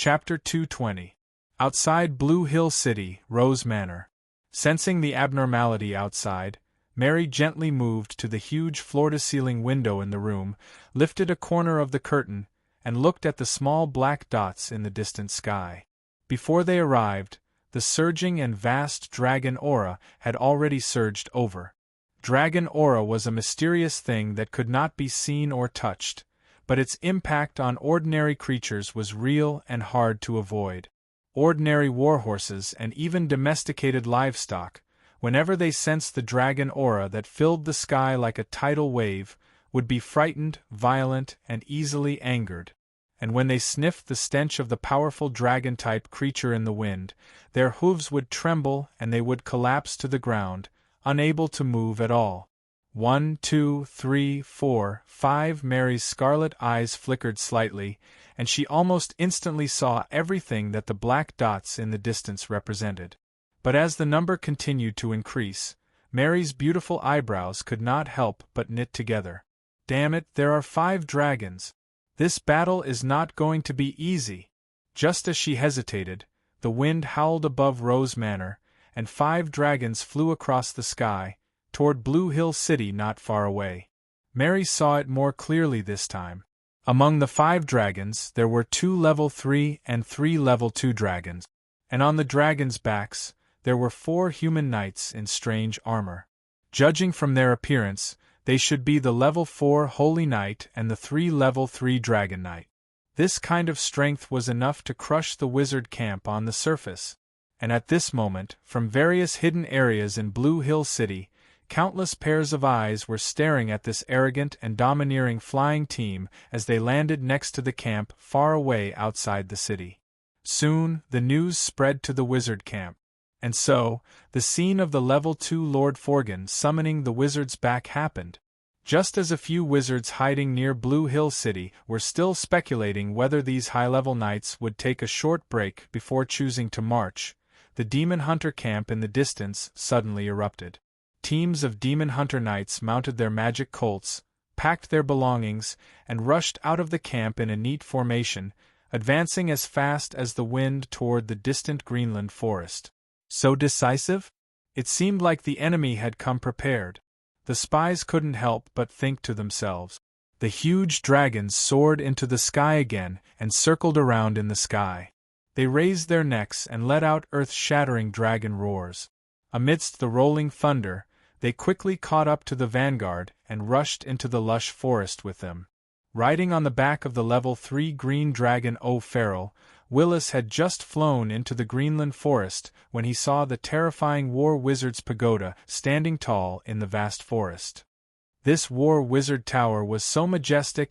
Chapter 220. Outside Blue Hill City, Rose Manor. Sensing the abnormality outside, Mary gently moved to the huge floor-to-ceiling window in the room, lifted a corner of the curtain, and looked at the small black dots in the distant sky. Before they arrived, the surging and vast dragon aura had already surged over. Dragon aura was a mysterious thing that could not be seen or touched, but its impact on ordinary creatures was real and hard to avoid. Ordinary warhorses and even domesticated livestock, whenever they sensed the dragon aura that filled the sky like a tidal wave, would be frightened, violent, and easily angered. And when they sniffed the stench of the powerful dragon-type creature in the wind, their hooves would tremble and they would collapse to the ground, unable to move at all. 1, 2, 3, 4, 5 Mary's scarlet eyes flickered slightly, and she almost instantly saw everything that the black dots in the distance represented. But as the number continued to increase, Mary's beautiful eyebrows could not help but knit together. Damn it, there are 5 dragons! This battle is not going to be easy! Just as she hesitated, the wind howled above Rose Manor, and 5 dragons flew across the sky, toward Blue Hill City not far away. Mary saw it more clearly this time. Among the 5 dragons there were 2 level 3 and 3 level 2 dragons, and on the dragons' backs there were 4 human knights in strange armor. Judging from their appearance, they should be the level 4 Holy Knight and the 3 level 3 Dragon Knight. This kind of strength was enough to crush the wizard camp on the surface. And at this moment, from various hidden areas in Blue Hill City, countless pairs of eyes were staring at this arrogant and domineering flying team as they landed next to the camp far away outside the city. Soon, the news spread to the wizard camp. And so, the scene of the level 2 Lord Forgan summoning the wizards back happened. Just as a few wizards hiding near Blue Hill City were still speculating whether these high-level knights would take a short break before choosing to march, the demon hunter camp in the distance suddenly erupted. Teams of demon hunter knights mounted their magic colts, packed their belongings, and rushed out of the camp in a neat formation, advancing as fast as the wind toward the distant Greenland forest. So decisive? It seemed like the enemy had come prepared. The spies couldn't help but think to themselves. The huge dragons soared into the sky again and circled around in the sky. They raised their necks and let out earth-shattering dragon roars. Amidst the rolling thunder, they quickly caught up to the vanguard and rushed into the lush forest with them. Riding on the back of the level 3 green dragon O'Farrell, Willis had just flown into the Greenland forest when he saw the terrifying War Wizard's pagoda standing tall in the vast forest. This War Wizard tower was so majestic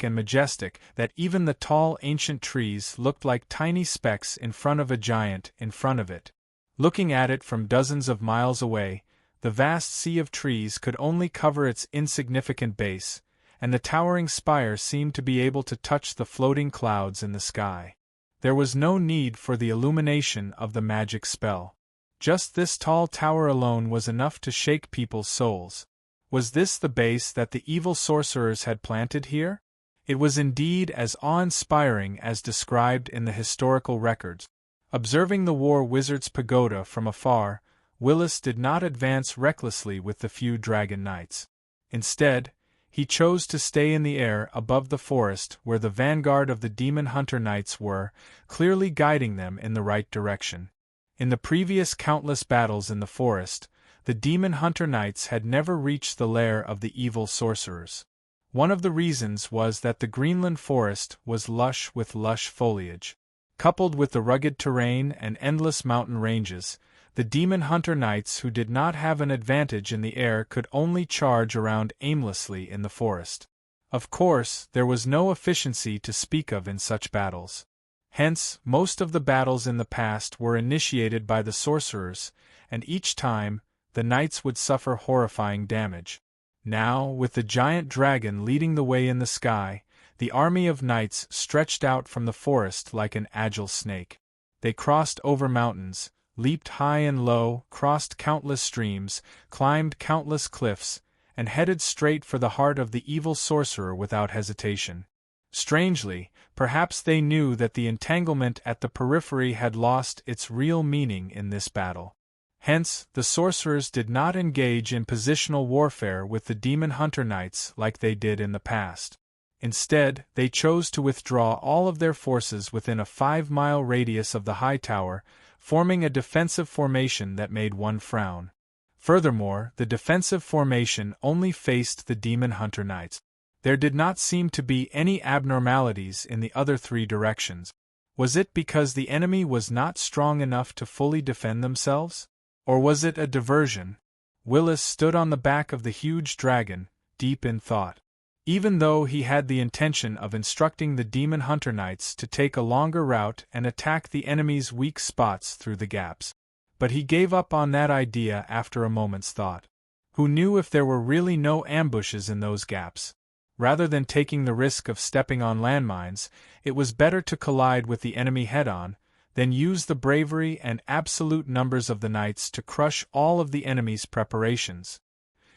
that even the tall ancient trees looked like tiny specks in front of a giant in front of it. Looking at it from dozens of miles away, the vast sea of trees could only cover its insignificant base, and the towering spire seemed to be able to touch the floating clouds in the sky. There was no need for the illumination of the magic spell. Just this tall tower alone was enough to shake people's souls. Was this the base that the evil sorcerers had planted here? It was indeed as awe-inspiring as described in the historical records. Observing the War Wizard's pagoda from afar, Willis did not advance recklessly with the few dragon knights. Instead, he chose to stay in the air above the forest where the vanguard of the demon hunter knights were, clearly guiding them in the right direction. In the previous countless battles in the forest, the demon hunter knights had never reached the lair of the evil sorcerers. One of the reasons was that the Greenland forest was lush with lush foliage. Coupled with the rugged terrain and endless mountain ranges, the demon hunter knights who did not have an advantage in the air could only charge around aimlessly in the forest. Of course, there was no efficiency to speak of in such battles. Hence, most of the battles in the past were initiated by the sorcerers, and each time, the knights would suffer horrifying damage. Now, with the giant dragon leading the way in the sky, the army of knights stretched out from the forest like an agile snake. They crossed over mountains, leaped high and low, crossed countless streams, climbed countless cliffs, and headed straight for the heart of the evil sorcerer without hesitation. Strangely, perhaps they knew that the entanglement at the periphery had lost its real meaning in this battle. Hence, the sorcerers did not engage in positional warfare with the demon hunter knights like they did in the past. Instead, they chose to withdraw all of their forces within a 5-mile radius of the high tower, forming a defensive formation that made one frown. Furthermore, the defensive formation only faced the demon hunter knights. There did not seem to be any abnormalities in the other 3 directions. Was it because the enemy was not strong enough to fully defend themselves? Or was it a diversion? Willis stood on the back of the huge dragon, deep in thought. Even though he had the intention of instructing the demon hunter knights to take a longer route and attack the enemy's weak spots through the gaps. But he gave up on that idea after a moment's thought. Who knew if there were really no ambushes in those gaps? Rather than taking the risk of stepping on landmines, it was better to collide with the enemy head-on, than use the bravery and absolute numbers of the knights to crush all of the enemy's preparations.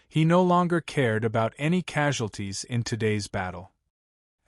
He no longer cared about any casualties in today's battle.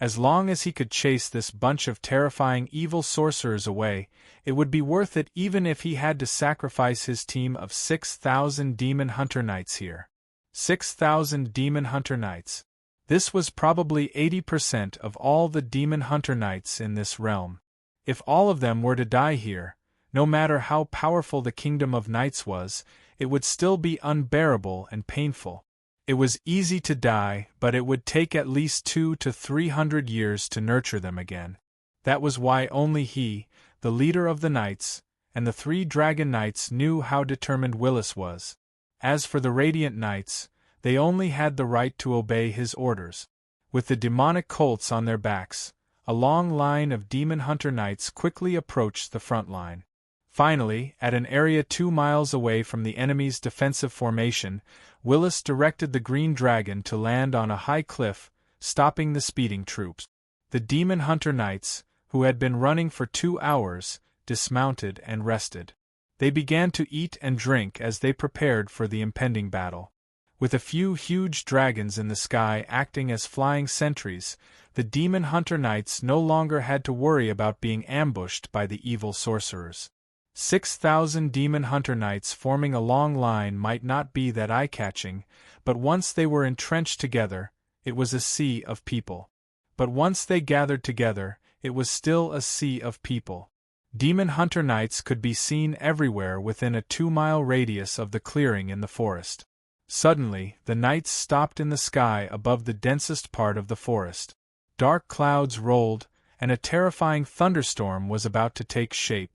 As long as he could chase this bunch of terrifying evil sorcerers away, it would be worth it even if he had to sacrifice his team of 6,000 demon hunter knights here. 6,000 demon hunter knights. This was probably 80% of all the demon hunter knights in this realm. If all of them were to die here, no matter how powerful the kingdom of knights was, it would still be unbearable and painful. It was easy to die, but it would take at least 200 to 300 years to nurture them again. That was why only he, the leader of the knights, and the 3 dragon knights knew how determined Willis was. As for the radiant knights, they only had the right to obey his orders. With the demonic colts on their backs, a long line of demon hunter knights quickly approached the front line. Finally, at an area 2 miles away from the enemy's defensive formation, Willis directed the green dragon to land on a high cliff, stopping the speeding troops. The demon hunter knights, who had been running for 2 hours, dismounted and rested. They began to eat and drink as they prepared for the impending battle. With a few huge dragons in the sky acting as flying sentries, the demon hunter knights no longer had to worry about being ambushed by the evil sorcerers. 6,000 demon hunter knights forming a long line might not be that eye-catching, but once they were entrenched together, it was a sea of people. But once they gathered together, it was still a sea of people. Demon hunter knights could be seen everywhere within a 2-mile radius of the clearing in the forest. Suddenly, the knights stopped in the sky above the densest part of the forest. Dark clouds rolled, and a terrifying thunderstorm was about to take shape.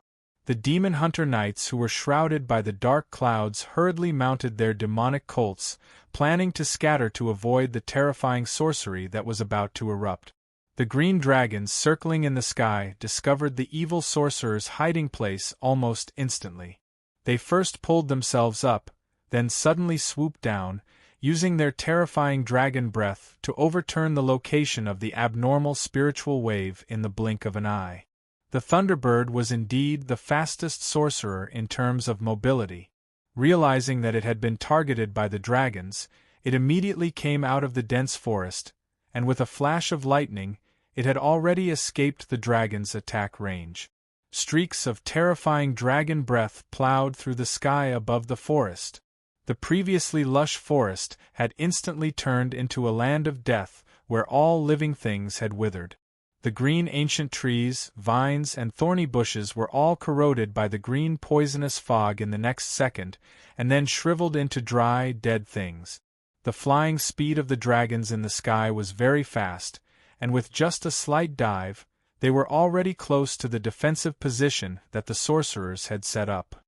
The demon hunter knights who were shrouded by the dark clouds hurriedly mounted their demonic colts, planning to scatter to avoid the terrifying sorcery that was about to erupt. The green dragons circling in the sky discovered the evil sorcerer's hiding place almost instantly. They first pulled themselves up, then suddenly swooped down, using their terrifying dragon breath to overturn the location of the abnormal spiritual wave in the blink of an eye. The Thunderbird was indeed the fastest sorcerer in terms of mobility. Realizing that it had been targeted by the dragons, it immediately came out of the dense forest, and with a flash of lightning, it had already escaped the dragon's attack range. Streaks of terrifying dragon breath plowed through the sky above the forest. The previously lush forest had instantly turned into a land of death where all living things had withered. The green ancient trees, vines, and thorny bushes were all corroded by the green poisonous fog in the next second, and then shriveled into dry, dead things. The flying speed of the dragons in the sky was very fast, and with just a slight dive, they were already close to the defensive position that the sorcerers had set up.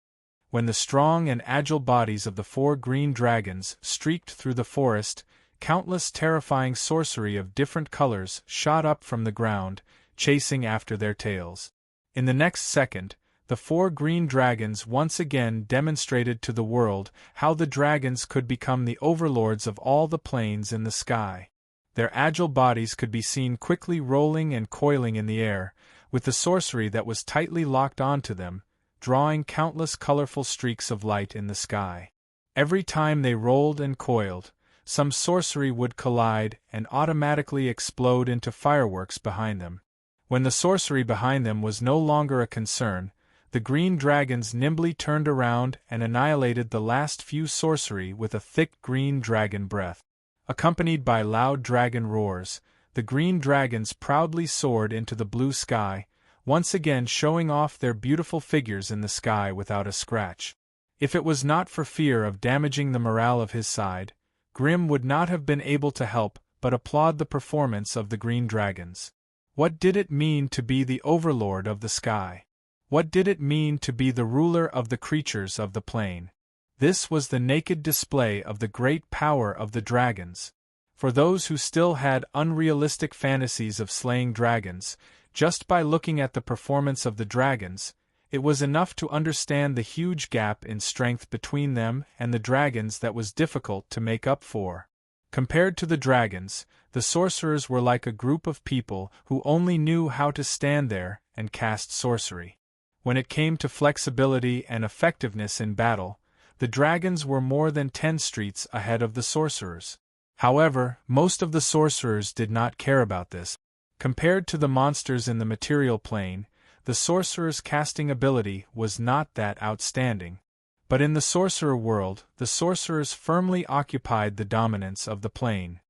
When the strong and agile bodies of the 4 green dragons streaked through the forest, countless terrifying sorcery of different colors shot up from the ground, chasing after their tails. In the next second, the 4 green dragons once again demonstrated to the world how the dragons could become the overlords of all the planes in the sky. Their agile bodies could be seen quickly rolling and coiling in the air, with the sorcery that was tightly locked onto them, drawing countless colorful streaks of light in the sky. Every time they rolled and coiled, some sorcery would collide and automatically explode into fireworks behind them. When the sorcery behind them was no longer a concern, the green dragons nimbly turned around and annihilated the last few sorcery with a thick green dragon breath. Accompanied by loud dragon roars, the green dragons proudly soared into the blue sky, once again showing off their beautiful figures in the sky without a scratch. If it was not for fear of damaging the morale of his side, Grimm would not have been able to help but applaud the performance of the green dragons. What did it mean to be the overlord of the sky? What did it mean to be the ruler of the creatures of the plain? This was the naked display of the great power of the dragons. For those who still had unrealistic fantasies of slaying dragons, just by looking at the performance of the dragons, it was enough to understand the huge gap in strength between them and the dragons that was difficult to make up for. Compared to the dragons, the sorcerers were like a group of people who only knew how to stand there and cast sorcery. When it came to flexibility and effectiveness in battle, the dragons were more than 10 streets ahead of the sorcerers. However, most of the sorcerers did not care about this. Compared to the monsters in the material plane, the sorcerer's casting ability was not that outstanding. But in the sorcerer world, the sorcerers firmly occupied the dominance of the plane.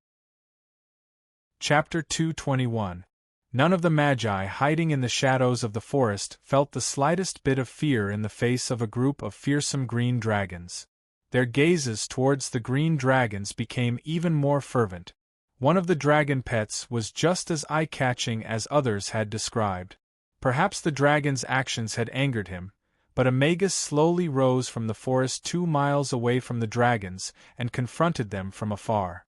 Chapter 221. None of the Magi hiding in the shadows of the forest felt the slightest bit of fear in the face of a group of fearsome green dragons. Their gazes towards the green dragons became even more fervent. One of the dragon pets was just as eye-catching as others had described. Perhaps the dragon's actions had angered him, but a magus slowly rose from the forest 2 miles away from the dragons and confronted them from afar.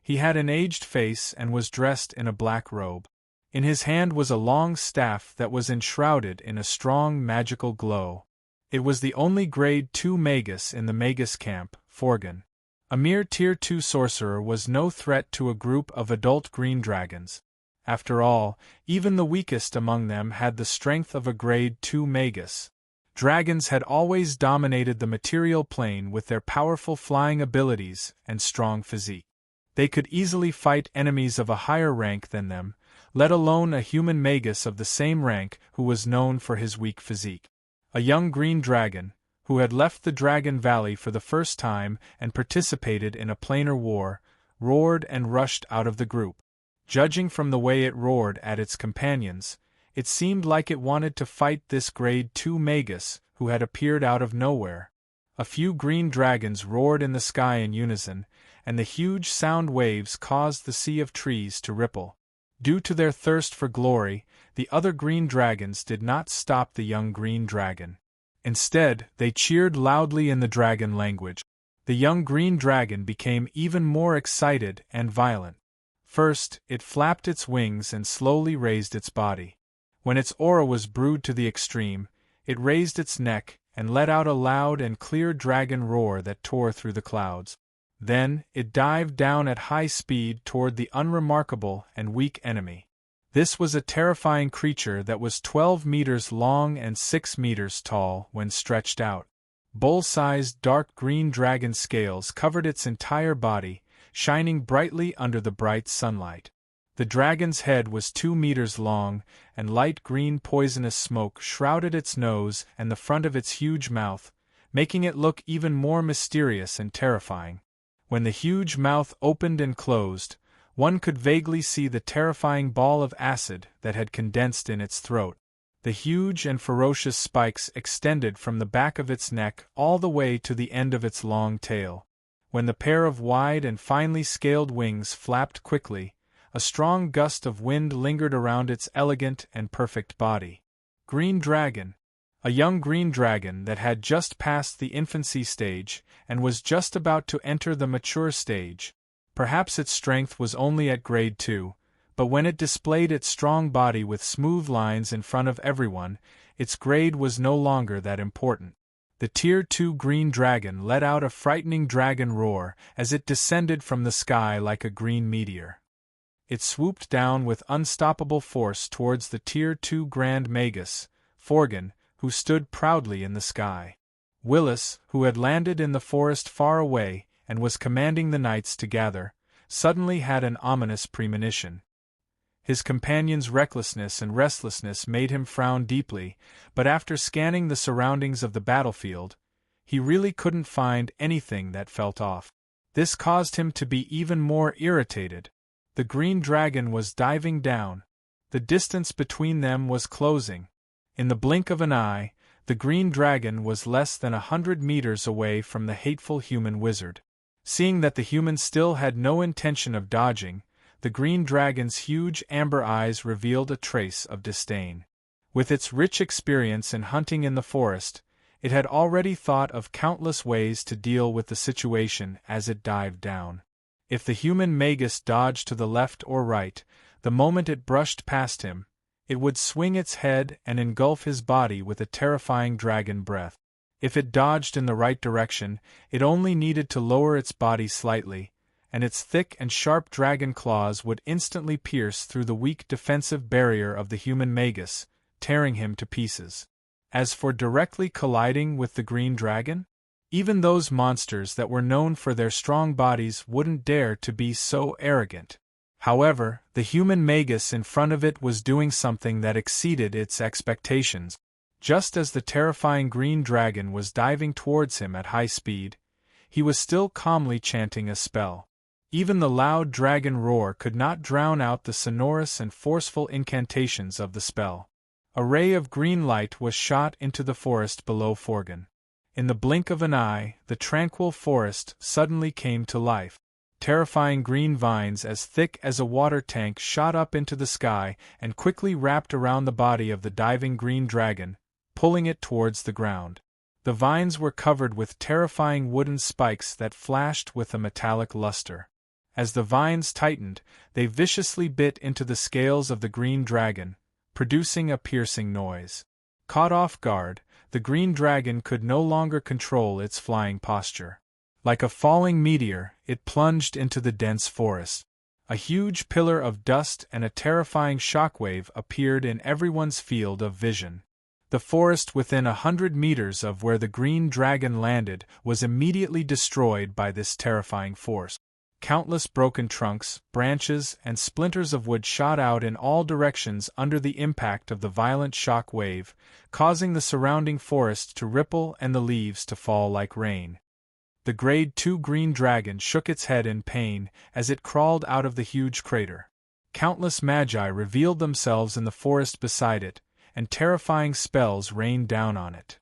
He had an aged face and was dressed in a black robe. In his hand was a long staff that was enshrouded in a strong magical glow. It was the only Grade 2 magus in the magus camp, Forgan. A mere Tier 2 sorcerer was no threat to a group of adult green dragons. After all, even the weakest among them had the strength of a Grade 2 magus. Dragons had always dominated the material plane with their powerful flying abilities and strong physique. They could easily fight enemies of a higher rank than them, let alone a human magus of the same rank who was known for his weak physique. A young green dragon, who had left the Dragon Valley for the first time and participated in a planar war, roared and rushed out of the group. Judging from the way it roared at its companions, it seemed like it wanted to fight this Grade 2 magus who had appeared out of nowhere. A few green dragons roared in the sky in unison, and the huge sound waves caused the sea of trees to ripple. Due to their thirst for glory, the other green dragons did not stop the young green dragon. Instead, they cheered loudly in the dragon language. The young green dragon became even more excited and violent. First, it flapped its wings and slowly raised its body. When its aura was brewed to the extreme, it raised its neck and let out a loud and clear dragon roar that tore through the clouds. Then, it dived down at high speed toward the unremarkable and weak enemy. This was a terrifying creature that was 12 meters long and 6 meters tall when stretched out. Bull-sized dark green dragon scales covered its entire body, shining brightly under the bright sunlight. The dragon's head was 2 meters long, and light green poisonous smoke shrouded its nose and the front of its huge mouth, making it look even more mysterious and terrifying. When the huge mouth opened and closed, one could vaguely see the terrifying ball of acid that had condensed in its throat. The huge and ferocious spikes extended from the back of its neck all the way to the end of its long tail. When the pair of wide and finely scaled wings flapped quickly, a strong gust of wind lingered around its elegant and perfect body. Green Dragon. A young green dragon that had just passed the infancy stage and was just about to enter the mature stage. Perhaps its strength was only at Grade 2, but when it displayed its strong body with smooth lines in front of everyone, its grade was no longer that important. The Tier 2 green dragon let out a frightening dragon roar as it descended from the sky like a green meteor. It swooped down with unstoppable force towards the Tier 2 Grand Magus, Forgan, who stood proudly in the sky. Willis, who had landed in the forest far away, and was commanding the knights to gather, suddenly had an ominous premonition. His companion's recklessness and restlessness made him frown deeply, but after scanning the surroundings of the battlefield, he really couldn't find anything that felt off. This caused him to be even more irritated. The green dragon was diving down. The distance between them was closing. In the blink of an eye, the green dragon was less than 100 meters away from the hateful human wizard. Seeing that the human still had no intention of dodging, the green dragon's huge amber eyes revealed a trace of disdain. With its rich experience in hunting in the forest, it had already thought of countless ways to deal with the situation as it dived down. If the human magus dodged to the left or right, the moment it brushed past him, it would swing its head and engulf his body with a terrifying dragon breath. If it dodged in the right direction, it only needed to lower its body slightly, and its thick and sharp dragon claws would instantly pierce through the weak defensive barrier of the human magus, tearing him to pieces. As for directly colliding with the green dragon, even those monsters that were known for their strong bodies wouldn't dare to be so arrogant. However, the human magus in front of it was doing something that exceeded its expectations. Just as the terrifying green dragon was diving towards him at high speed, he was still calmly chanting a spell. Even the loud dragon roar could not drown out the sonorous and forceful incantations of the spell. A ray of green light was shot into the forest below Forgan. In the blink of an eye, the tranquil forest suddenly came to life. Terrifying green vines as thick as a water tank shot up into the sky and quickly wrapped around the body of the diving green dragon, pulling it towards the ground. The vines were covered with terrifying wooden spikes that flashed with a metallic luster. As the vines tightened, they viciously bit into the scales of the green dragon, producing a piercing noise. Caught off guard, the green dragon could no longer control its flying posture. Like a falling meteor, it plunged into the dense forest. A huge pillar of dust and a terrifying shockwave appeared in everyone's field of vision. The forest within 100 meters of where the green dragon landed was immediately destroyed by this terrifying force. Countless broken trunks, branches, and splinters of wood shot out in all directions under the impact of the violent shock wave, causing the surrounding forest to ripple and the leaves to fall like rain. The Grade 2 green dragon shook its head in pain as it crawled out of the huge crater. Countless magi revealed themselves in the forest beside it, and terrifying spells rained down on it.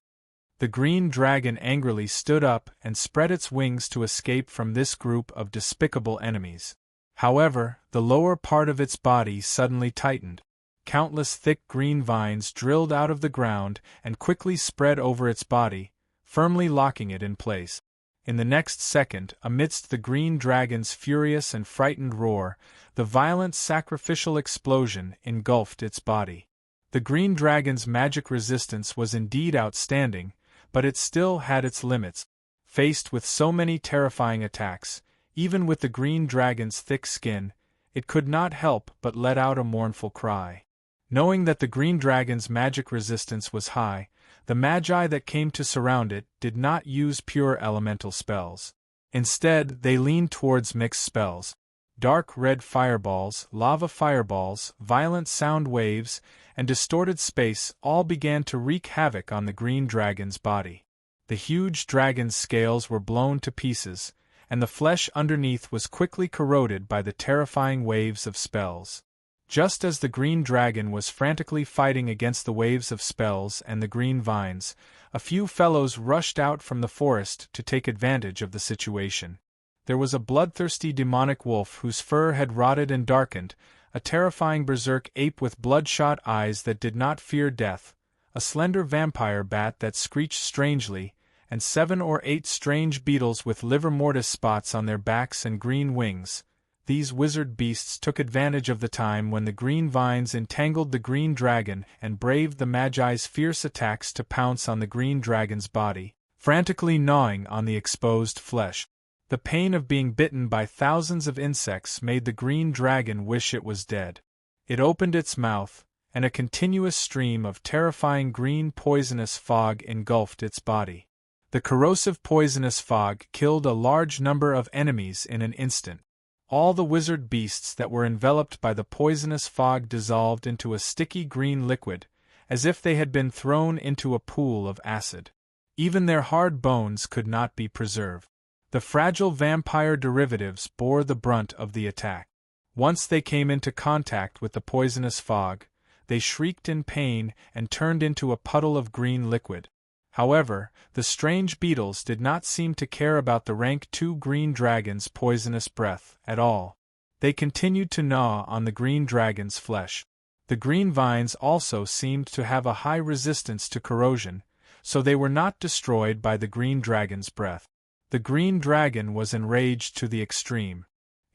The green dragon angrily stood up and spread its wings to escape from this group of despicable enemies. However, the lower part of its body suddenly tightened. Countless thick green vines drilled out of the ground and quickly spread over its body, firmly locking it in place. In the next second, amidst the green dragon's furious and frightened roar, the violent sacrificial explosion engulfed its body. The green dragon's magic resistance was indeed outstanding, but it still had its limits. Faced with so many terrifying attacks, even with the green dragon's thick skin, it could not help but let out a mournful cry. Knowing that the green dragon's magic resistance was high, the magi that came to surround it did not use pure elemental spells. Instead, they leaned towards mixed spells. Dark red fireballs, lava fireballs, violent sound waves, and distorted space all began to wreak havoc on the green dragon's body. The huge dragon's scales were blown to pieces, and the flesh underneath was quickly corroded by the terrifying waves of spells. Just as the green dragon was frantically fighting against the waves of spells and the green vines, a few fellows rushed out from the forest to take advantage of the situation. There was a bloodthirsty demonic wolf whose fur had rotted and darkened, a terrifying berserk ape with bloodshot eyes that did not fear death, a slender vampire bat that screeched strangely, and 7 or 8 strange beetles with livor mortis spots on their backs and green wings. These wizard beasts took advantage of the time when the green vines entangled the green dragon and braved the Magi's fierce attacks to pounce on the green dragon's body, frantically gnawing on the exposed flesh. The pain of being bitten by thousands of insects made the green dragon wish it was dead. It opened its mouth, and a continuous stream of terrifying green poisonous fog engulfed its body. The corrosive poisonous fog killed a large number of enemies in an instant. All the wizard beasts that were enveloped by the poisonous fog dissolved into a sticky green liquid, as if they had been thrown into a pool of acid. Even their hard bones could not be preserved. The fragile vampire derivatives bore the brunt of the attack. Once they came into contact with the poisonous fog, they shrieked in pain and turned into a puddle of green liquid. However, the strange beetles did not seem to care about the rank 2 green dragon's poisonous breath at all. They continued to gnaw on the green dragon's flesh. The green vines also seemed to have a high resistance to corrosion, so they were not destroyed by the green dragon's breath. The green dragon was enraged to the extreme.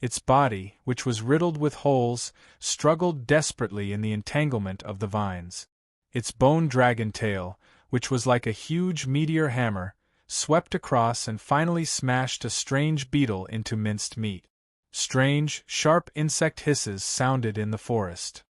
Its body, which was riddled with holes, struggled desperately in the entanglement of the vines. Its bone dragon tail, which was like a huge meteor hammer, swept across and finally smashed a strange beetle into minced meat. Strange, sharp insect hisses sounded in the forest.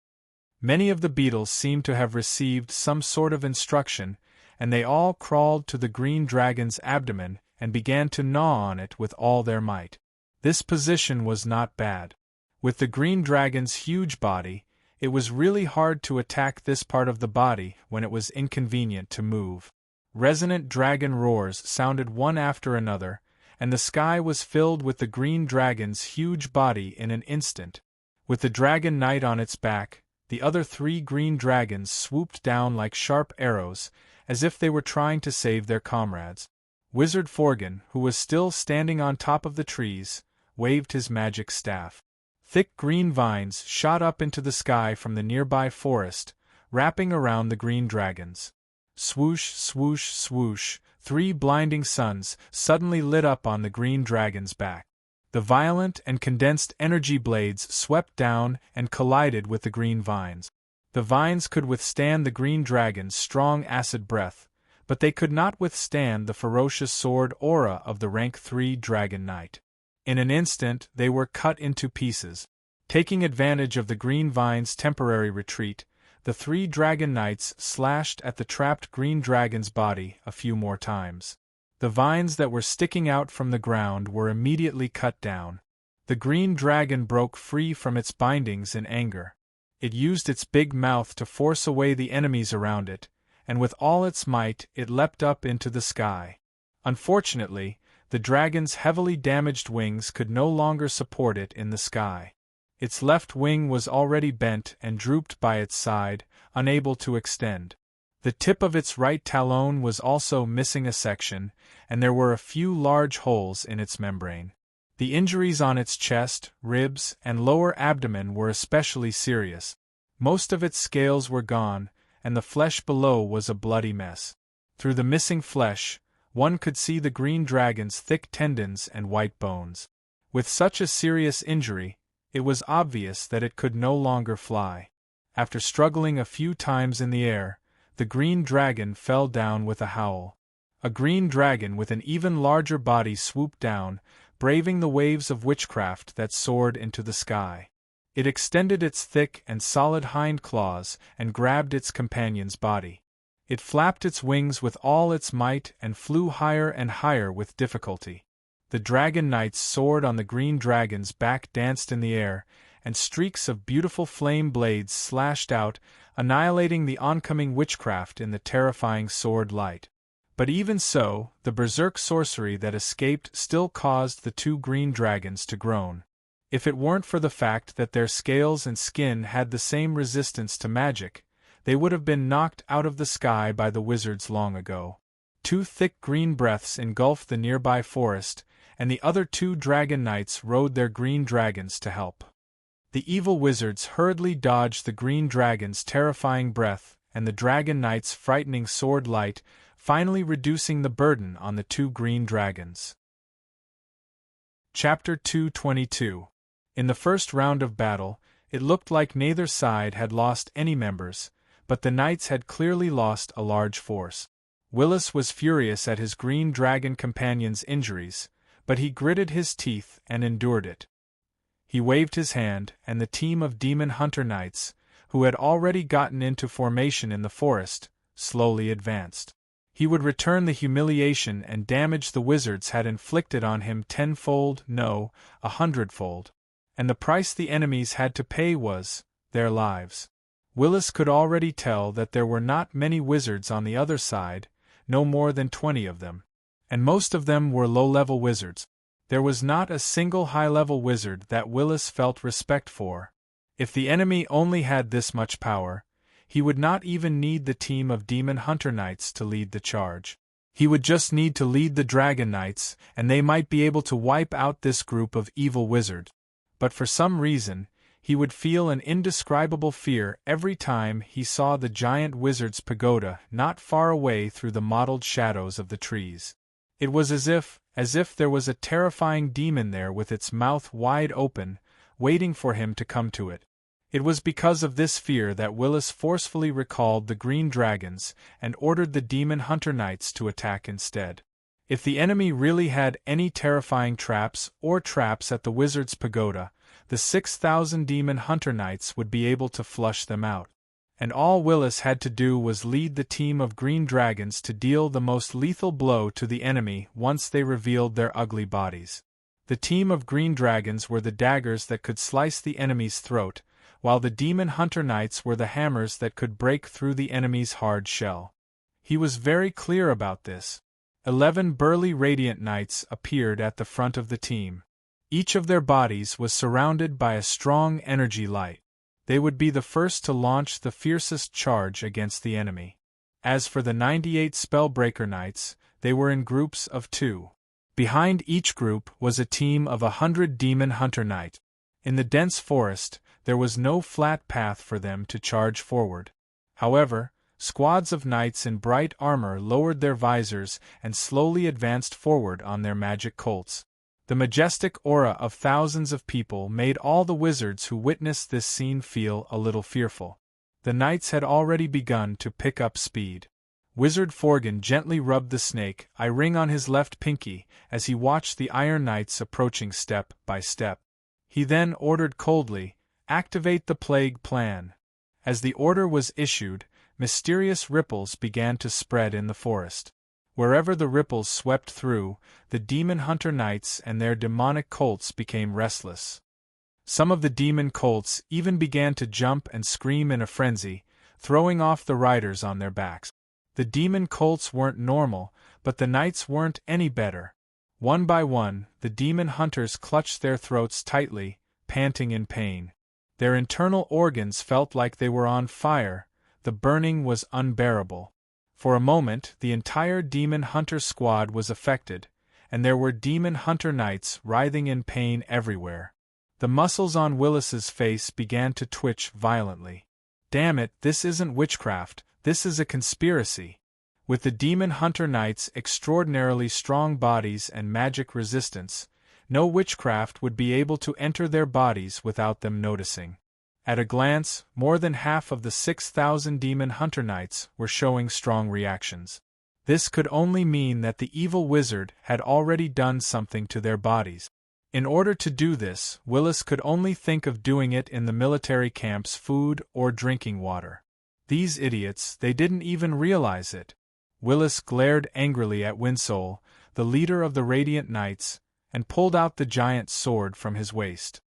Many of the beetles seemed to have received some sort of instruction, and they all crawled to the green dragon's abdomen and began to gnaw on it with all their might. This position was not bad. With the green dragon's huge body, it was really hard to attack this part of the body when it was inconvenient to move. Resonant dragon roars sounded one after another, and the sky was filled with the green dragon's huge body in an instant. With the dragon knight on its back, the other 3 green dragons swooped down like sharp arrows, as if they were trying to save their comrades. Wizard Forgan, who was still standing on top of the trees, waved his magic staff. Thick green vines shot up into the sky from the nearby forest, wrapping around the green dragons. Swoosh, swoosh, swoosh, 3 blinding suns suddenly lit up on the green dragon's back. The violent and condensed energy blades swept down and collided with the green vines. The vines could withstand the green dragon's strong acid breath, but they could not withstand the ferocious sword aura of the rank 3 dragon knight. In an instant they were cut into pieces. Taking advantage of the green vine's temporary retreat, the 3 dragon knights slashed at the trapped green dragon's body a few more times. The vines that were sticking out from the ground were immediately cut down. The green dragon broke free from its bindings in anger. It used its big mouth to force away the enemies around it, and with all its might it leapt up into the sky. Unfortunately, the dragon's heavily damaged wings could no longer support it in the sky. Its left wing was already bent and drooped by its side, unable to extend. The tip of its right talon was also missing a section, and there were a few large holes in its membrane. The injuries on its chest, ribs, and lower abdomen were especially serious. Most of its scales were gone, and the flesh below was a bloody mess. Through the missing flesh, one could see the green dragon's thick tendons and white bones. With such a serious injury, it was obvious that it could no longer fly. After struggling a few times in the air, the green dragon fell down with a howl. A green dragon with an even larger body swooped down, braving the waves of witchcraft that soared into the sky. It extended its thick and solid hind claws and grabbed its companion's body. It flapped its wings with all its might and flew higher and higher with difficulty. The dragon knights soared on the green dragon's back, danced in the air, and streaks of beautiful flame blades slashed out, annihilating the oncoming witchcraft in the terrifying sword light. But even so, the berserk sorcery that escaped still caused the 2 green dragons to groan. If it weren't for the fact that their scales and skin had the same resistance to magic, they would have been knocked out of the sky by the wizards long ago. 2 thick green breaths engulfed the nearby forest, and the other 2 dragon knights rode their green dragons to help. The evil wizards hurriedly dodged the green dragon's terrifying breath and the dragon knight's frightening sword light, finally reducing the burden on the 2 green dragons. Chapter 222. In the first round of battle, it looked like neither side had lost any members, but the knights had clearly lost a large force. Willis was furious at his green dragon companion's injuries, but he gritted his teeth and endured it. He waved his hand, and the team of demon hunter knights, who had already gotten into formation in the forest, slowly advanced. He would return the humiliation and damage the wizards had inflicted on him tenfold, no, 100-fold. And the price the enemies had to pay was their lives. Willis could already tell that there were not many wizards on the other side, no more than 20 of them. And most of them were low-level wizards. There was not a single high-level wizard that Willis felt respect for. If the enemy only had this much power, he would not even need the team of Demon Hunter Knights to lead the charge. He would just need to lead the Dragon Knights, and they might be able to wipe out this group of evil wizards. But for some reason, he would feel an indescribable fear every time he saw the giant wizard's pagoda not far away through the mottled shadows of the trees. It was as if there was a terrifying demon there with its mouth wide open, waiting for him to come to it. It was because of this fear that Willis forcefully recalled the green dragons and ordered the Demon Hunter Knights to attack instead. If the enemy really had any terrifying traps at the wizard's pagoda, the 6,000 Demon Hunter Knights would be able to flush them out. And all Willis had to do was lead the team of green dragons to deal the most lethal blow to the enemy once they revealed their ugly bodies. The team of green dragons were the daggers that could slice the enemy's throat, while the Demon Hunter Knights were the hammers that could break through the enemy's hard shell. He was very clear about this. 11 burly radiant knights appeared at the front of the team. Each of their bodies was surrounded by a strong energy light. They would be the first to launch the fiercest charge against the enemy. As for the 98 Spellbreaker Knights, they were in groups of 2. Behind each group was a team of 100 Demon Hunter Knight. In the dense forest, there was no flat path for them to charge forward. However, squads of knights in bright armor lowered their visors and slowly advanced forward on their magic colts. The majestic aura of thousands of people made all the wizards who witnessed this scene feel a little fearful. The knights had already begun to pick up speed. Wizard Forgan gently rubbed the snake eye ring on his left pinky as he watched the Iron Knights approaching step by step. He then ordered coldly, "Activate the plague plan." As the order was issued, mysterious ripples began to spread in the forest. Wherever the ripples swept through, the Demon Hunter Knights and their demonic colts became restless. Some of the demon colts even began to jump and scream in a frenzy, throwing off the riders on their backs. The demon colts weren't normal, but the knights weren't any better. One by one, the demon hunters clutched their throats tightly, panting in pain. Their internal organs felt like they were on fire. The burning was unbearable. For a moment, the entire Demon Hunter squad was affected, and there were Demon Hunter Knights writhing in pain everywhere. The muscles on Willis's face began to twitch violently. "Damn it, this isn't witchcraft, this is a conspiracy." With the Demon Hunter Knights' extraordinarily strong bodies and magic resistance, no witchcraft would be able to enter their bodies without them noticing. At a glance, more than half of the 6,000 Demon Hunter Knights were showing strong reactions. This could only mean that the evil wizard had already done something to their bodies. In order to do this, Willis could only think of doing it in the military camp's food or drinking water. These idiots, they didn't even realize it. Willis glared angrily at Winsoul, the leader of the Radiant Knights, and pulled out the giant sword from his waist.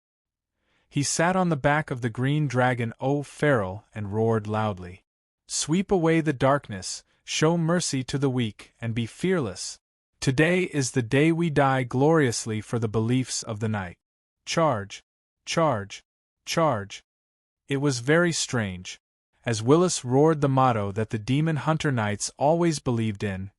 He sat on the back of the green dragon O'Farrell and roared loudly. "Sweep away the darkness, show mercy to the weak, and be fearless. Today is the day we die gloriously for the beliefs of the night. Charge! Charge! Charge!" It was very strange. As Willis roared the motto that the Demon Hunter Knights always believed in,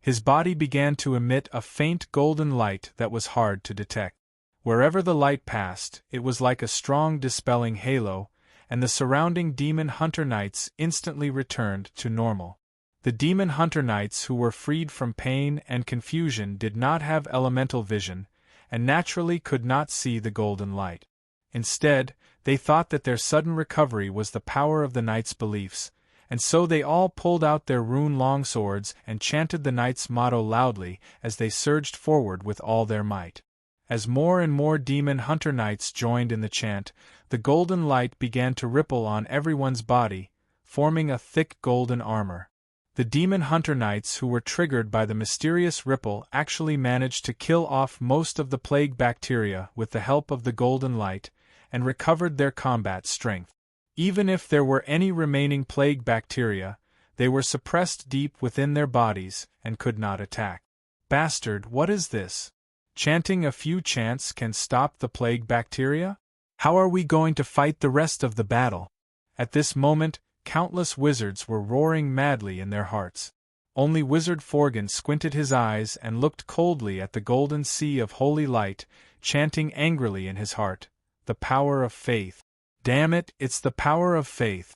his body began to emit a faint golden light that was hard to detect. Wherever the light passed, it was like a strong dispelling halo, and the surrounding Demon Hunter Knights instantly returned to normal. The Demon Hunter Knights who were freed from pain and confusion did not have elemental vision, and naturally could not see the golden light. Instead, they thought that their sudden recovery was the power of the Knights' beliefs, and so they all pulled out their rune longswords and chanted the Knights' motto loudly as they surged forward with all their might. As more and more Demon Hunter Knights joined in the chant, the golden light began to ripple on everyone's body, forming a thick golden armor. The demon hunter knights who were triggered by the mysterious ripple actually managed to kill off most of the plague bacteria with the help of the golden light, and recovered their combat strength. Even if there were any remaining plague bacteria, they were suppressed deep within their bodies and could not attack. Bastard, what is this? Chanting a few chants can stop the plague bacteria? How are we going to fight the rest of the battle? At this moment, countless wizards were roaring madly in their hearts. Only Wizard Forgan squinted his eyes and looked coldly at the golden sea of holy light, chanting angrily in his heart, "The power of faith. Damn it, it's the power of faith."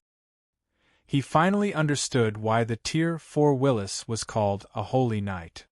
He finally understood why the Tier 4 Willis was called a holy knight.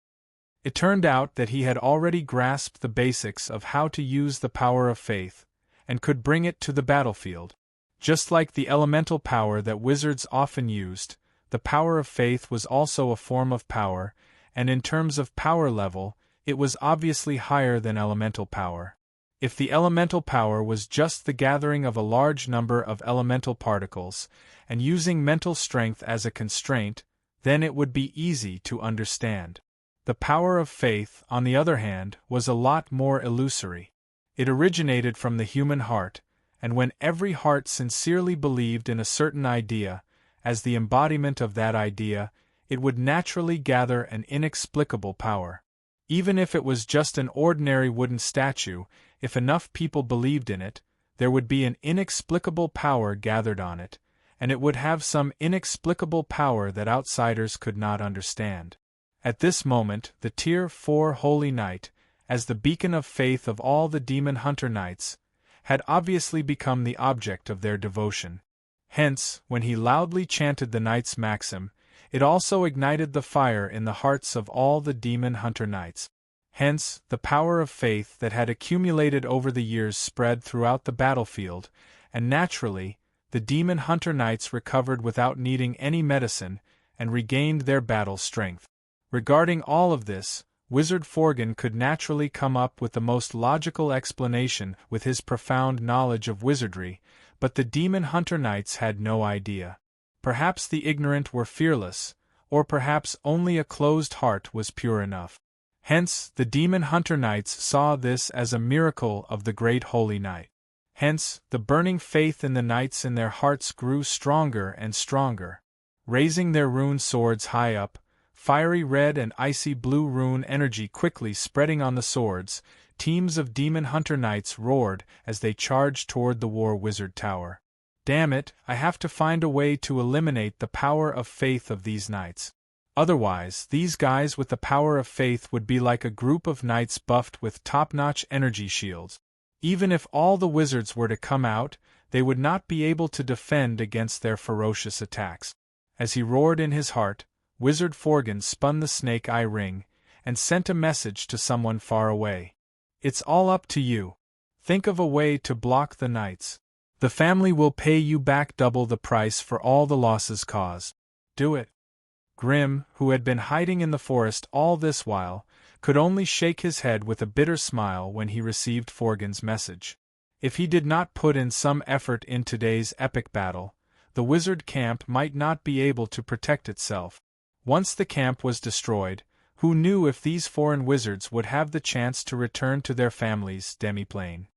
It turned out that he had already grasped the basics of how to use the power of faith, and could bring it to the battlefield. Just like the elemental power that wizards often used, the power of faith was also a form of power, and in terms of power level, it was obviously higher than elemental power. If the elemental power was just the gathering of a large number of elemental particles, and using mental strength as a constraint, then it would be easy to understand. The power of faith, on the other hand, was a lot more illusory. It originated from the human heart, and when every heart sincerely believed in a certain idea, as the embodiment of that idea, it would naturally gather an inexplicable power. Even if it was just an ordinary wooden statue, if enough people believed in it, there would be an inexplicable power gathered on it, and it would have some inexplicable power that outsiders could not understand. At this moment, the Tier 4 Holy Knight, as the beacon of faith of all the demon hunter knights, had obviously become the object of their devotion. Hence, when he loudly chanted the knight's maxim, it also ignited the fire in the hearts of all the demon hunter knights. Hence, the power of faith that had accumulated over the years spread throughout the battlefield, and naturally, the demon hunter knights recovered without needing any medicine, and regained their battle strength. Regarding all of this, Wizard Forgan could naturally come up with the most logical explanation with his profound knowledge of wizardry, but the demon hunter knights had no idea. Perhaps the ignorant were fearless, or perhaps only a closed heart was pure enough. Hence, the demon hunter knights saw this as a miracle of the great holy knight. Hence, the burning faith in the knights in their hearts grew stronger and stronger. Raising their rune swords high up, fiery red and icy blue rune energy quickly spreading on the swords, teams of demon hunter knights roared as they charged toward the war wizard tower. Damn it, I have to find a way to eliminate the power of faith of these knights. Otherwise, these guys with the power of faith would be like a group of knights buffed with top-notch energy shields. Even if all the wizards were to come out, they would not be able to defend against their ferocious attacks. As he roared in his heart, Wizard Forgan spun the snake eye ring, and sent a message to someone far away. "It's all up to you. Think of a way to block the knights. The family will pay you back double the price for all the losses caused. Do it." Grim, who had been hiding in the forest all this while, could only shake his head with a bitter smile when he received Forgan's message. If he did not put in some effort in today's epic battle, the wizard camp might not be able to protect itself. Once the camp was destroyed, who knew if these foreign wizards would have the chance to return to their families' demiplane?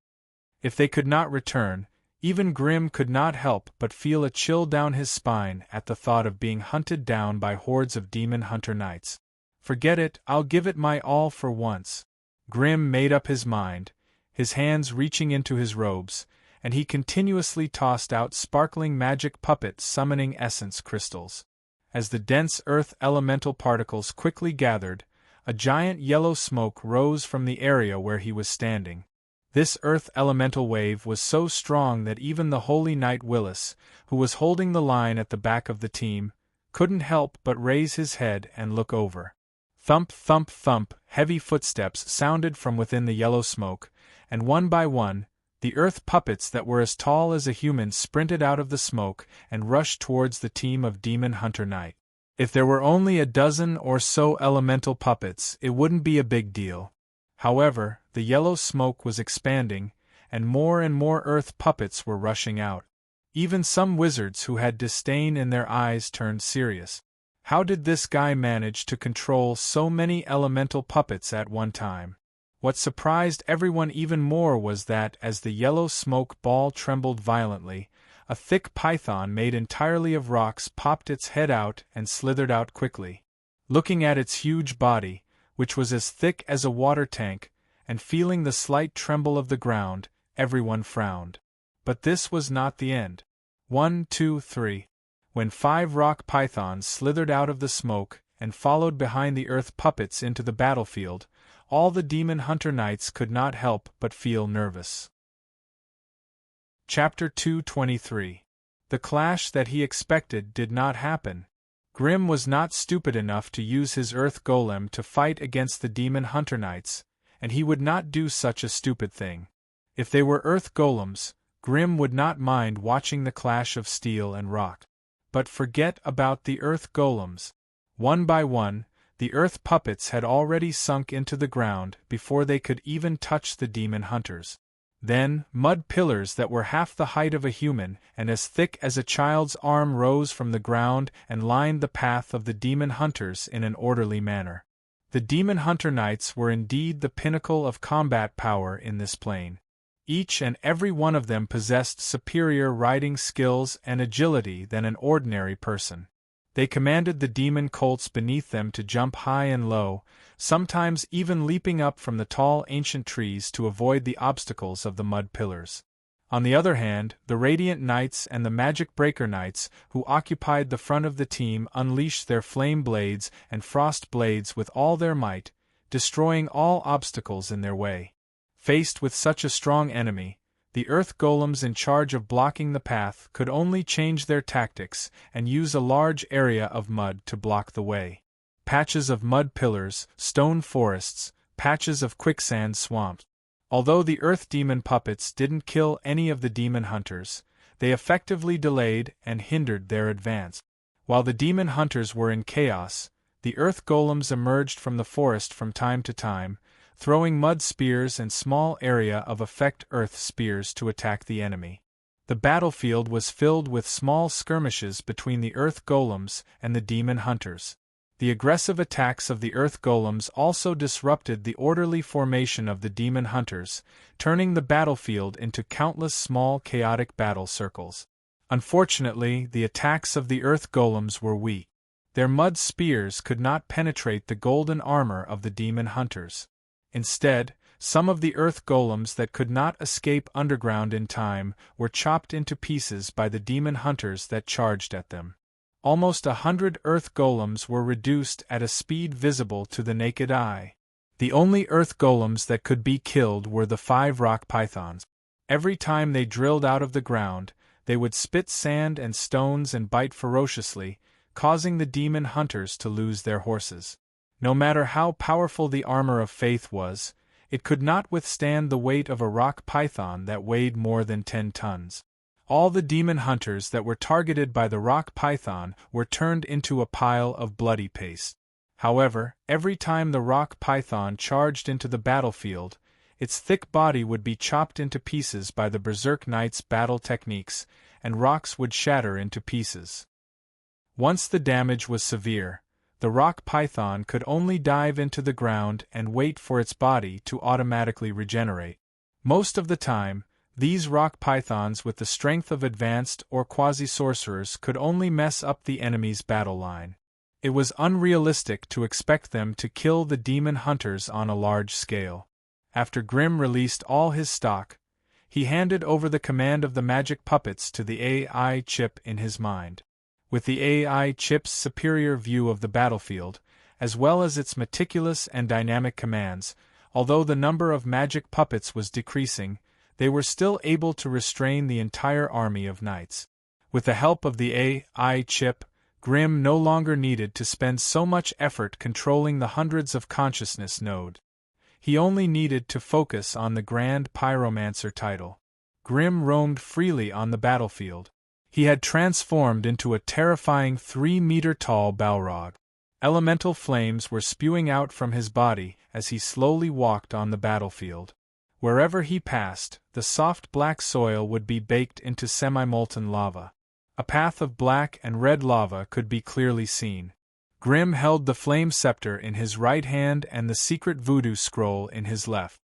If they could not return, even Grim could not help but feel a chill down his spine at the thought of being hunted down by hordes of demon hunter knights. Forget it, I'll give it my all for once. Grim made up his mind, his hands reaching into his robes, and he continuously tossed out sparkling magic puppet summoning essence crystals. As the dense earth elemental particles quickly gathered, a giant yellow smoke rose from the area where he was standing. This earth elemental wave was so strong that even the Holy Knight Willis, who was holding the line at the back of the team, couldn't help but raise his head and look over. Thump, thump, thump, heavy footsteps sounded from within the yellow smoke, and one by one, the earth puppets that were as tall as a human sprinted out of the smoke and rushed towards the team of Demon Hunter Knight. If there were only a dozen or so elemental puppets, it wouldn't be a big deal. However, the yellow smoke was expanding, and more earth puppets were rushing out. Even some wizards who had disdain in their eyes turned serious. How did this guy manage to control so many elemental puppets at one time? What surprised everyone even more was that, as the yellow smoke ball trembled violently, a thick python made entirely of rocks popped its head out and slithered out quickly. Looking at its huge body, which was as thick as a water tank, and feeling the slight tremble of the ground, everyone frowned. But this was not the end. 1, 2, 3. When 5 rock pythons slithered out of the smoke and followed behind the earth puppets into the battlefield, all the demon hunter knights could not help but feel nervous. Chapter 223. The clash that he expected did not happen. Grimm was not stupid enough to use his earth golem to fight against the demon hunter knights, and he would not do such a stupid thing. If they were earth golems, Grimm would not mind watching the clash of steel and rock. But forget about the earth golems. One by one, the earth puppets had already sunk into the ground before they could even touch the demon hunters. Then, mud pillars that were half the height of a human and as thick as a child's arm rose from the ground and lined the path of the demon hunters in an orderly manner. The demon hunter knights were indeed the pinnacle of combat power in this plane. Each and every one of them possessed superior riding skills and agility than an ordinary person. They commanded the demon colts beneath them to jump high and low, sometimes even leaping up from the tall ancient trees to avoid the obstacles of the mud pillars. On the other hand, the Radiant Knights and the Magic Breaker Knights, who occupied the front of the team, unleashed their flame blades and frost blades with all their might, destroying all obstacles in their way. Faced with such a strong enemy, the earth golems in charge of blocking the path could only change their tactics and use a large area of mud to block the way. Patches of mud pillars, stone forests, patches of quicksand swamps. Although the earth demon puppets didn't kill any of the demon hunters, they effectively delayed and hindered their advance. While the demon hunters were in chaos, the earth golems emerged from the forest from time to time, throwing mud spears and small area of effect earth spears to attack the enemy. The battlefield was filled with small skirmishes between the earth golems and the demon hunters. The aggressive attacks of the earth golems also disrupted the orderly formation of the demon hunters, turning the battlefield into countless small chaotic battle circles. Unfortunately, the attacks of the earth golems were weak. Their mud spears could not penetrate the golden armor of the demon hunters. Instead, some of the earth golems that could not escape underground in time were chopped into pieces by the demon hunters that charged at them. Almost 100 earth golems were reduced at a speed visible to the naked eye. The only earth golems that could be killed were the 5 rock pythons. Every time they drilled out of the ground, they would spit sand and stones and bite ferociously, causing the demon hunters to lose their horses. No matter how powerful the armor of faith was, it could not withstand the weight of a rock python that weighed more than 10 tons. All the demon hunters that were targeted by the rock python were turned into a pile of bloody paste. However, every time the rock python charged into the battlefield, its thick body would be chopped into pieces by the berserk knight's battle techniques, and rocks would shatter into pieces. Once the damage was severe, the rock python could only dive into the ground and wait for its body to automatically regenerate. Most of the time, these rock pythons with the strength of advanced or quasi-sorcerers could only mess up the enemy's battle line. It was unrealistic to expect them to kill the demon hunters on a large scale. After Grimm released all his stock, he handed over the command of the magic puppets to the AI chip in his mind. With the AI chip's superior view of the battlefield, as well as its meticulous and dynamic commands, although the number of magic puppets was decreasing, they were still able to restrain the entire army of knights. With the help of the AI chip, Grimm no longer needed to spend so much effort controlling the hundreds of consciousness nodes. He only needed to focus on the Grand Pyromancer title. Grimm roamed freely on the battlefield. He had transformed into a terrifying 3-meter-tall Balrog. Elemental flames were spewing out from his body as he slowly walked on the battlefield. Wherever he passed, the soft black soil would be baked into semi-molten lava. A path of black and red lava could be clearly seen. Grim held the flame scepter in his right hand and the secret voodoo scroll in his left.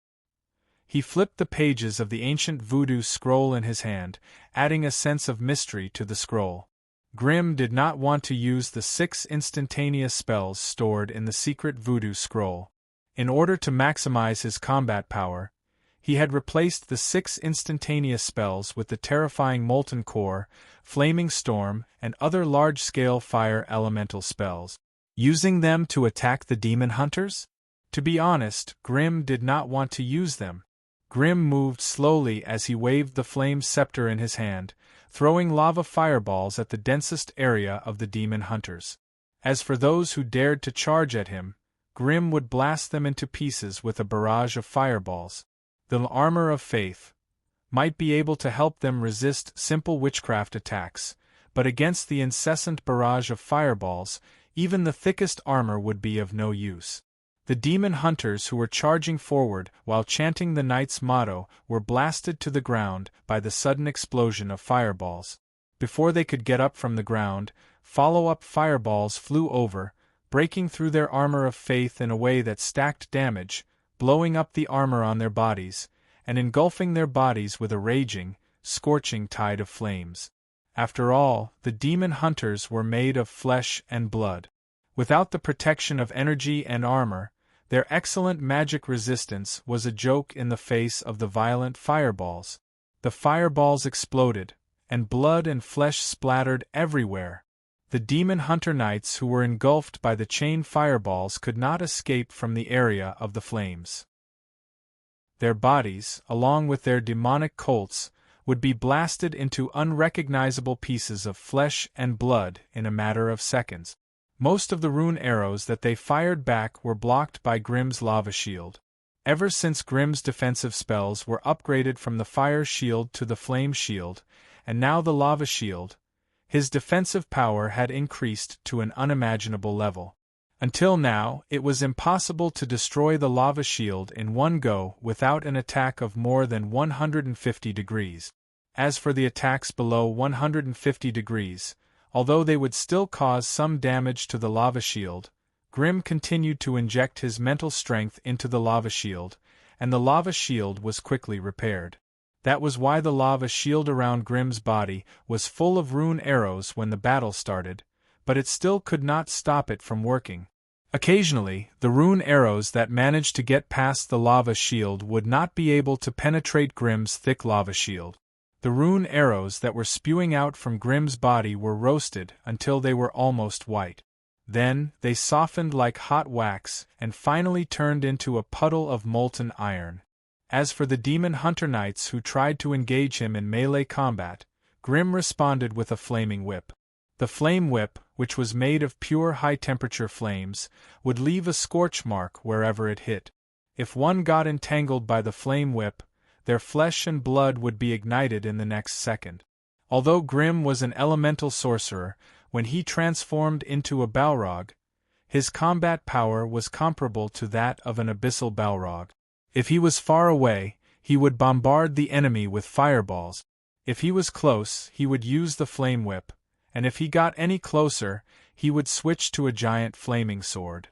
He flipped the pages of the ancient voodoo scroll in his hand, adding a sense of mystery to the scroll. Grim did not want to use the 6 instantaneous spells stored in the secret voodoo scroll. In order to maximize his combat power, he had replaced the 6 instantaneous spells with the terrifying Molten Core, Flaming Storm, and other large-scale fire elemental spells, using them to attack the demon hunters? To be honest, Grim did not want to use them. Grim moved slowly as he waved the flame scepter in his hand, throwing lava fireballs at the densest area of the demon hunters. As for those who dared to charge at him, Grim would blast them into pieces with a barrage of fireballs. The armor of faith might be able to help them resist simple witchcraft attacks, but against the incessant barrage of fireballs, even the thickest armor would be of no use. The demon hunters who were charging forward while chanting the knight's motto were blasted to the ground by the sudden explosion of fireballs. Before they could get up from the ground, follow-up fireballs flew over, breaking through their armor of faith in a way that stacked damage, blowing up the armor on their bodies, and engulfing their bodies with a raging, scorching tide of flames. After all, the demon hunters were made of flesh and blood. Without the protection of energy and armor, their excellent magic resistance was a joke in the face of the violent fireballs. The fireballs exploded, and blood and flesh splattered everywhere. The demon hunter knights who were engulfed by the chain fireballs could not escape from the area of the flames. Their bodies, along with their demonic colts, would be blasted into unrecognizable pieces of flesh and blood in a matter of seconds. Most of the rune arrows that they fired back were blocked by Grim's lava shield. Ever since Grim's defensive spells were upgraded from the fire shield to the flame shield, and now the lava shield, his defensive power had increased to an unimaginable level. Until now, it was impossible to destroy the lava shield in one go without an attack of more than 150 degrees. As for the attacks below 150 degrees, although they would still cause some damage to the lava shield, Grim continued to inject his mental strength into the lava shield, and the lava shield was quickly repaired. That was why the lava shield around Grim's body was full of rune arrows when the battle started, but it still could not stop it from working. Occasionally, the rune arrows that managed to get past the lava shield would not be able to penetrate Grim's thick lava shield. The rune arrows that were spewing out from Grim's body were roasted until they were almost white. Then, they softened like hot wax and finally turned into a puddle of molten iron. As for the demon hunter knights who tried to engage him in melee combat, Grim responded with a flaming whip. The flame whip, which was made of pure high-temperature flames, would leave a scorch mark wherever it hit. If one got entangled by the flame whip, their flesh and blood would be ignited in the next second. Although Grim was an elemental sorcerer, when he transformed into a Balrog, his combat power was comparable to that of an abyssal Balrog. If he was far away, he would bombard the enemy with fireballs. If he was close, he would use the flame whip, and if he got any closer, he would switch to a giant flaming sword.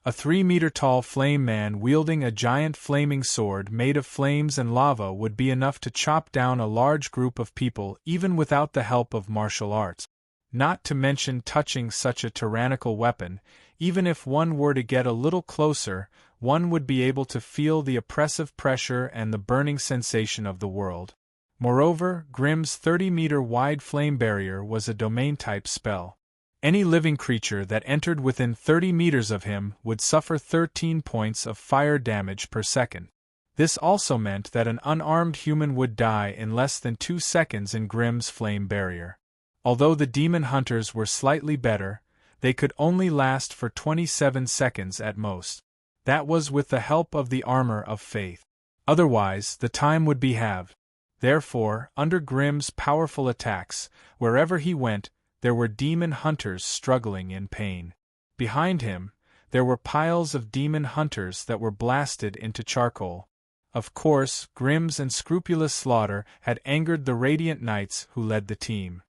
A 3-meter-tall flame man wielding a giant flaming sword made of flames and lava would be enough to chop down a large group of people even without the help of martial arts. Not to mention touching such a tyrannical weapon, even if one were to get a little closer, one would be able to feel the oppressive pressure and the burning sensation of the world. Moreover, Grim's 30-meter-wide flame barrier was a domain-type spell. Any living creature that entered within 30 meters of him would suffer 13 points of fire damage per second. This also meant that an unarmed human would die in less than 2 seconds in Grim's flame barrier. Although the demon hunters were slightly better, they could only last for 27 seconds at most. That was with the help of the armor of faith. Otherwise, the time would be halved. Therefore, under Grim's powerful attacks, wherever he went, there were demon hunters struggling in pain. Behind him, there were piles of demon hunters that were blasted into charcoal. Of course, Grim's unscrupulous slaughter had angered the Radiant Knights who led the team.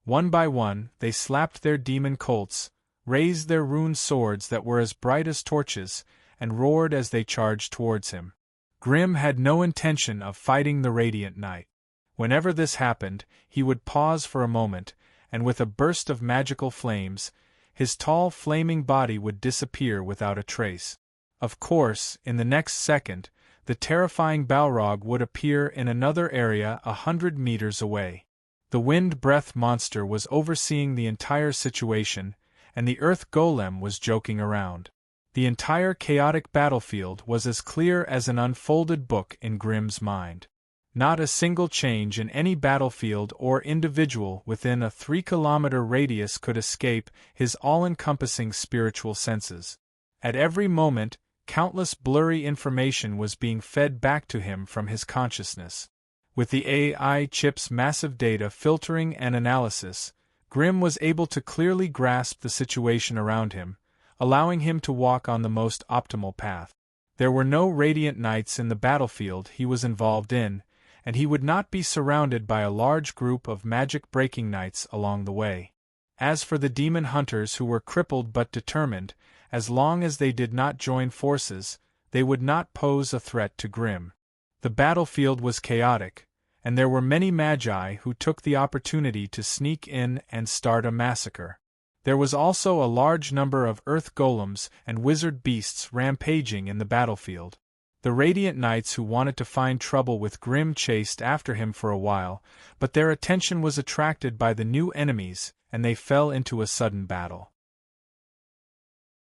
One by one, they slapped their demon colts, raised their rune swords that were as bright as torches, and roared as they charged towards him. Grimm had no intention of fighting the Radiant Knight. Whenever this happened, he would pause for a moment, and with a burst of magical flames, his tall flaming body would disappear without a trace. Of course, in the next second, the terrifying Balrog would appear in another area 100 meters away. The wind breath monster was overseeing the entire situation, and the earth golem was joking around. The entire chaotic battlefield was as clear as an unfolded book in Grimm's mind. Not a single change in any battlefield or individual within a 3-kilometer radius could escape his all-encompassing spiritual senses. At every moment, countless blurry information was being fed back to him from his consciousness. With the AI chip's massive data filtering and analysis, Grimm was able to clearly grasp the situation around him, allowing him to walk on the most optimal path. There were no Radiant Knights in the battlefield he was involved in, and he would not be surrounded by a large group of magic-breaking knights along the way. As for the demon hunters who were crippled but determined, as long as they did not join forces, they would not pose a threat to Grimm. The battlefield was chaotic, and there were many magi who took the opportunity to sneak in and start a massacre. There was also a large number of earth golems and wizard beasts rampaging in the battlefield. The Radiant Knights who wanted to find trouble with Grimm chased after him for a while, but their attention was attracted by the new enemies, and they fell into a sudden battle.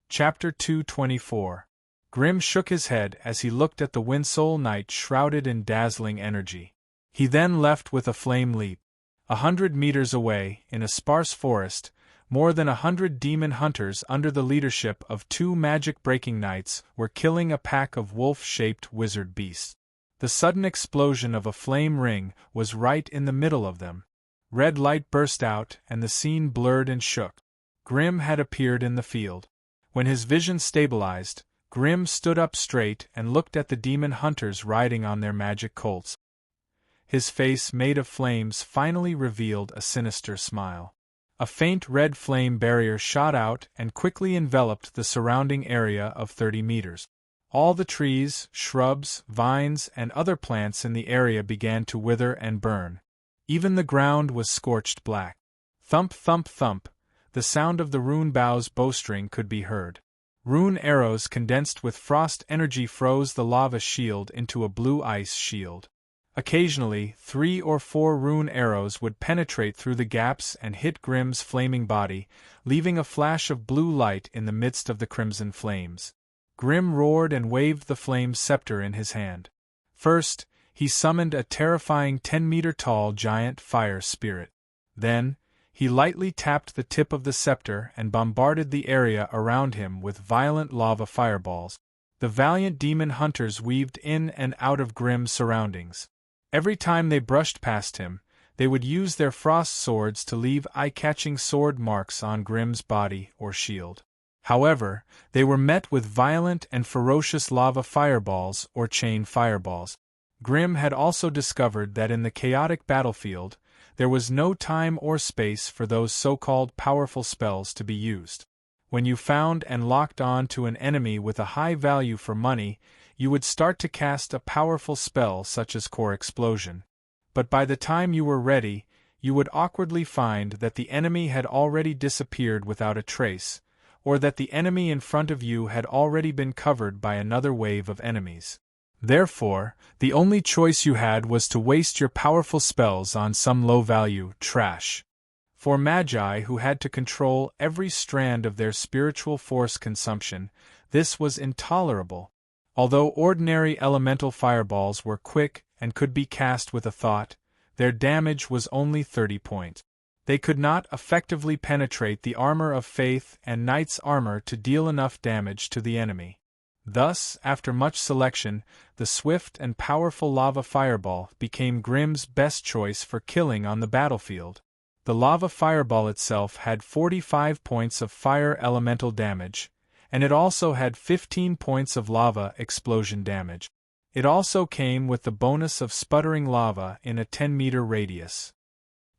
Chapter 224. Grimm shook his head as he looked at the Windsoul Knight shrouded in dazzling energy. He then left with a flame leap. 100 meters away, in a sparse forest, more than 100 demon hunters under the leadership of 2 magic-breaking knights were killing a pack of wolf-shaped wizard beasts. The sudden explosion of a flame ring was right in the middle of them. Red light burst out, and the scene blurred and shook. Grimm had appeared in the field. When his vision stabilized, Grimm stood up straight and looked at the demon hunters riding on their magic colts. His face made of flames finally revealed a sinister smile. A faint red flame barrier shot out and quickly enveloped the surrounding area of 30 meters. All the trees, shrubs, vines, and other plants in the area began to wither and burn. Even the ground was scorched black. Thump, thump, thump, the sound of the rune bow's bowstring could be heard. Rune arrows condensed with frost energy froze the lava shield into a blue ice shield. Occasionally, 3 or 4 rune arrows would penetrate through the gaps and hit Grimm's flaming body, leaving a flash of blue light in the midst of the crimson flames. Grimm roared and waved the flame scepter in his hand. First, he summoned a terrifying 10-meter-tall giant fire spirit. Then, he lightly tapped the tip of the scepter and bombarded the area around him with violent lava fireballs. The valiant demon hunters weaved in and out of Grimm's surroundings. Every time they brushed past him, they would use their frost swords to leave eye-catching sword marks on Grimm's body or shield. However, they were met with violent and ferocious lava fireballs or chain fireballs. Grimm had also discovered that in the chaotic battlefield, there was no time or space for those so-called powerful spells to be used. When you found and locked on to an enemy with a high value for money, you would start to cast a powerful spell such as Core Explosion. But by the time you were ready, you would awkwardly find that the enemy had already disappeared without a trace, or that the enemy in front of you had already been covered by another wave of enemies. Therefore, the only choice you had was to waste your powerful spells on some low-value trash. For magi who had to control every strand of their spiritual force consumption, this was intolerable. Although ordinary elemental fireballs were quick and could be cast with a thought, their damage was only 30 points. They could not effectively penetrate the armor of faith and knight's armor to deal enough damage to the enemy. Thus, after much selection, the swift and powerful lava fireball became Grimm's best choice for killing on the battlefield. The lava fireball itself had 45 points of fire elemental damage, and it also had 15 points of lava explosion damage. It also came with the bonus of sputtering lava in a 10-meter radius.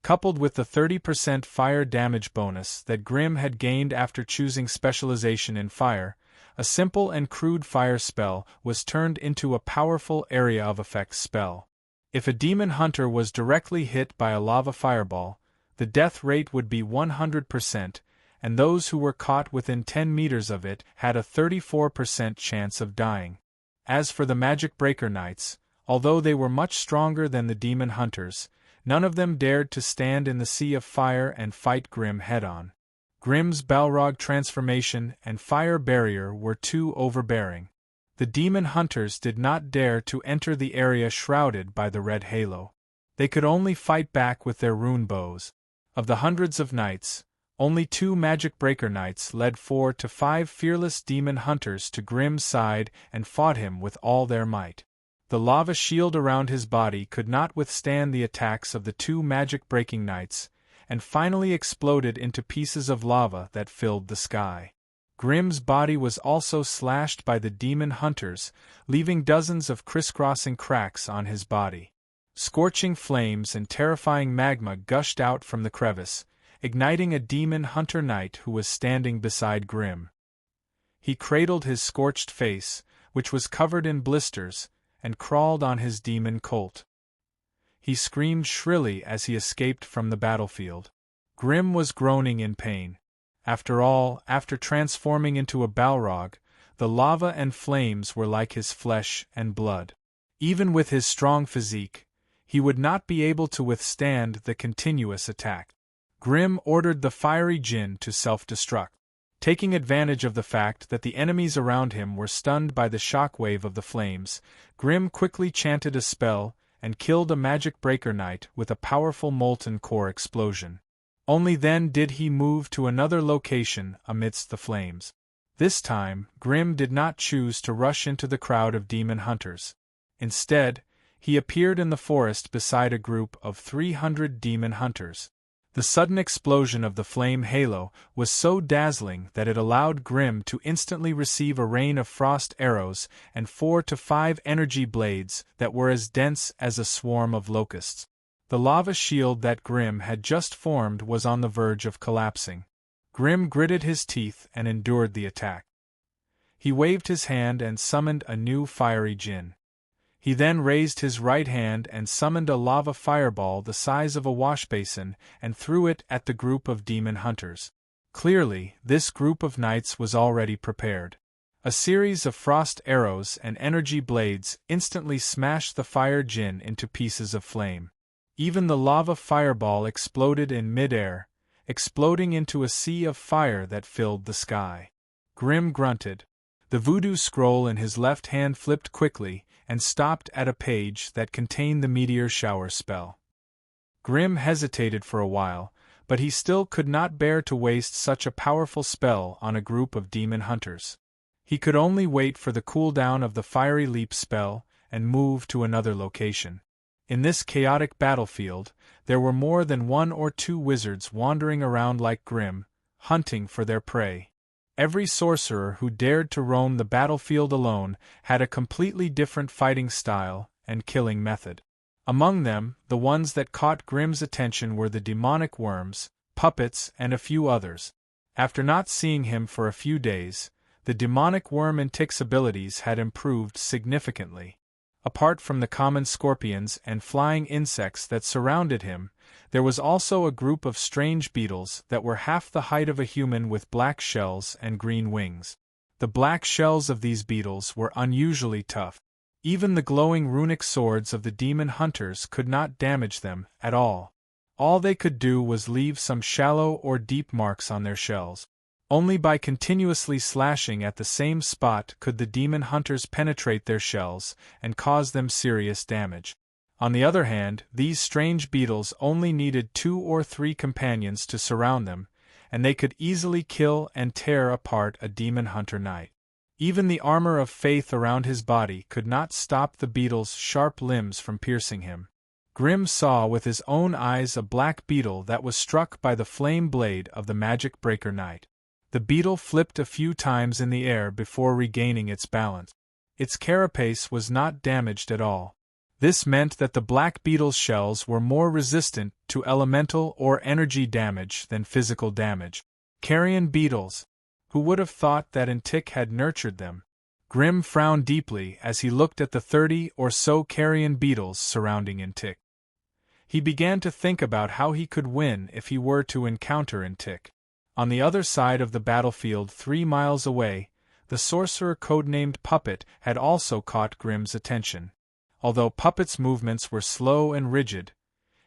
coupled with the 30% fire damage bonus that Grimm had gained after choosing specialization in fire, a simple and crude fire spell was turned into a powerful area of effect spell. If a demon hunter was directly hit by a lava fireball, the death rate would be 100%, and those who were caught within 10 meters of it had a 34% chance of dying. As for the Magic Breaker Knights, although they were much stronger than the demon hunters, none of them dared to stand in the sea of fire and fight Grimm head-on. Grimm's Balrog transformation and fire barrier were too overbearing. The demon hunters did not dare to enter the area shrouded by the red halo. They could only fight back with their rune bows. Of the hundreds of knights, only 2 Magic Breaker Knights led 4 to 5 fearless demon hunters to Grimm's side and fought him with all their might. The lava shield around his body could not withstand the attacks of the 2 magic-breaking knights, and finally exploded into pieces of lava that filled the sky. Grimm's body was also slashed by the demon hunters, leaving dozens of crisscrossing cracks on his body. Scorching flames and terrifying magma gushed out from the crevice, igniting a demon hunter knight who was standing beside Grimm. He cradled his scorched face, which was covered in blisters, and crawled on his demon colt. He screamed shrilly as he escaped from the battlefield. Grimm was groaning in pain. After all, after transforming into a Balrog, the lava and flames were like his flesh and blood. Even with his strong physique, he would not be able to withstand the continuous attack. Grimm ordered the fiery djinn to self-destruct. Taking advantage of the fact that the enemies around him were stunned by the shockwave of the flames, Grimm quickly chanted a spell and killed a Magic Breaker Knight with a powerful molten core explosion. Only then did he move to another location amidst the flames. This time, Grimm did not choose to rush into the crowd of demon hunters. Instead, he appeared in the forest beside a group of 300 demon hunters. The sudden explosion of the flame halo was so dazzling that it allowed Grimm to instantly receive a rain of frost arrows and 4 to 5 energy blades that were as dense as a swarm of locusts. The lava shield that Grimm had just formed was on the verge of collapsing. Grimm gritted his teeth and endured the attack. He waved his hand and summoned a new fiery djinn. He then raised his right hand and summoned a lava fireball the size of a washbasin and threw it at the group of demon hunters. Clearly, this group of knights was already prepared. A series of frost arrows and energy blades instantly smashed the fire djinn into pieces of flame. Even the lava fireball exploded in mid-air, exploding into a sea of fire that filled the sky. Grimm grunted. The voodoo scroll in his left hand flipped quickly and stopped at a page that contained the meteor shower spell. Grimm hesitated for a while, but he still could not bear to waste such a powerful spell on a group of demon hunters. He could only wait for the cooldown of the fiery leap spell and move to another location. In this chaotic battlefield, there were more than 1 or 2 wizards wandering around like Grimm, hunting for their prey. Every sorcerer who dared to roam the battlefield alone had a completely different fighting style and killing method. Among them, the ones that caught Grimm's attention were the demonic worms, puppets, and a few others. After not seeing him for a few days, the demonic worm and Tick's abilities had improved significantly. Apart from the common scorpions and flying insects that surrounded him, there was also a group of strange beetles that were half the height of a human with black shells and green wings. The black shells of these beetles were unusually tough. Even the glowing runic swords of the demon hunters could not damage them at all. All they could do was leave some shallow or deep marks on their shells. Only by continuously slashing at the same spot could the demon hunters penetrate their shells and cause them serious damage. On the other hand, these strange beetles only needed 2 or 3 companions to surround them, and they could easily kill and tear apart a demon hunter knight. Even the armor of faith around his body could not stop the beetle's sharp limbs from piercing him. Grimm saw with his own eyes a black beetle that was struck by the flame blade of the Magic Breaker Knight. The beetle flipped a few times in the air before regaining its balance. Its carapace was not damaged at all. This meant that the black beetle's shells were more resistant to elemental or energy damage than physical damage. Carrion beetles. Who would have thought that Antic had nurtured them? Grimm frowned deeply as he looked at the 30 or so carrion beetles surrounding Antic. He began to think about how he could win if he were to encounter Antic. On the other side of the battlefield 3 miles away, the sorcerer codenamed Puppet had also caught Grimm's attention. Although Puppet's movements were slow and rigid,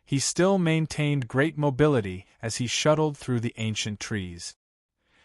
he still maintained great mobility as he shuttled through the ancient trees.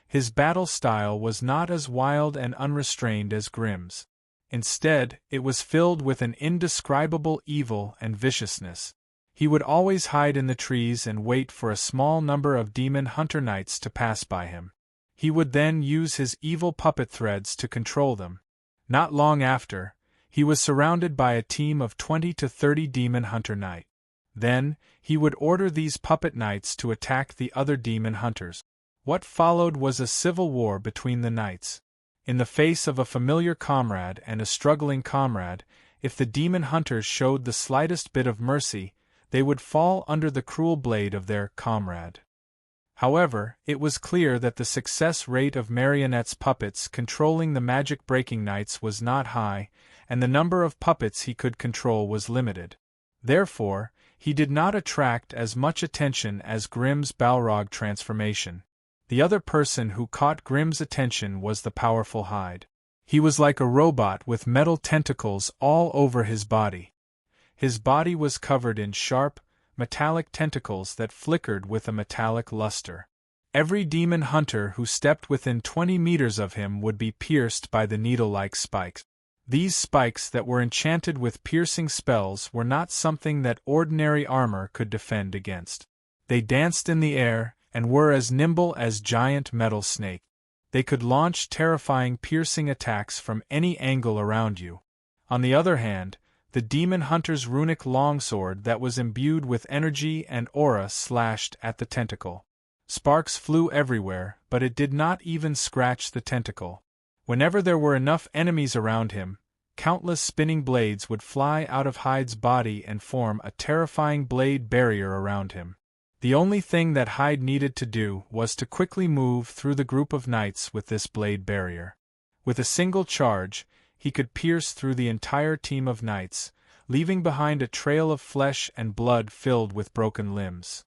His battle style was not as wild and unrestrained as Grimm's. Instead, it was filled with an indescribable evil and viciousness. He would always hide in the trees and wait for a small number of demon hunter knights to pass by him. He would then use his evil puppet threads to control them. Not long after, he was surrounded by a team of 20 to 30 demon hunter knights. Then, he would order these puppet knights to attack the other demon hunters. What followed was a civil war between the knights. In the face of a familiar comrade and a struggling comrade, if the demon hunters showed the slightest bit of mercy, they would fall under the cruel blade of their comrade. However, it was clear that the success rate of Marionette's puppets controlling the magic-breaking knights was not high, and the number of puppets he could control was limited. Therefore, he did not attract as much attention as Grimm's Balrog transformation. The other person who caught Grimm's attention was the powerful Hyde. He was like a robot with metal tentacles all over his body. His body was covered in sharp, metallic tentacles that flickered with a metallic luster. Every demon hunter who stepped within 20 meters of him would be pierced by the needle-like spikes. These spikes that were enchanted with piercing spells were not something that ordinary armor could defend against. They danced in the air and were as nimble as giant metal snakes. They could launch terrifying piercing attacks from any angle around you. On the other hand, the demon hunter's runic longsword that was imbued with energy and aura slashed at the tentacle. Sparks flew everywhere, but it did not even scratch the tentacle. Whenever there were enough enemies around him, countless spinning blades would fly out of Hyde's body and form a terrifying blade barrier around him. The only thing that Hyde needed to do was to quickly move through the group of knights with this blade barrier. With a single charge, he could pierce through the entire team of knights, leaving behind a trail of flesh and blood filled with broken limbs.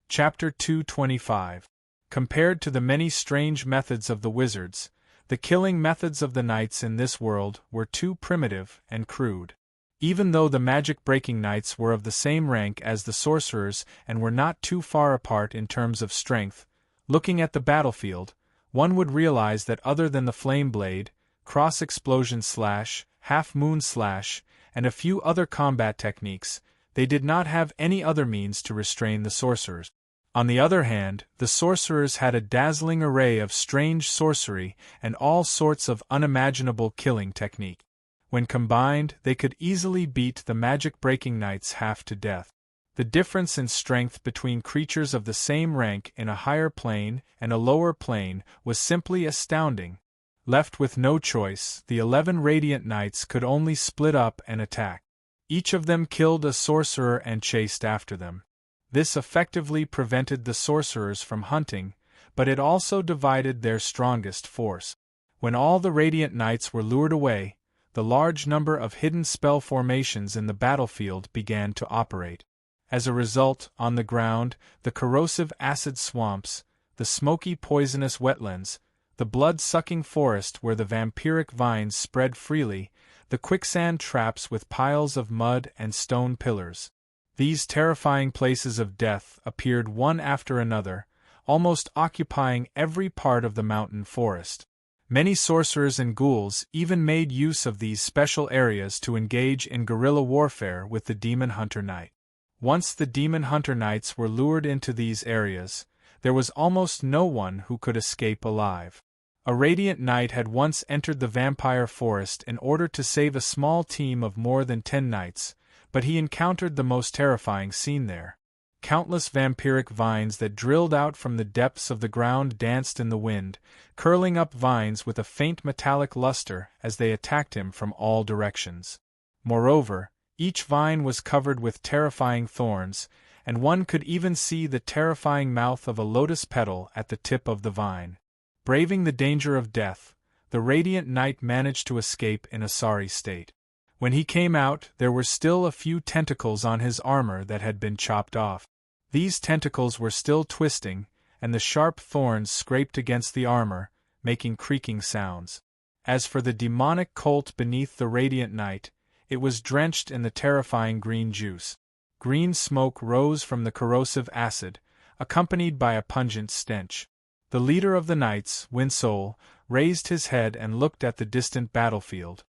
Chapter 225. Compared to the many strange methods of the wizards, the killing methods of the knights in this world were too primitive and crude. Even though the magic-breaking knights were of the same rank as the sorcerers and were not too far apart in terms of strength, looking at the battlefield, one would realize that other than the flame blade, cross-explosion slash, half-moon slash, and a few other combat techniques, they did not have any other means to restrain the sorcerers. On the other hand, the sorcerers had a dazzling array of strange sorcery and all sorts of unimaginable killing technique. When combined, they could easily beat the magic-breaking knights half to death. The difference in strength between creatures of the same rank in a higher plane and a lower plane was simply astounding. Left with no choice, the 11 Radiant Knights could only split up and attack. Each of them killed a sorcerer and chased after them. This effectively prevented the sorcerers from hunting, but it also divided their strongest force. When all the Radiant Knights were lured away, the large number of hidden spell formations in the battlefield began to operate. As a result, on the ground, the corrosive acid swamps, the smoky poisonous wetlands, the blood-sucking forest where the vampiric vines spread freely, the quicksand traps with piles of mud and stone pillars. These terrifying places of death appeared one after another, almost occupying every part of the mountain forest. Many sorcerers and ghouls even made use of these special areas to engage in guerrilla warfare with the Demon Hunter Knight. Once the Demon Hunter Knights were lured into these areas, there was almost no one who could escape alive. A Radiant Knight had once entered the vampire forest in order to save a small team of more than 10 knights, but he encountered the most terrifying scene there. Countless vampiric vines that drilled out from the depths of the ground danced in the wind, curling up vines with a faint metallic luster as they attacked him from all directions. Moreover, each vine was covered with terrifying thorns, and one could even see the terrifying mouth of a lotus petal at the tip of the vine. Braving the danger of death, the radiant knight managed to escape in a sorry state. When he came out, there were still a few tentacles on his armor that had been chopped off. These tentacles were still twisting, and the sharp thorns scraped against the armor, making creaking sounds. As for the demonic colt beneath the radiant knight, it was drenched in the terrifying green juice. Green smoke rose from the corrosive acid, accompanied by a pungent stench. The leader of the knights, Winsole, raised his head and looked at the distant battlefield.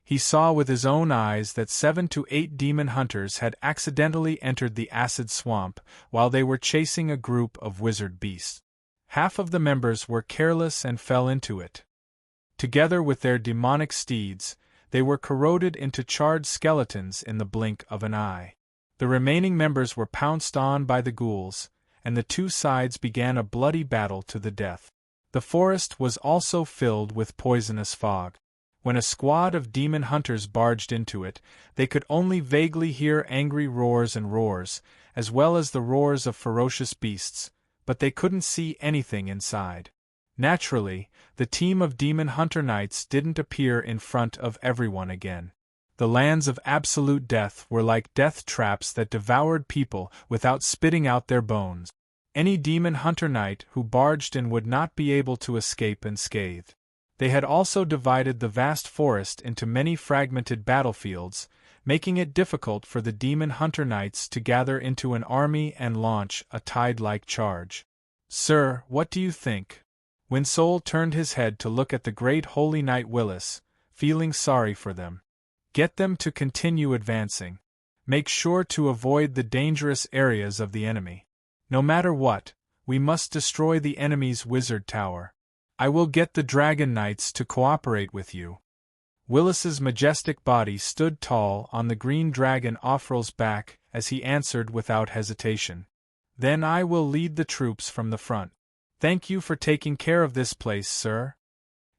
He saw with his own eyes that 7 to 8 demon hunters had accidentally entered the acid swamp while they were chasing a group of wizard beasts. Half of the members were careless and fell into it. Together with their demonic steeds, they were corroded into charred skeletons in the blink of an eye. The remaining members were pounced on by the ghouls, and the two sides began a bloody battle to the death. The forest was also filled with poisonous fog. When a squad of demon hunters barged into it, they could only vaguely hear angry roars and roars, as well as the roars of ferocious beasts, but they couldn't see anything inside. Naturally, the team of demon hunter knights didn't appear in front of everyone again. The lands of absolute death were like death traps that devoured people without spitting out their bones. Any demon hunter knight who barged in would not be able to escape unscathed. They had also divided the vast forest into many fragmented battlefields, making it difficult for the demon hunter knights to gather into an army and launch a tide-like charge. "Sir, what do you think?" Winsole turned his head to look at the great holy knight Willis, feeling sorry for them. "Get them to continue advancing. Make sure to avoid the dangerous areas of the enemy. No matter what, we must destroy the enemy's wizard tower. I will get the dragon knights to cooperate with you." Willis's majestic body stood tall on the green dragon Offrel's back as he answered without hesitation. "Then I will lead the troops from the front. Thank you for taking care of this place, sir."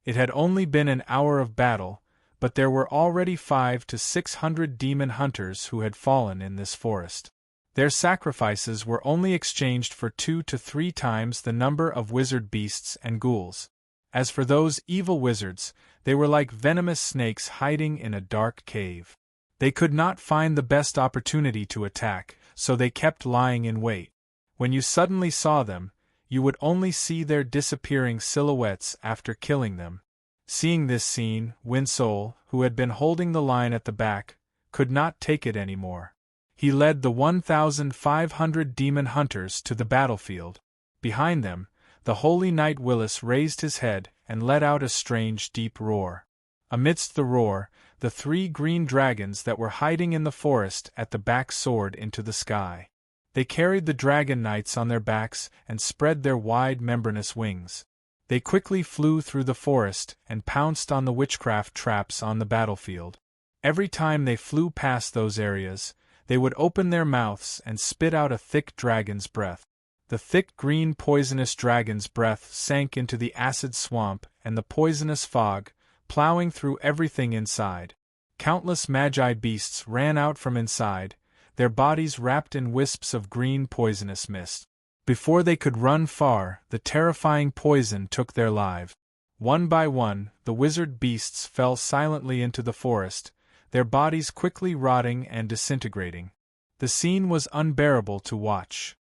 It had only been an hour of battle, but there were already 500 to 600 demon hunters who had fallen in this forest. Their sacrifices were only exchanged for 2 to 3 times the number of wizard beasts and ghouls. As for those evil wizards, they were like venomous snakes hiding in a dark cave. They could not find the best opportunity to attack, so they kept lying in wait. When you suddenly saw them, you would only see their disappearing silhouettes after killing them. Seeing this scene, Winsole, who had been holding the line at the back, could not take it anymore. He led the 1,500 demon hunters to the battlefield. Behind them, the holy knight Willis raised his head and let out a strange deep roar. Amidst the roar, the 3 green dragons that were hiding in the forest at the back soared into the sky. They carried the dragon knights on their backs and spread their wide membranous wings. They quickly flew through the forest and pounced on the witchcraft traps on the battlefield. Every time they flew past those areas, they would open their mouths and spit out a thick dragon's breath. The thick green poisonous dragon's breath sank into the acid swamp and the poisonous fog, plowing through everything inside. Countless magi beasts ran out from inside, their bodies wrapped in wisps of green poisonous mist. Before they could run far, the terrifying poison took their lives. One by one, the wizard beasts fell silently into the forest, their bodies quickly rotting and disintegrating. The scene was unbearable to watch.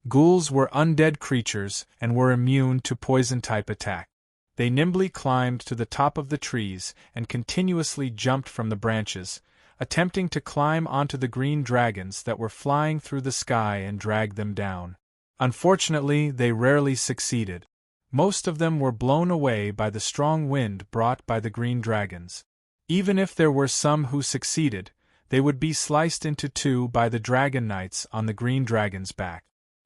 Ghouls were undead creatures and were immune to poison-type attack. They nimbly climbed to the top of the trees and continuously jumped from the branches, attempting to climb onto the green dragons that were flying through the sky and drag them down. Unfortunately, they rarely succeeded. Most of them were blown away by the strong wind brought by the green dragons. Even if there were some who succeeded, they would be sliced into 2 by the dragon knights on the green dragon's back.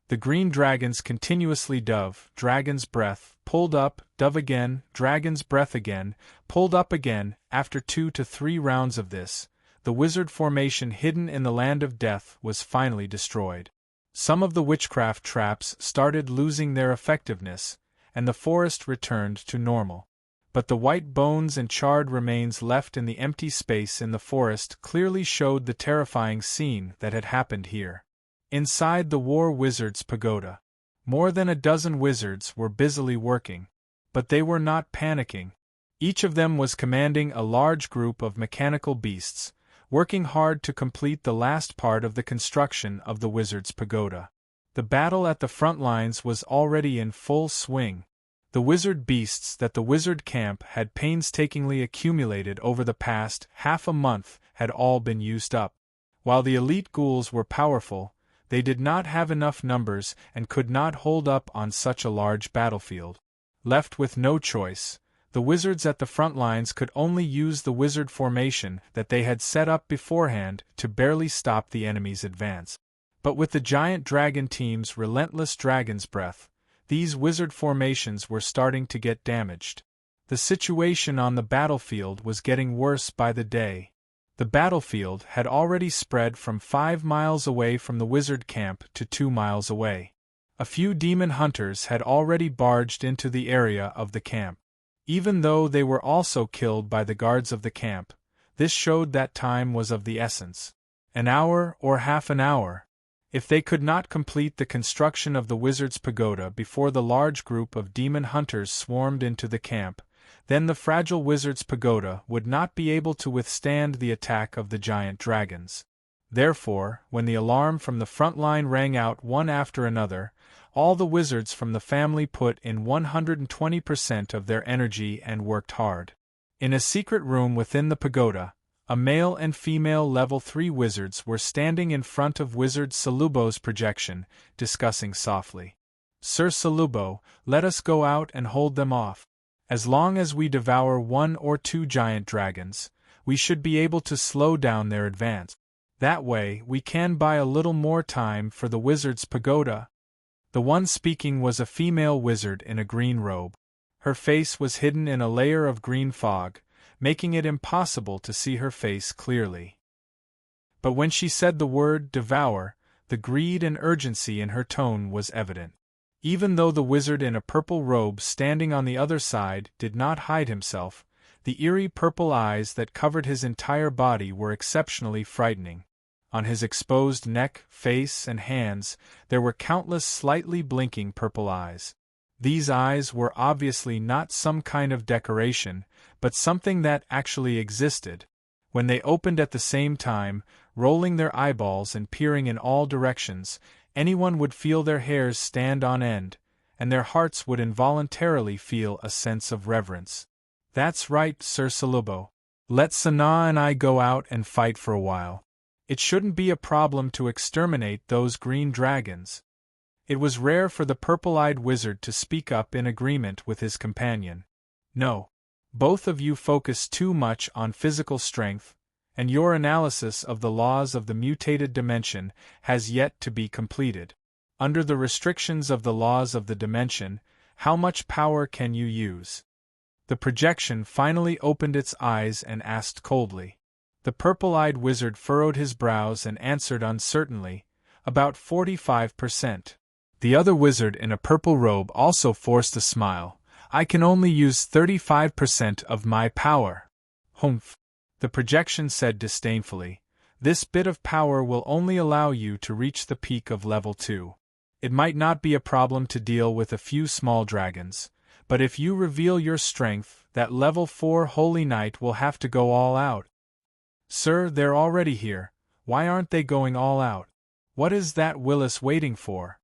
The green dragons continuously dove, dragon's breath, pulled up, dove again, dragon's breath again, pulled up again. After 2 to 3 rounds of this, the wizard formation hidden in the land of death was finally destroyed. Some of the witchcraft traps started losing their effectiveness, and the forest returned to normal. but the white bones and charred remains left in the empty space in the forest clearly showed the terrifying scene that had happened here. Inside the War Wizard's pagoda, more than a dozen wizards were busily working, but they were not panicking. Each of them was commanding a large group of mechanical beasts, working hard to complete the last part of the construction of the wizard's pagoda. The battle at the front lines was already in full swing. The wizard beasts that the wizard camp had painstakingly accumulated over the past half a month had all been used up. While the elite ghouls were powerful, they did not have enough numbers and could not hold up on such a large battlefield. Left with no choice, the wizards at the front lines could only use the wizard formation that they had set up beforehand to barely stop the enemy's advance. But with the giant dragon team's relentless dragon's breath, these wizard formations were starting to get damaged. The situation on the battlefield was getting worse by the day. The battlefield had already spread from 5 miles away from the wizard camp to 2 miles away. A few demon hunters had already barged into the area of the camp. Even though they were also killed by the guards of the camp, this showed that time was of the essence. An hour or half an hour. If they could not complete the construction of the wizard's pagoda before the large group of demon hunters swarmed into the camp, then the fragile wizard's pagoda would not be able to withstand the attack of the giant dragons. Therefore, when the alarm from the front line rang out one after another, all the wizards from the family put in 120% of their energy and worked hard. In a secret room within the pagoda, a male and female level 3 wizards were standing in front of Wizard Salubo's projection, discussing softly. "Sir Salubo, let us go out and hold them off. As long as we devour 1 or 2 giant dragons, we should be able to slow down their advance. That way we can buy a little more time for the wizard's pagoda." The one speaking was a female wizard in a green robe. Her face was hidden in a layer of green fog, making it impossible to see her face clearly. But when she said the word devour, the greed and urgency in her tone was evident. Even though the wizard in a purple robe standing on the other side did not hide himself, the eerie purple eyes that covered his entire body were exceptionally frightening. On his exposed neck, face, and hands, there were countless slightly blinking purple eyes. These eyes were obviously not some kind of decoration, but something that actually existed. When they opened at the same time, rolling their eyeballs and peering in all directions, anyone would feel their hairs stand on end, and their hearts would involuntarily feel a sense of reverence. "That's right, Sir Salubo. Let Sana and I go out and fight for a while. It shouldn't be a problem to exterminate those green dragons." It was rare for the purple-eyed wizard to speak up in agreement with his companion. "No. Both of you focus too much on physical strength, and your analysis of the laws of the mutated dimension has yet to be completed. Under the restrictions of the laws of the dimension, how much power can you use?" The projection finally opened its eyes and asked coldly. The purple-eyed wizard furrowed his brows and answered uncertainly, "About 45%. The other wizard in a purple robe also forced a smile. "I can only use 35% of my power." "Humph," the projection said disdainfully. "This bit of power will only allow you to reach the peak of level 2. It might not be a problem to deal with a few small dragons, but if you reveal your strength, that level 4 Holy Knight will have to go all out." "Sir, they're already here. Why aren't they going all out? What is that Willis waiting for?"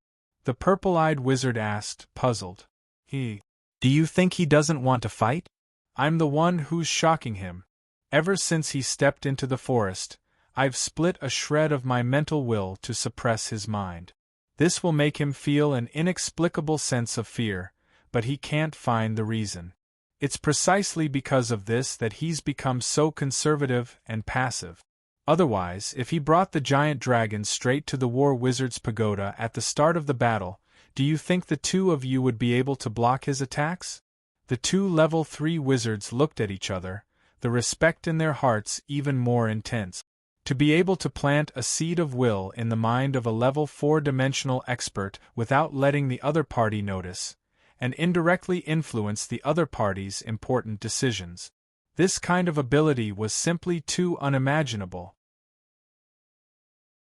the purple-eyed wizard asked, puzzled. Do you think he doesn't want to fight? I'm the one who's shocking him. Ever since he stepped into the forest, I've split a shred of my mental will to suppress his mind. This will make him feel an inexplicable sense of fear, but he can't find the reason. It's precisely because of this that he's become so conservative and passive. Otherwise, if he brought the giant dragon straight to the War Wizard's pagoda at the start of the battle, do you think the two of you would be able to block his attacks? The 2 level 3 wizards looked at each other, the respect in their hearts even more intense. To be able to plant a seed of will in the mind of a level 4 dimensional expert without letting the other party notice, and indirectly influence the other party's important decisions. This kind of ability was simply too unimaginable.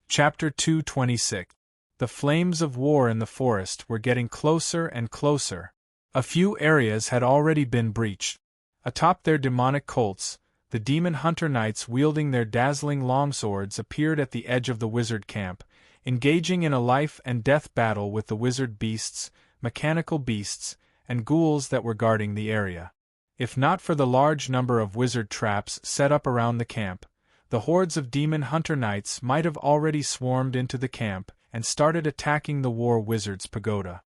Chapter 226. The flames of war in the forest were getting closer and closer. A few areas had already been breached. Atop their demonic colts, the demon hunter knights wielding their dazzling longswords appeared at the edge of the wizard camp, engaging in a life-and-death battle with the wizard beasts, mechanical beasts, and ghouls that were guarding the area. If not for the large number of wizard traps set up around the camp, the hordes of demon hunter knights might have already swarmed into the camp and started attacking the war wizard's pagoda.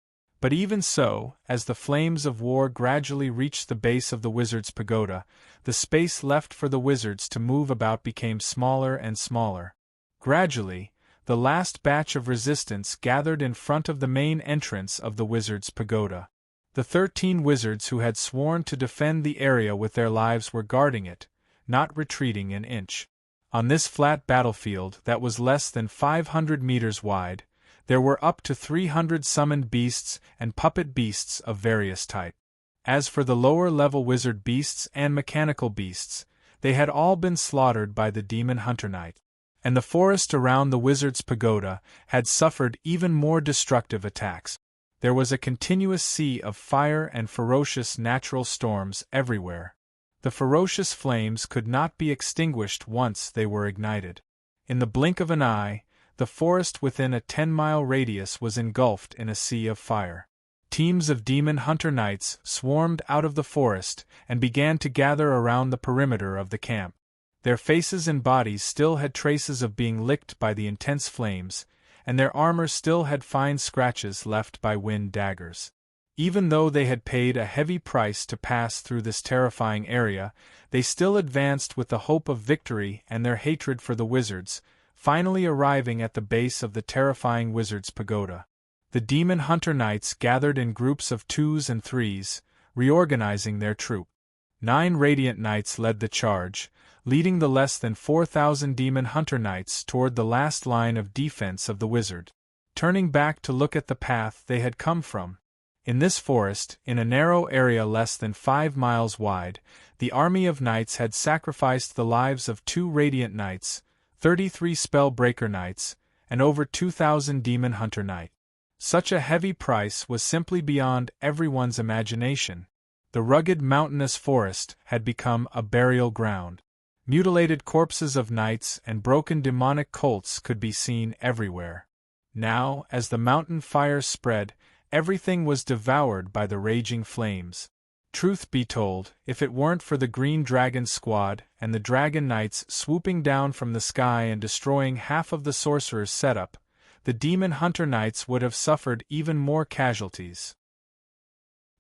But even so, as the flames of war gradually reached the base of the wizard's pagoda, the space left for the wizards to move about became smaller and smaller. Gradually, the last batch of resistance gathered in front of the main entrance of the wizard's pagoda. The 13 wizards who had sworn to defend the area with their lives were guarding it, not retreating an inch. On this flat battlefield that was less than 500 meters wide, there were up to 300 summoned beasts and puppet beasts of various types. As for the lower-level wizard beasts and mechanical beasts, they had all been slaughtered by the demon hunter knight, and the forest around the wizard's pagoda had suffered even more destructive attacks. There was a continuous sea of fire and ferocious natural storms everywhere. The ferocious flames could not be extinguished once they were ignited. In the blink of an eye, the forest within a 10-mile radius was engulfed in a sea of fire. Teams of demon hunter knights swarmed out of the forest and began to gather around the perimeter of the camp. Their faces and bodies still had traces of being licked by the intense flames, and their armor still had fine scratches left by wind daggers. Even though they had paid a heavy price to pass through this terrifying area, they still advanced with the hope of victory and their hatred for the wizards, finally arriving at the base of the terrifying wizard's pagoda. The demon hunter knights gathered in groups of 2s and 3s, reorganizing their troop. 9 radiant knights led the charge, leading the less than 4,000 demon hunter knights toward the last line of defense of the wizard, turning back to look at the path they had come from. In this forest, in a narrow area less than 5 miles wide, the army of knights had sacrificed the lives of 2 radiant knights, 33 spell-breaker knights, and over 2,000 demon hunter knights. Such a heavy price was simply beyond everyone's imagination. The rugged mountainous forest had become a burial ground. Mutilated corpses of knights and broken demonic colts could be seen everywhere. Now, as the mountain fires spread, everything was devoured by the raging flames. Truth be told, if it weren't for the Green Dragon squad and the Dragon Knights swooping down from the sky and destroying half of the sorcerer's setup, the Demon Hunter Knights would have suffered even more casualties.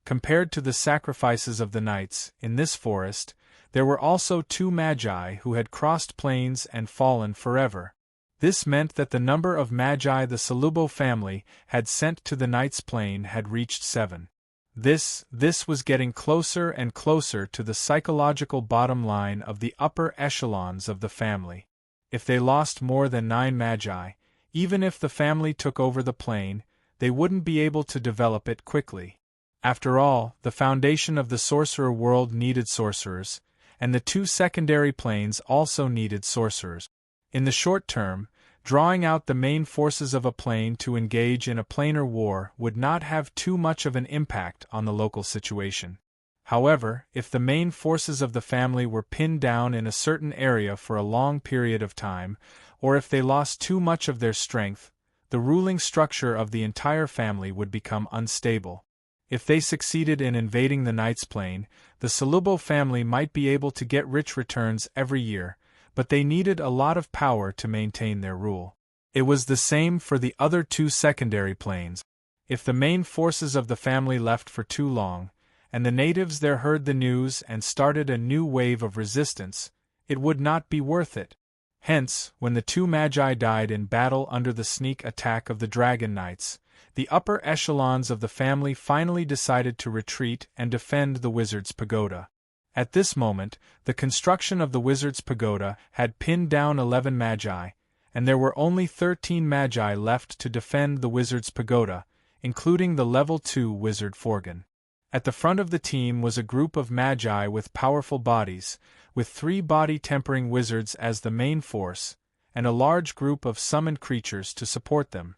Compared to the sacrifices of the knights, in this forest, there were also 2 magi who had crossed plains and fallen forever. This meant that the number of magi the Salubo family had sent to the Knight's Plain had reached 7. This was getting closer and closer to the psychological bottom line of the upper echelons of the family. If they lost more than 9 magi, even if the family took over the plain, they wouldn't be able to develop it quickly. After all, the foundation of the sorcerer world needed sorcerers, and the 2 secondary planes also needed sorcerers. In the short term, drawing out the main forces of a plane to engage in a planar war would not have too much of an impact on the local situation. However, if the main forces of the family were pinned down in a certain area for a long period of time, or if they lost too much of their strength, the ruling structure of the entire family would become unstable. If they succeeded in invading the Knight's Plain, the Salubo family might be able to get rich returns every year, but they needed a lot of power to maintain their rule. It was the same for the other 2 secondary planes. If the main forces of the family left for too long, and the natives there heard the news and started a new wave of resistance, it would not be worth it. Hence, when the 2 magi died in battle under the sneak attack of the Dragon Knights, the upper echelons of the family finally decided to retreat and defend the wizard's pagoda. At this moment, the construction of the wizard's pagoda had pinned down 11 magi, and there were only 13 magi left to defend the wizard's pagoda, including the Level 2 wizard Forgan. At the front of the team was a group of magi with powerful bodies, with 3 body-tempering wizards as the main force, and a large group of summoned creatures to support them.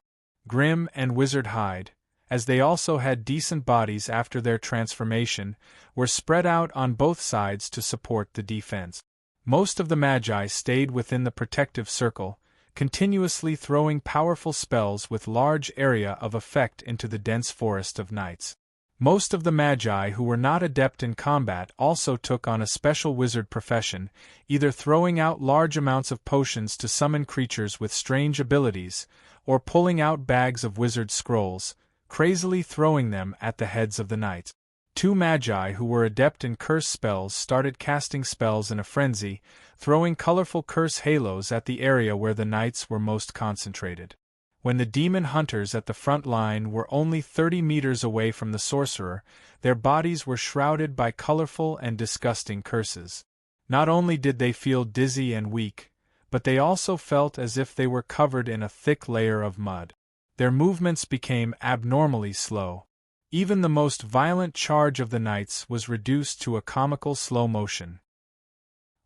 Grim and Wizard Hyde, as they also had decent bodies after their transformation, were spread out on both sides to support the defense. Most of the magi stayed within the protective circle, continuously throwing powerful spells with large area of effect into the dense forest of knights. Most of the magi who were not adept in combat also took on a special wizard profession, either throwing out large amounts of potions to summon creatures with strange abilities, or pulling out bags of wizard scrolls, crazily throwing them at the heads of the knights. 2 magi who were adept in curse spells started casting spells in a frenzy, throwing colorful curse halos at the area where the knights were most concentrated. When the demon hunters at the front line were only 30 meters away from the sorcerer, their bodies were shrouded by colorful and disgusting curses. Not only did they feel dizzy and weak, but they also felt as if they were covered in a thick layer of mud. Their movements became abnormally slow. Even the most violent charge of the knights was reduced to a comical slow motion.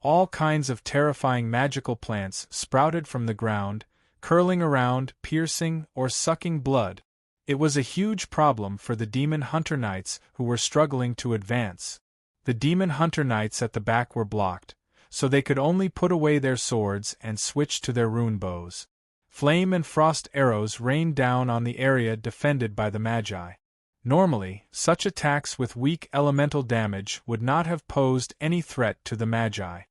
All kinds of terrifying magical plants sprouted from the ground, curling around, piercing, or sucking blood. It was a huge problem for the demon hunter knights who were struggling to advance. The demon hunter knights at the back were blocked, so they could only put away their swords and switch to their rune bows. Flame and frost arrows rained down on the area defended by the magi. Normally, such attacks with weak elemental damage would not have posed any threat to the magi.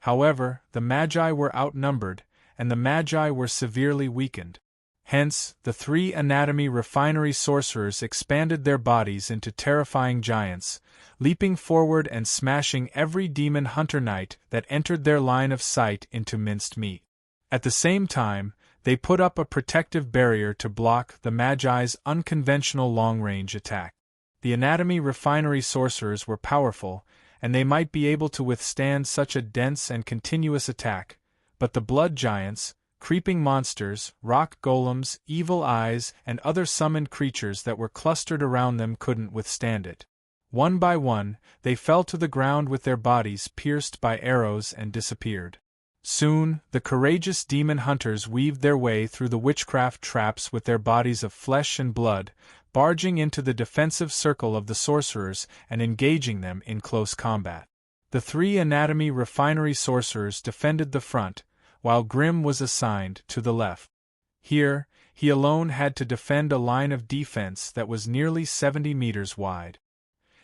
However, the magi were outnumbered, and the magi were severely weakened. Hence, the 3 anatomy refinery sorcerers expanded their bodies into terrifying giants, leaping forward and smashing every demon hunter knight that entered their line of sight into minced meat. At the same time, they put up a protective barrier to block the magi's unconventional long-range attack. The anatomy refinery sorcerers were powerful, and they might be able to withstand such a dense and continuous attack, but the blood giants, creeping monsters, rock golems, evil eyes, and other summoned creatures that were clustered around them couldn't withstand it. One by one, they fell to the ground with their bodies pierced by arrows and disappeared. Soon, the courageous demon hunters weaved their way through the witchcraft traps with their bodies of flesh and blood, barging into the defensive circle of the sorcerers and engaging them in close combat. The 3 anatomy refinery sorcerers defended the front, while Grim was assigned to the left. Here, he alone had to defend a line of defense that was nearly 70 meters wide.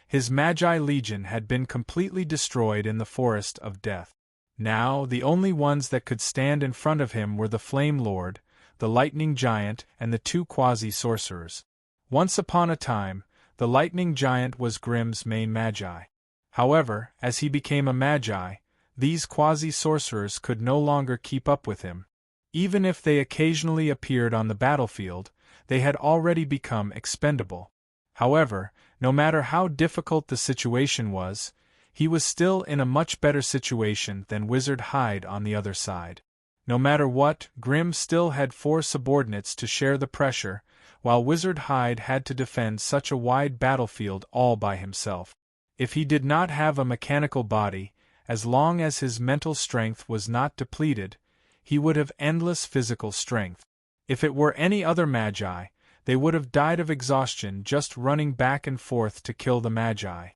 His Magi Legion had been completely destroyed in the Forest of Death. Now, the only ones that could stand in front of him were the Flame Lord, the Lightning Giant, and the 2 quasi-sorcerers. Once upon a time, the Lightning Giant was Grim's main Magi. However, as he became a Magi, these quasi-sorcerers could no longer keep up with him. Even if they occasionally appeared on the battlefield, they had already become expendable. However, no matter how difficult the situation was, he was still in a much better situation than Wizard Hyde on the other side. No matter what, Grim still had 4 subordinates to share the pressure, while Wizard Hyde had to defend such a wide battlefield all by himself. If he did not have a mechanical body, as long as his mental strength was not depleted, he would have endless physical strength. If it were any other Magi, they would have died of exhaustion just running back and forth to kill the Magi.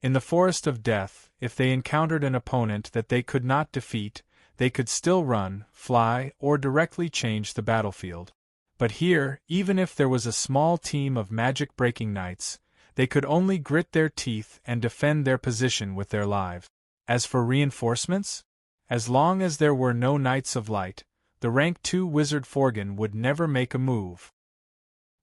In the Forest of Death, if they encountered an opponent that they could not defeat, they could still run, fly, or directly change the battlefield. But here, even if there was a small team of magic-breaking knights, they could only grit their teeth and defend their position with their lives. As for reinforcements? As long as there were no Knights of Light, the rank 2 Wizard Forgan would never make a move.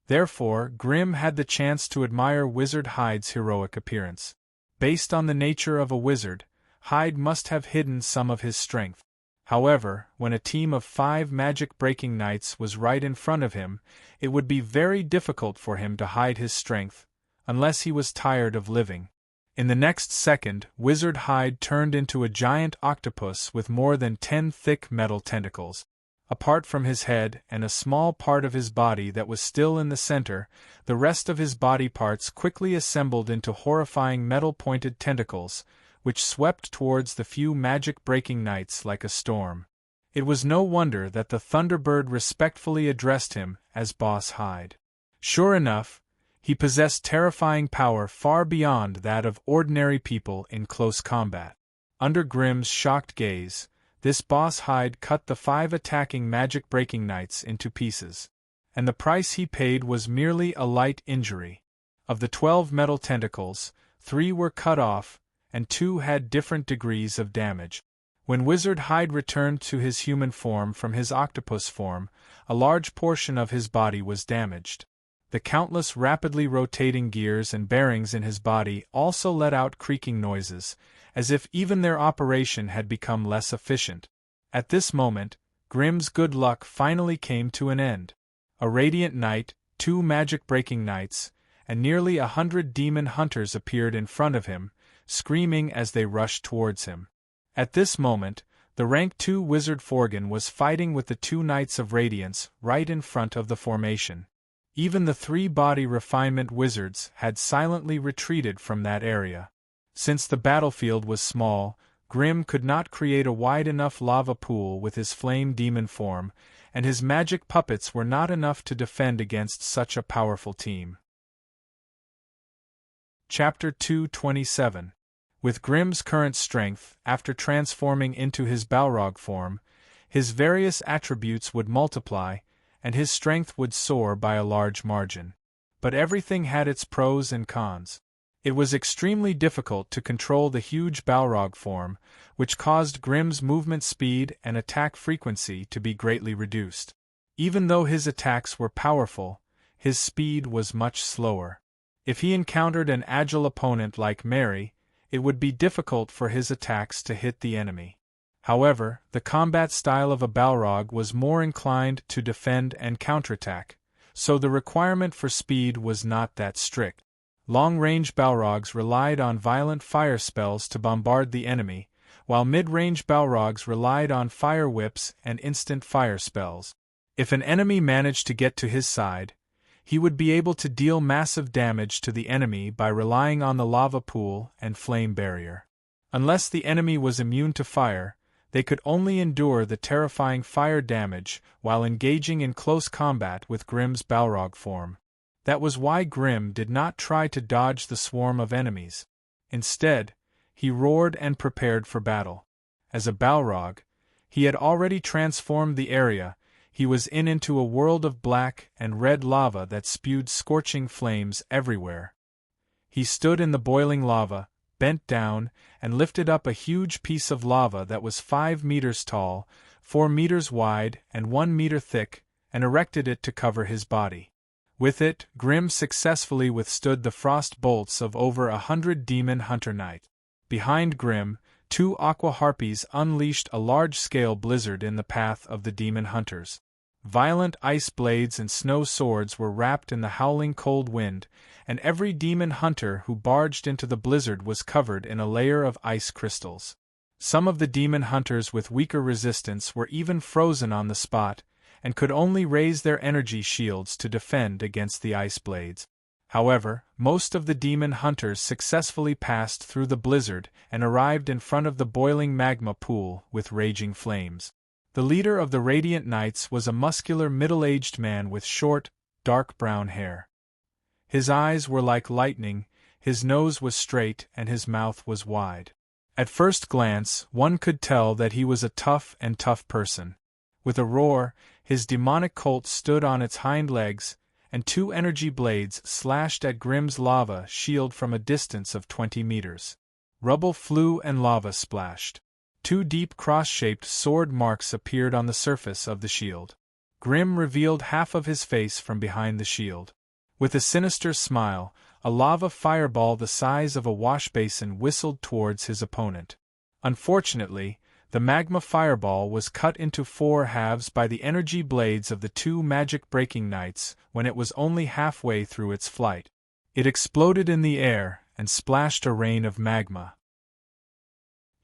Therefore, Grim had the chance to admire Wizard Hyde's heroic appearance. Based on the nature of a wizard, Hyde must have hidden some of his strength. However, when a team of 5 magic-breaking knights was right in front of him, it would be very difficult for him to hide his strength, unless he was tired of living. In the next second, Wizard Hyde turned into a giant octopus with more than 10 thick metal tentacles. Apart from his head and a small part of his body that was still in the center, the rest of his body parts quickly assembled into horrifying metal-pointed tentacles, which swept towards the few magic-breaking knights like a storm. It was no wonder that the Thunderbird respectfully addressed him as Boss Hyde. Sure enough, he possessed terrifying power far beyond that of ordinary people in close combat. Under Grimm's shocked gaze, this Boss Hyde cut the 5 attacking magic-breaking knights into pieces. And the price he paid was merely a light injury. Of the 12 metal tentacles, 3 were cut off, and 2 had different degrees of damage. When Wizard Hyde returned to his human form from his octopus form, a large portion of his body was damaged. The countless rapidly rotating gears and bearings in his body also let out creaking noises, as if even their operation had become less efficient. At this moment, Grimm's good luck finally came to an end. A radiant knight, 2 magic-breaking knights, and nearly 100 demon hunters appeared in front of him, screaming as they rushed towards him. At this moment, the rank 2 wizard Forgan was fighting with the 2 Knights of Radiance right in front of the formation. Even the 3 body refinement wizards had silently retreated from that area. Since the battlefield was small, Grimm could not create a wide enough lava pool with his flame demon form, and his magic puppets were not enough to defend against such a powerful team. Chapter 227. With Grimm's current strength, after transforming into his Balrog form, his various attributes would multiply, and his strength would soar by a large margin. But everything had its pros and cons. It was extremely difficult to control the huge Balrog form, which caused Grimm's movement speed and attack frequency to be greatly reduced. Even though his attacks were powerful, his speed was much slower. If he encountered an agile opponent like Mary, it would be difficult for his attacks to hit the enemy. However, the combat style of a Balrog was more inclined to defend and counterattack, so the requirement for speed was not that strict. Long-range Balrogs relied on violent fire spells to bombard the enemy, while mid-range Balrogs relied on fire whips and instant fire spells. If an enemy managed to get to his side, he would be able to deal massive damage to the enemy by relying on the lava pool and flame barrier. Unless the enemy was immune to fire, they could only endure the terrifying fire damage while engaging in close combat with Grimm's Balrog form. That was why Grimm did not try to dodge the swarm of enemies. Instead, he roared and prepared for battle. As a Balrog, he had already transformed the area he was in into a world of black and red lava that spewed scorching flames everywhere. He stood in the boiling lava, bent down, and lifted up a huge piece of lava that was 5 meters tall, 4 meters wide, and 1 meter thick, and erected it to cover his body. With it, Grimm successfully withstood the frost bolts of over 100 demon hunter knights. Behind Grimm, 2 aqua harpies unleashed a large-scale blizzard in the path of the demon hunters. Violent ice blades and snow swords were wrapped in the howling cold wind, and every demon hunter who barged into the blizzard was covered in a layer of ice crystals. Some of the demon hunters with weaker resistance were even frozen on the spot, and could only raise their energy shields to defend against the ice blades. However, most of the demon hunters successfully passed through the blizzard and arrived in front of the boiling magma pool with raging flames. The leader of the Radiant Knights was a muscular middle-aged man with short, dark brown hair. His eyes were like lightning, his nose was straight and his mouth was wide. At first glance, one could tell that he was a tough person. With a roar, his demonic colt stood on its hind legs, and 2 energy blades slashed at Grimm's lava shield from a distance of 20 meters. Rubble flew and lava splashed. 2 deep cross-shaped sword marks appeared on the surface of the shield. Grimm revealed half of his face from behind the shield. With a sinister smile, a lava fireball the size of a washbasin whistled towards his opponent. Unfortunately, the magma fireball was cut into 4 halves by the energy blades of the 2 magic-breaking knights when it was only halfway through its flight. It exploded in the air and splashed a rain of magma.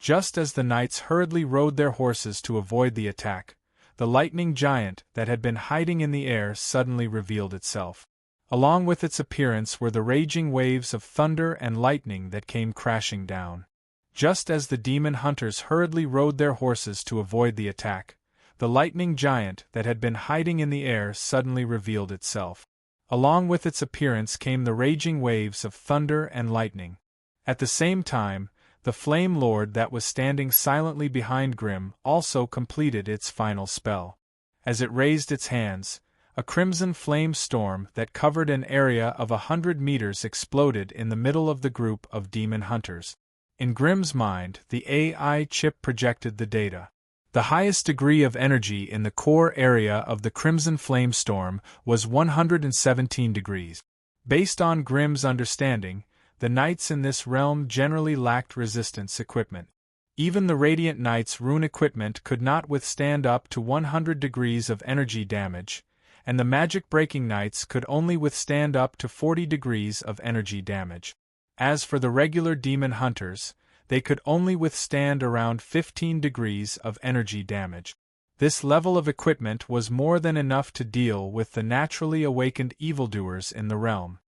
Just as the knights hurriedly rode their horses to avoid the attack, the lightning giant that had been hiding in the air suddenly revealed itself. Along with its appearance were the raging waves of thunder and lightning that came crashing down. Just as the demon hunters hurriedly rode their horses to avoid the attack, the lightning giant that had been hiding in the air suddenly revealed itself. Along with its appearance came the raging waves of thunder and lightning. At the same time, the Flame Lord that was standing silently behind Grim also completed its final spell. As it raised its hands, a crimson flame storm that covered an area of 100 meters exploded in the middle of the group of demon hunters. In Grim's mind, the AI chip projected the data. The highest degree of energy in the core area of the crimson flame storm was 117 degrees. Based on Grim's understanding, the knights in this realm generally lacked resistance equipment. Even the Radiant Knight's rune equipment could not withstand up to 100 degrees of energy damage, and the magic-breaking knights could only withstand up to 40 degrees of energy damage. As for the regular demon hunters, they could only withstand around 15 degrees of energy damage. This level of equipment was more than enough to deal with the naturally awakened evildoers in the realm.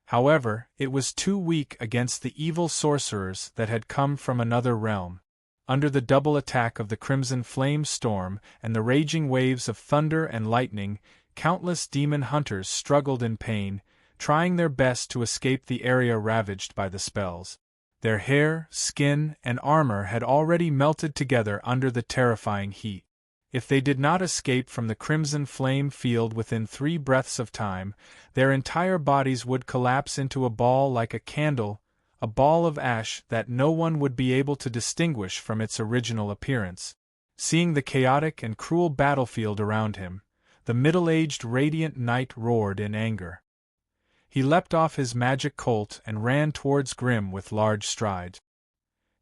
However, it was too weak against the evil sorcerers that had come from another realm. Under the double attack of the crimson flame storm and the raging waves of thunder and lightning, countless demon hunters struggled in pain, trying their best to escape the area ravaged by the spells. Their hair, skin, and armor had already melted together under the terrifying heat. If they did not escape from the crimson flame field within 3 breaths of time, their entire bodies would collapse into a ball like a candle, a ball of ash that no one would be able to distinguish from its original appearance. Seeing the chaotic and cruel battlefield around him, the middle-aged Radiant Knight roared in anger. He leapt off his magic colt and ran towards Grim with large strides.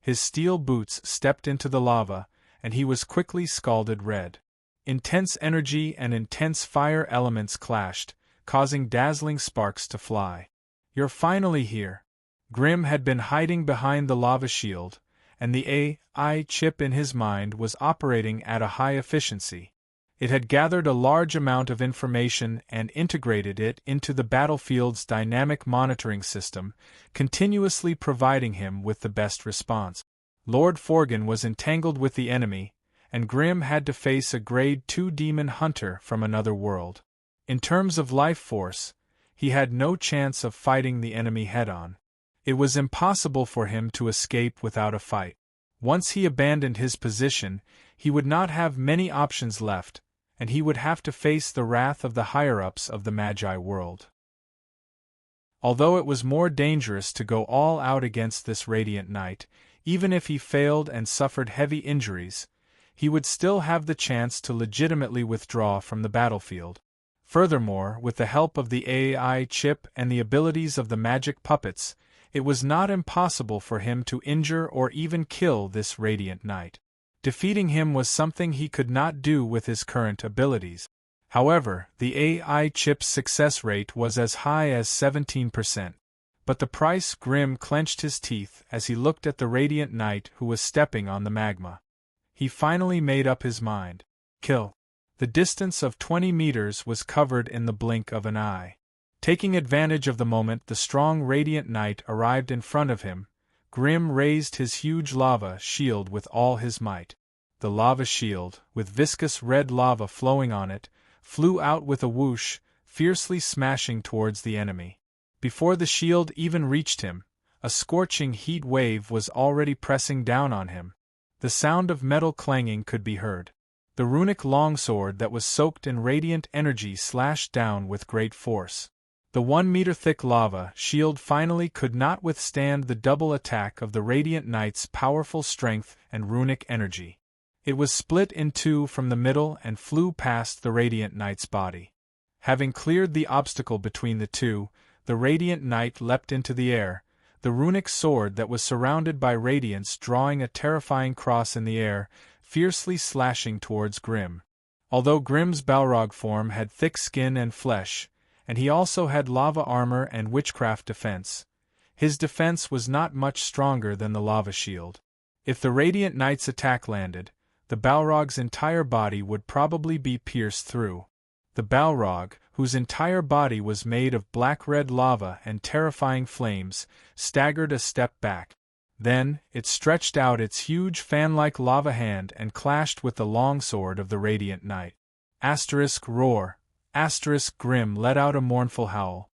His steel boots stepped into the lava, and he was quickly scalded red. Intense energy and intense fire elements clashed, causing dazzling sparks to fly. "You're finally here." Grim had been hiding behind the lava shield, and the AI chip in his mind was operating at a high efficiency. It had gathered a large amount of information and integrated it into the battlefield's dynamic monitoring system, continuously providing him with the best response. Lord Forgan was entangled with the enemy, and Grim had to face a Grade 2 demon hunter from another world. In terms of life force, he had no chance of fighting the enemy head-on. It was impossible for him to escape without a fight. Once he abandoned his position, he would not have many options left, and he would have to face the wrath of the higher-ups of the Magi world. Although it was more dangerous to go all out against this Radiant Knight, even if he failed and suffered heavy injuries, he would still have the chance to legitimately withdraw from the battlefield. Furthermore, with the help of the AI chip and the abilities of the magic puppets, it was not impossible for him to injure or even kill this Radiant Knight. Defeating him was something he could not do with his current abilities. However, the AI chip's success rate was as high as 17%. But the price. Grim clenched his teeth as he looked at the Radiant Knight who was stepping on the magma. He finally made up his mind. Kill. The distance of 20 meters was covered in the blink of an eye. Taking advantage of the moment the strong Radiant Knight arrived in front of him, Grim raised his huge lava shield with all his might. The lava shield, with viscous red lava flowing on it, flew out with a whoosh, fiercely smashing towards the enemy. Before the shield even reached him, a scorching heat wave was already pressing down on him. The sound of metal clanging could be heard. The runic longsword that was soaked in radiant energy slashed down with great force. The 1-meter-thick lava shield finally could not withstand the double attack of the Radiant Knight's powerful strength and runic energy. It was split in two from the middle and flew past the Radiant Knight's body. Having cleared the obstacle between the two, the Radiant Knight leapt into the air, the runic sword that was surrounded by radiance drawing a terrifying cross in the air, fiercely slashing towards Grim. Although Grim's Balrog form had thick skin and flesh, and he also had lava armor and witchcraft defense, his defense was not much stronger than the lava shield. If the Radiant Knight's attack landed, the Balrog's entire body would probably be pierced through. The Balrog, whose entire body was made of black-red lava and terrifying flames, staggered a step back. Then, it stretched out its huge fan-like lava hand and clashed with the longsword of the Radiant Knight. Roar. Grim let out a mournful howl.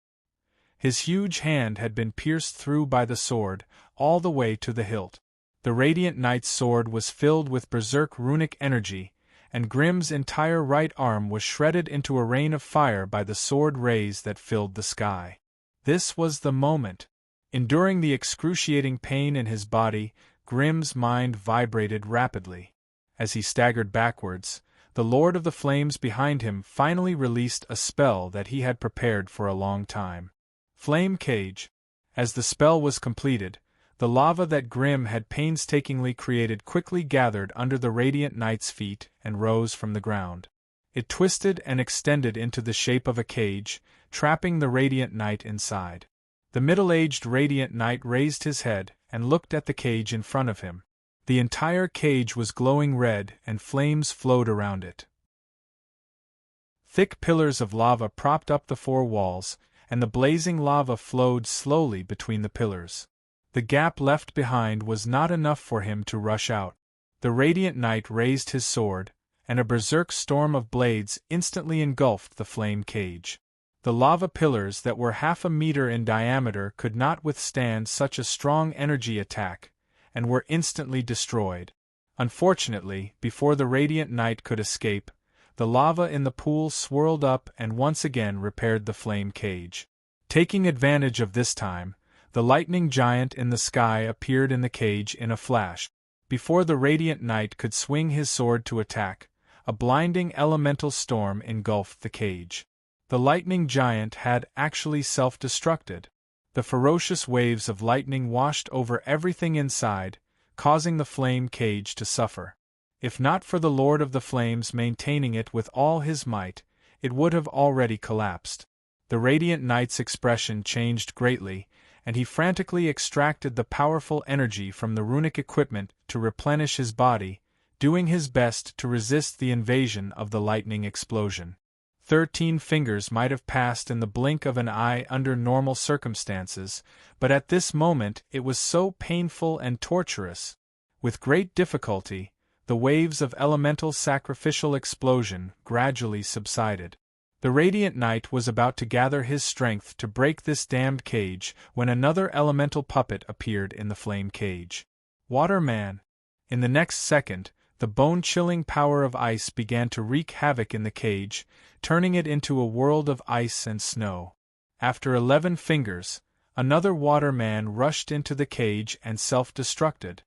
His huge hand had been pierced through by the sword, all the way to the hilt. The Radiant Knight's sword was filled with berserk runic energy, and Grim's entire right arm was shredded into a rain of fire by the sword rays that filled the sky. This was the moment. Enduring the excruciating pain in his body, Grim's mind vibrated rapidly. As he staggered backwards, the Lord of the Flames behind him finally released a spell that he had prepared for a long time. Flame Cage. As the spell was completed, the lava that Grim had painstakingly created quickly gathered under the Radiant Knight's feet and rose from the ground. It twisted and extended into the shape of a cage, trapping the Radiant Knight inside. The middle-aged Radiant Knight raised his head and looked at the cage in front of him. The entire cage was glowing red and flames flowed around it. Thick pillars of lava propped up the four walls, and the blazing lava flowed slowly between the pillars. The gap left behind was not enough for him to rush out. The Radiant Knight raised his sword, and a berserk storm of blades instantly engulfed the flame cage. The lava pillars that were 1/2 meter in diameter could not withstand such a strong energy attack, and were instantly destroyed. Unfortunately, before the Radiant Knight could escape, the lava in the pool swirled up and once again repaired the flame cage. Taking advantage of this time, the lightning giant in the sky appeared in the cage in a flash. Before the Radiant Knight could swing his sword to attack, a blinding elemental storm engulfed the cage. The lightning giant had actually self-destructed. The ferocious waves of lightning washed over everything inside, causing the flame cage to suffer. If not for the Lord of the Flames maintaining it with all his might, it would have already collapsed. The Radiant Knight's expression changed greatly, and he frantically extracted the powerful energy from the runic equipment to replenish his body, doing his best to resist the invasion of the lightning explosion. 13 fingers might have passed in the blink of an eye under normal circumstances, but at this moment it was so painful and torturous. With great difficulty, the waves of elemental sacrificial explosion gradually subsided. The Radiant Knight was about to gather his strength to break this damned cage when another elemental puppet appeared in the flame cage. Water Man. In the next second, the bone-chilling power of ice began to wreak havoc in the cage, turning it into a world of ice and snow. After 11 fingers, another Water Man rushed into the cage and self-destructed.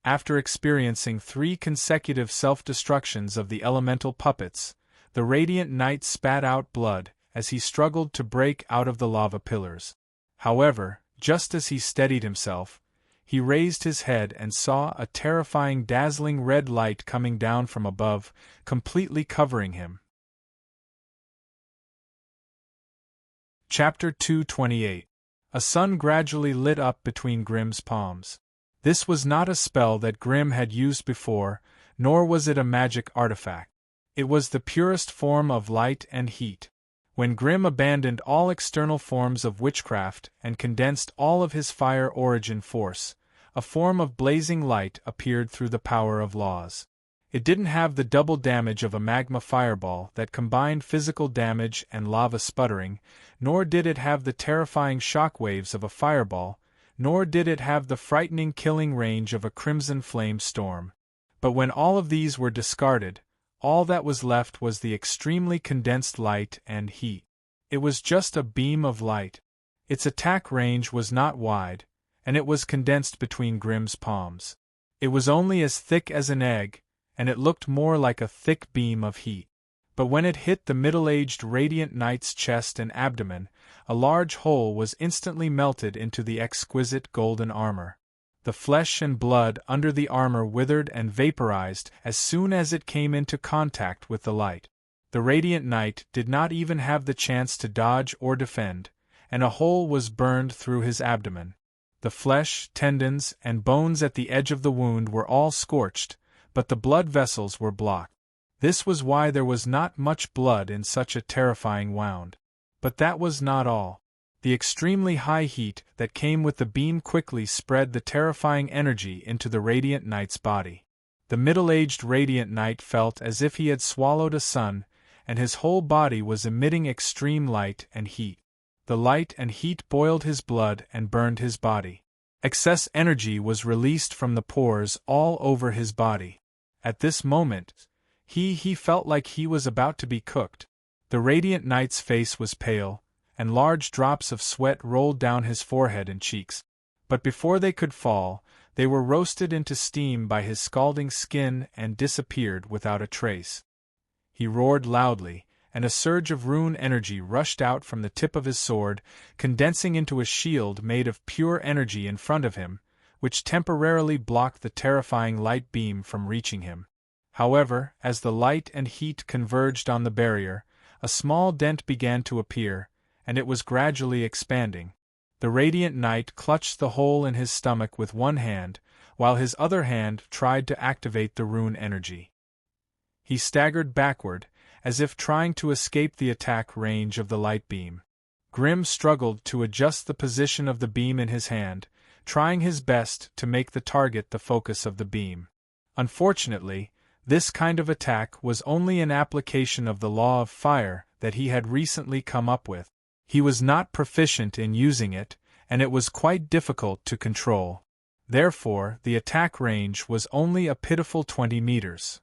After experiencing 3 consecutive self-destructions of the elemental puppets, the Radiant Knight spat out blood as he struggled to break out of the lava pillars. However, just as he steadied himself, he raised his head and saw a terrifying dazzling red light coming down from above, completely covering him. Chapter 228. A sun gradually lit up between Grim's palms. This was not a spell that Grim had used before, nor was it a magic artifact. It was the purest form of light and heat. When Grim abandoned all external forms of witchcraft and condensed all of his fire origin force, a form of blazing light appeared through the power of laws. It didn't have the double damage of a magma fireball that combined physical damage and lava sputtering, nor did it have the terrifying shockwaves of a fireball, nor did it have the frightening killing range of a crimson flame storm. But when all of these were discarded, all that was left was the extremely condensed light and heat. It was just a beam of light. Its attack range was not wide, and it was condensed between Grim's palms. It was only as thick as an egg, and it looked more like a thick beam of heat. But when it hit the middle-aged Radiant Knight's chest and abdomen, a large hole was instantly melted into the exquisite golden armor. The flesh and blood under the armor withered and vaporized as soon as it came into contact with the light. The Radiant Knight did not even have the chance to dodge or defend, and a hole was burned through his abdomen. The flesh, tendons, and bones at the edge of the wound were all scorched, but the blood vessels were blocked. This was why there was not much blood in such a terrifying wound. But that was not all. The extremely high heat that came with the beam quickly spread the terrifying energy into the Radiant Knight's body. The middle-aged Radiant Knight felt as if he had swallowed a sun, and his whole body was emitting extreme light and heat. The light and heat boiled his blood and burned his body. Excess energy was released from the pores all over his body. At this moment, he felt like he was about to be cooked. The Radiant Knight's face was pale, and large drops of sweat rolled down his forehead and cheeks. But before they could fall, they were roasted into steam by his scalding skin and disappeared without a trace. He roared loudly, and a surge of rune energy rushed out from the tip of his sword, condensing into a shield made of pure energy in front of him, which temporarily blocked the terrifying light beam from reaching him. However, as the light and heat converged on the barrier, a small dent began to appear, and it was gradually expanding. The Radiant Knight clutched the hole in his stomach with one hand, while his other hand tried to activate the rune energy. He staggered backward, as if trying to escape the attack range of the light beam. Grim struggled to adjust the position of the beam in his hand, trying his best to make the target the focus of the beam. Unfortunately, this kind of attack was only an application of the law of fire that he had recently come up with. He was not proficient in using it, and it was quite difficult to control. Therefore, the attack range was only a pitiful 20 meters.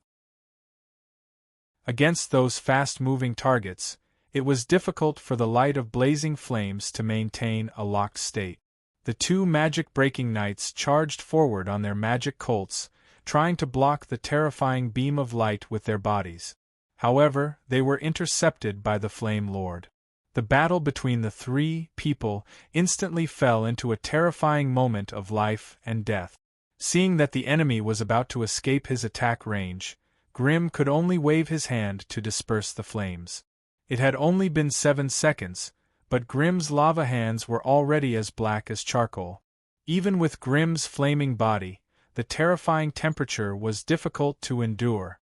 Against those fast-moving targets, it was difficult for the light of blazing flames to maintain a locked state. The two magic-breaking knights charged forward on their magic colts, trying to block the terrifying beam of light with their bodies. However, they were intercepted by the Flame Lord. The battle between the three people instantly fell into a terrifying moment of life and death. Seeing that the enemy was about to escape his attack range, Grim could only wave his hand to disperse the flames. It had only been 7 seconds, but Grim's lava hands were already as black as charcoal. Even with Grim's flaming body, the terrifying temperature was difficult to endure.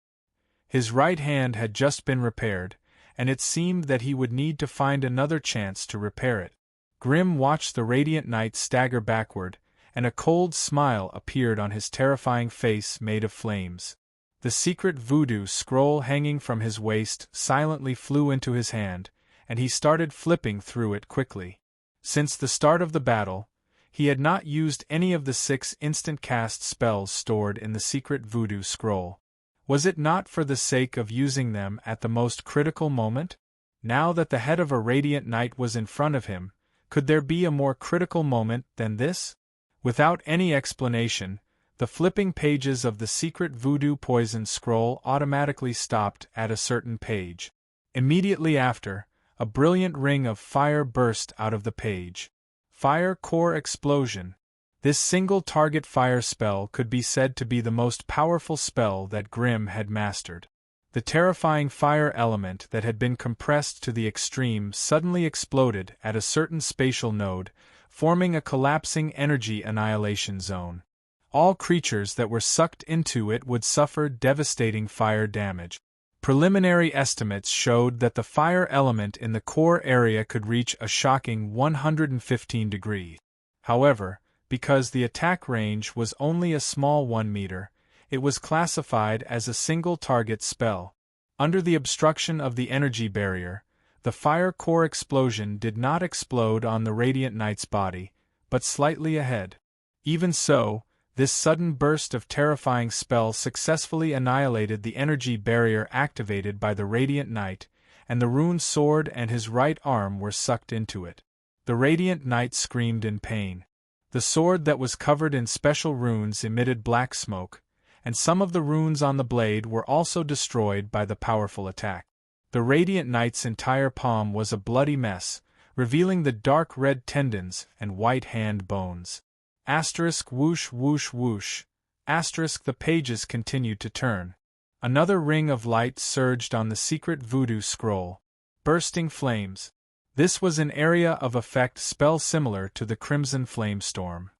His right hand had just been repaired, and it seemed that he would need to find another chance to repair it. Grim watched the Radiant Knight stagger backward, and a cold smile appeared on his terrifying face made of flames. The secret voodoo scroll hanging from his waist silently flew into his hand, and he started flipping through it quickly. Since the start of the battle, he had not used any of the 6 instant cast spells stored in the secret voodoo scroll. Was it not for the sake of using them at the most critical moment? Now that the head of a Radiant Knight was in front of him, could there be a more critical moment than this? Without any explanation, the flipping pages of the secret voodoo poison scroll automatically stopped at a certain page. Immediately after, a brilliant ring of fire burst out of the page. Fire Core Explosion. This single-target fire spell could be said to be the most powerful spell that Grim had mastered. The terrifying fire element that had been compressed to the extreme suddenly exploded at a certain spatial node, forming a collapsing energy annihilation zone. All creatures that were sucked into it would suffer devastating fire damage. Preliminary estimates showed that the fire element in the core area could reach a shocking 115 degrees. However, because the attack range was only a small 1 meter, it was classified as a single-target spell. Under the obstruction of the energy barrier, the fire core explosion did not explode on the Radiant Knight's body, but slightly ahead. Even so, this sudden burst of terrifying spell successfully annihilated the energy barrier activated by the Radiant Knight, and the rune sword and his right arm were sucked into it. The Radiant Knight screamed in pain. The sword that was covered in special runes emitted black smoke, and some of the runes on the blade were also destroyed by the powerful attack. The Radiant Knight's entire palm was a bloody mess, revealing the dark red tendons and white hand bones. Asterisk whoosh whoosh whoosh. Asterisk the pages continued to turn. Another ring of light surged on the secret voodoo scroll. Bursting flames. This was an area of effect spell similar to the Crimson Flame Storm.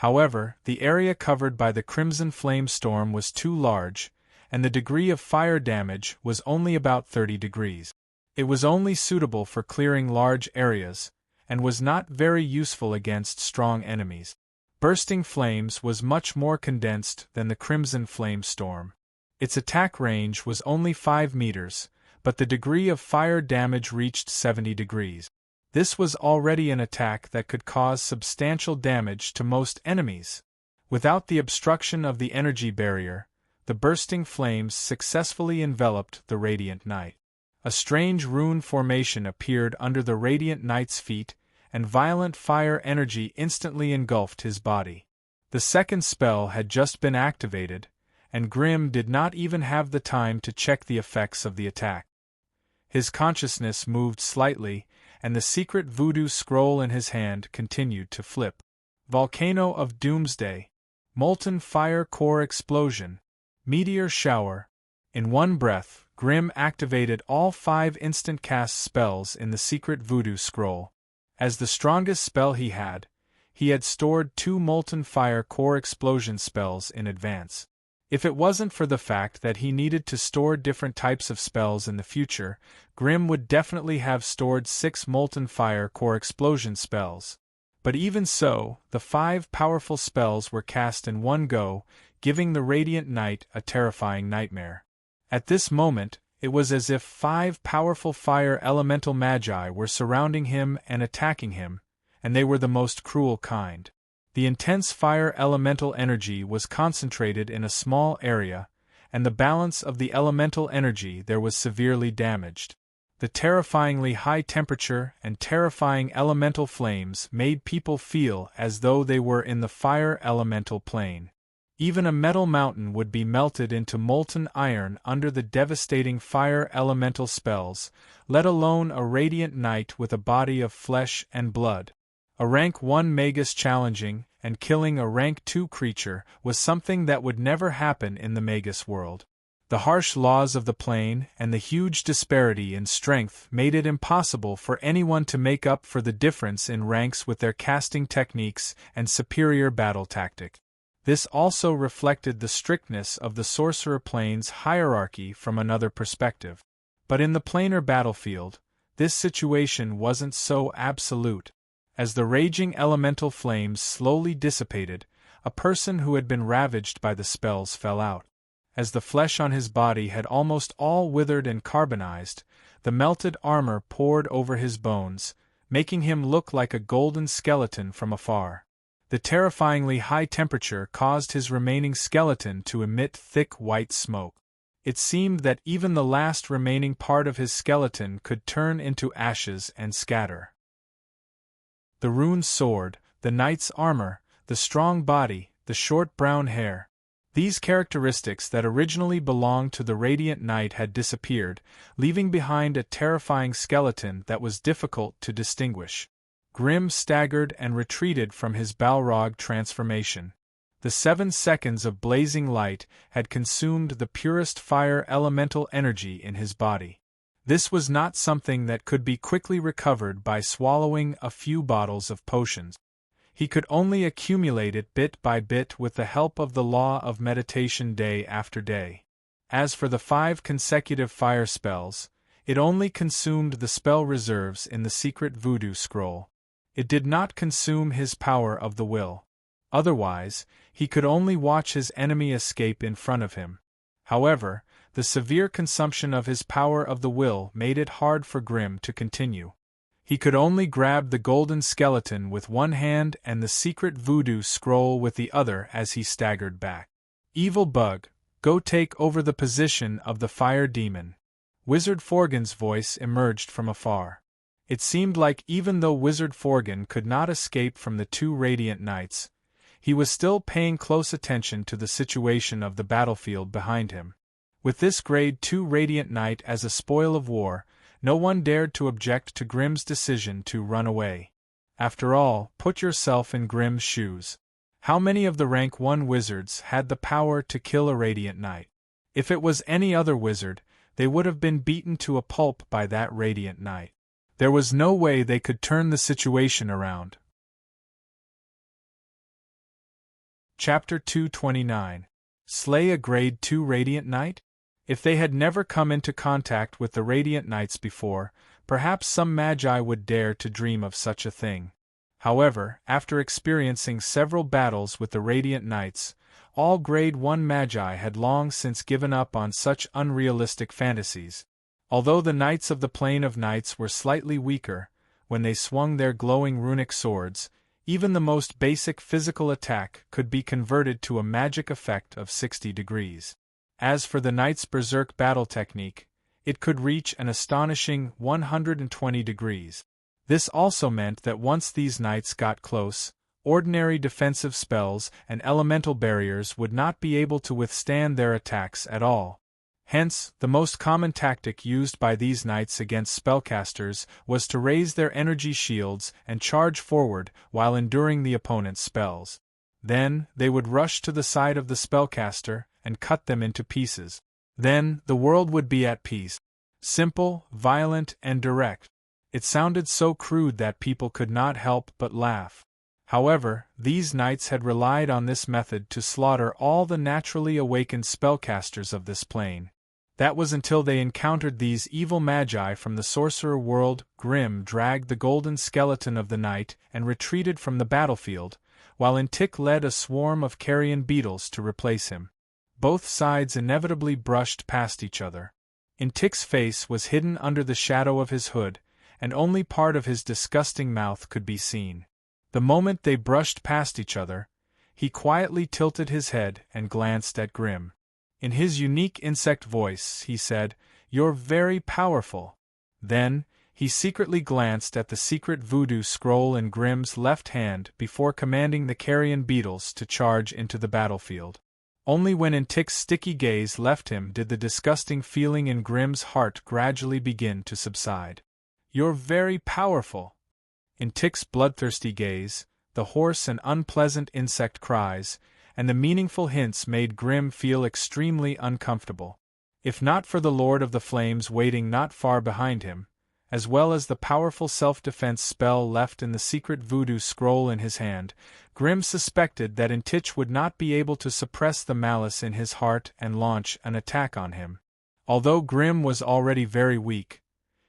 However, the area covered by the crimson flame storm was too large, and the degree of fire damage was only about 30 degrees. It was only suitable for clearing large areas, and was not very useful against strong enemies. Bursting Flames was much more condensed than the Crimson Flame Storm. Its attack range was only 5 meters, but the degree of fire damage reached 70 degrees. This was already an attack that could cause substantial damage to most enemies. Without the obstruction of the energy barrier, the bursting flames successfully enveloped the Radiant Knight. A strange rune formation appeared under the Radiant Knight's feet, and violent fire energy instantly engulfed his body. The second spell had just been activated, and Grimm did not even have the time to check the effects of the attack. His consciousness moved slightly, and the secret voodoo scroll in his hand continued to flip. Volcano of Doomsday. Molten fire core explosion. Meteor shower. In one breath, Grimm activated all 5 instant cast spells in the secret voodoo scroll. As the strongest spell he had stored 2 molten fire core explosion spells in advance. If it wasn't for the fact that he needed to store different types of spells in the future, Grimm would definitely have stored 6 molten fire core explosion spells. But even so, the 5 powerful spells were cast in one go, giving the Radiant Knight a terrifying nightmare. At this moment, it was as if 5 powerful fire elemental magi were surrounding him and attacking him, and they were the most cruel kind. The intense fire elemental energy was concentrated in a small area, and the balance of the elemental energy there was severely damaged. The terrifyingly high temperature and terrifying elemental flames made people feel as though they were in the fire elemental plane. Even a metal mountain would be melted into molten iron under the devastating fire elemental spells, let alone a Radiant Knight with a body of flesh and blood. A rank 1 Magus challenging and killing a rank 2 creature was something that would never happen in the Magus world. The harsh laws of the plane and the huge disparity in strength made it impossible for anyone to make up for the difference in ranks with their casting techniques and superior battle tactic. This also reflected the strictness of the sorcerer plane's hierarchy from another perspective. But in the planar battlefield, this situation wasn't so absolute. As the raging elemental flames slowly dissipated, a person who had been ravaged by the spells fell out. As the flesh on his body had almost all withered and carbonized, the melted armor poured over his bones, making him look like a golden skeleton from afar. The terrifyingly high temperature caused his remaining skeleton to emit thick white smoke. It seemed that even the last remaining part of his skeleton could turn into ashes and scatter. The rune's sword, the knight's armor, the strong body, the short brown hair. These characteristics that originally belonged to the Radiant Knight had disappeared, leaving behind a terrifying skeleton that was difficult to distinguish. Grimm staggered and retreated from his Balrog transformation. The 7 seconds of blazing light had consumed the purest fire elemental energy in his body. This was not something that could be quickly recovered by swallowing a few bottles of potions. He could only accumulate it bit by bit with the help of the law of meditation day after day. As for the 5 consecutive fire spells, it only consumed the spell reserves in the secret voodoo scroll. It did not consume his power of the will. Otherwise, he could only watch his enemy escape in front of him. However, the severe consumption of his power of the will made it hard for Grimm to continue. He could only grab the golden skeleton with one hand and the secret voodoo scroll with the other as he staggered back. Evil bug, go take over the position of the fire demon. Wizard Forgan's voice emerged from afar. It seemed like even though Wizard Forgan could not escape from the 2 Radiant Knights, he was still paying close attention to the situation of the battlefield behind him. With this Grade 2 Radiant Knight as a spoil of war, no one dared to object to Grimm's decision to run away. After all, put yourself in Grimm's shoes. How many of the rank 1 wizards had the power to kill a Radiant Knight? If it was any other wizard, they would have been beaten to a pulp by that Radiant Knight. There was no way they could turn the situation around. Chapter 229. Slay a Grade 2 Radiant Knight? If they had never come into contact with the Radiant Knights before, perhaps some magi would dare to dream of such a thing. However, after experiencing several battles with the Radiant Knights, all Grade 1 magi had long since given up on such unrealistic fantasies. Although the Knights of the Plane of Nights were slightly weaker, when they swung their glowing runic swords, even the most basic physical attack could be converted to a magic effect of 60 degrees. As for the Knight's berserk battle technique, it could reach an astonishing 120 degrees. This also meant that once these Knights got close, ordinary defensive spells and elemental barriers would not be able to withstand their attacks at all. Hence, the most common tactic used by these Knights against spellcasters was to raise their energy shields and charge forward while enduring the opponent's spells. Then, they would rush to the side of the spellcaster and cut them into pieces. Then, the world would be at peace. Simple, violent, and direct. It sounded so crude that people could not help but laugh. However, these Knights had relied on this method to slaughter all the naturally awakened spellcasters of this plane. That was until they encountered these evil magi from the sorcerer world. Grim dragged the golden skeleton of the knight and retreated from the battlefield, while Intik led a swarm of carrion beetles to replace him. Both sides inevitably brushed past each other. Intik's face was hidden under the shadow of his hood, and only part of his disgusting mouth could be seen. The moment they brushed past each other, he quietly tilted his head and glanced at Grim. In his unique insect voice, he said, "You're very powerful." Then, he secretly glanced at the secret voodoo scroll in Grim's left hand before commanding the carrion beetles to charge into the battlefield. Only when Intik's sticky gaze left him did the disgusting feeling in Grim's heart gradually begin to subside. "You're very powerful." Intik's bloodthirsty gaze, the hoarse and unpleasant insect cries, and the meaningful hints made Grim feel extremely uncomfortable. If not for the Lord of the Flames waiting not far behind him, as well as the powerful self-defense spell left in the secret voodoo scroll in his hand, Grim suspected that Intik would not be able to suppress the malice in his heart and launch an attack on him. Although Grim was already very weak,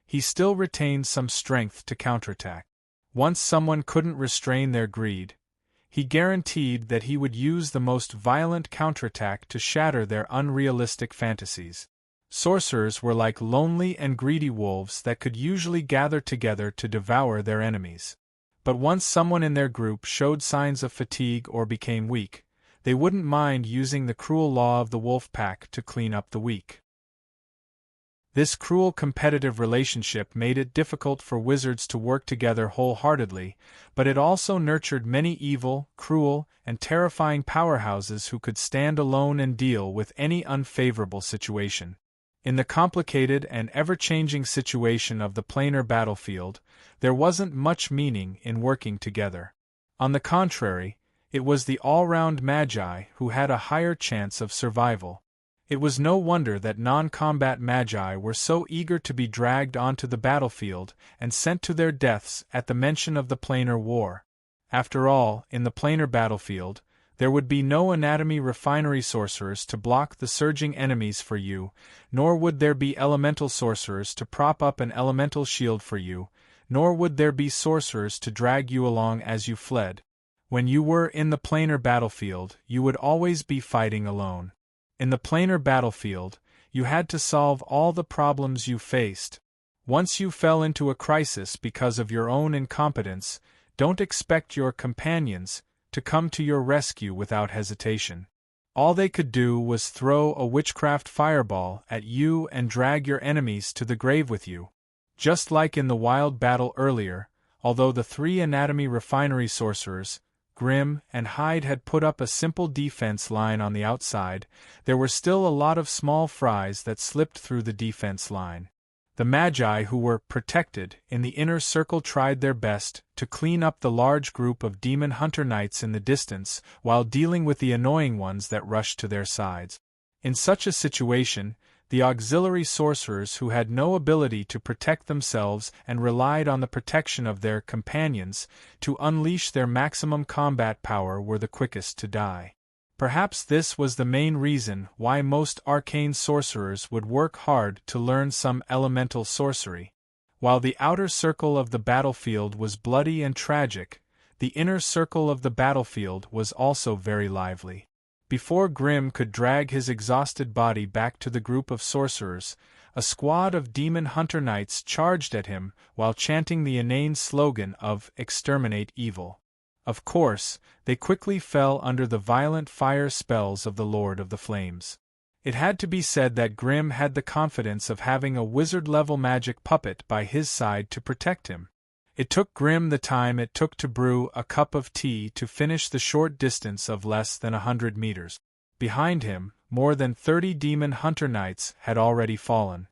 he still retained some strength to counterattack. Once someone couldn't restrain their greed, he guaranteed that he would use the most violent counterattack to shatter their unrealistic fantasies. Sorcerers were like lonely and greedy wolves that could usually gather together to devour their enemies. But once someone in their group showed signs of fatigue or became weak, they wouldn't mind using the cruel law of the wolf pack to clean up the weak. This cruel competitive relationship made it difficult for wizards to work together wholeheartedly, but it also nurtured many evil, cruel, and terrifying powerhouses who could stand alone and deal with any unfavorable situation. In the complicated and ever-changing situation of the planar battlefield, there wasn't much meaning in working together. On the contrary, it was the all-round magi who had a higher chance of survival. It was no wonder that non-combat magi were so eager to be dragged onto the battlefield and sent to their deaths at the mention of the planar war. After all, in the planar battlefield, there would be no anatomy refinery sorcerers to block the surging enemies for you, nor would there be elemental sorcerers to prop up an elemental shield for you, nor would there be sorcerers to drag you along as you fled. When you were in the planar battlefield, you would always be fighting alone. In the planar battlefield, you had to solve all the problems you faced. Once you fell into a crisis because of your own incompetence, don't expect your companions to come to your rescue without hesitation. All they could do was throw a witchcraft fireball at you and drag your enemies to the grave with you. Just like in the wild battle earlier, although the three anatomy refinery sorcerers, Grim and Hyde, had put up a simple defense line on the outside, there were still a lot of small fries that slipped through the defense line. The Magi who were protected in the inner circle tried their best to clean up the large group of demon hunter knights in the distance while dealing with the annoying ones that rushed to their sides. In such a situation, the auxiliary sorcerers who had no ability to protect themselves and relied on the protection of their companions to unleash their maximum combat power were the quickest to die. Perhaps this was the main reason why most arcane sorcerers would work hard to learn some elemental sorcery. While the outer circle of the battlefield was bloody and tragic, the inner circle of the battlefield was also very lively. Before Grimm could drag his exhausted body back to the group of sorcerers, a squad of demon hunter knights charged at him while chanting the inane slogan of "Exterminate Evil." Of course, they quickly fell under the violent fire spells of the Lord of the Flames. It had to be said that Grimm had the confidence of having a wizard-level magic puppet by his side to protect him. It took Grimm the time it took to brew a cup of tea to finish the short distance of less than 100 meters. Behind him, more than 30 demon hunter knights had already fallen.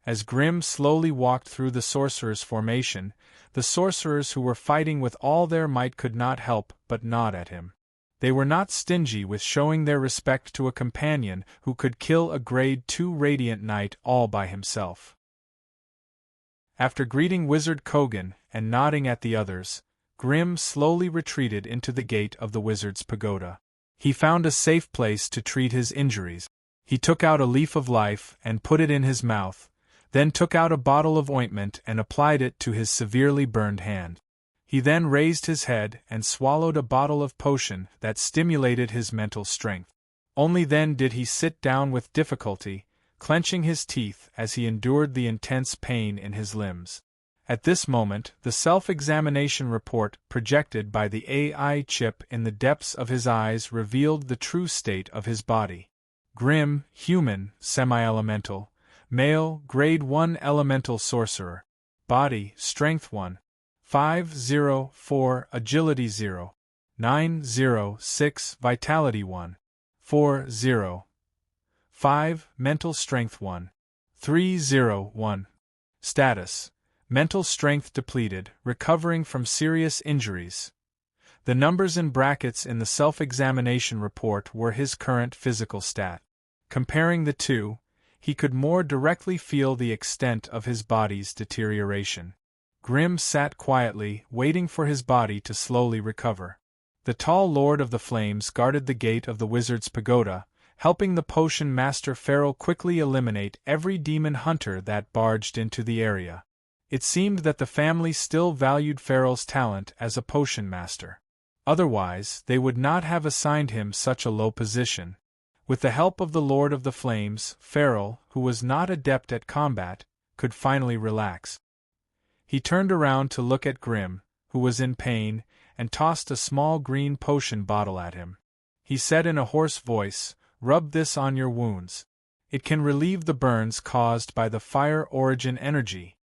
As Grimm slowly walked through the sorcerers' formation, the sorcerers who were fighting with all their might could not help but nod at him. They were not stingy with showing their respect to a companion who could kill a grade 2 radiant knight all by himself. After greeting Wizard Kogan and nodding at the others, Grimm slowly retreated into the gate of the wizard's pagoda. He found a safe place to treat his injuries. He took out a leaf of life and put it in his mouth, then took out a bottle of ointment and applied it to his severely burned hand. He then raised his head and swallowed a bottle of potion that stimulated his mental strength. Only then did he sit down with difficulty, clenching his teeth as he endured the intense pain in his limbs. At this moment, the self-examination report projected by the AI chip in the depths of his eyes revealed the true state of his body. Grimm, human, semi-elemental, male, grade 1 elemental sorcerer. Body, strength 1. 504, agility 0. 906, vitality 1. 40. 5, mental strength 1. 301. Status: mental strength depleted, recovering from serious injuries. The numbers in brackets in the self-examination report were his current physical stat. Comparing the two, he could more directly feel the extent of his body's deterioration. Grimm sat quietly, waiting for his body to slowly recover. The tall Lord of the Flames guarded the gate of the wizard's pagoda, helping the potion master Farrell quickly eliminate every demon hunter that barged into the area. It seemed that the family still valued Farrell's talent as a potion master. Otherwise, they would not have assigned him such a low position. With the help of the Lord of the Flames, Farrell, who was not adept at combat, could finally relax. He turned around to look at Grimm, who was in pain, and tossed a small green potion bottle at him. He said in a hoarse voice, "Rub this on your wounds. It can relieve the burns caused by the fire origin energy."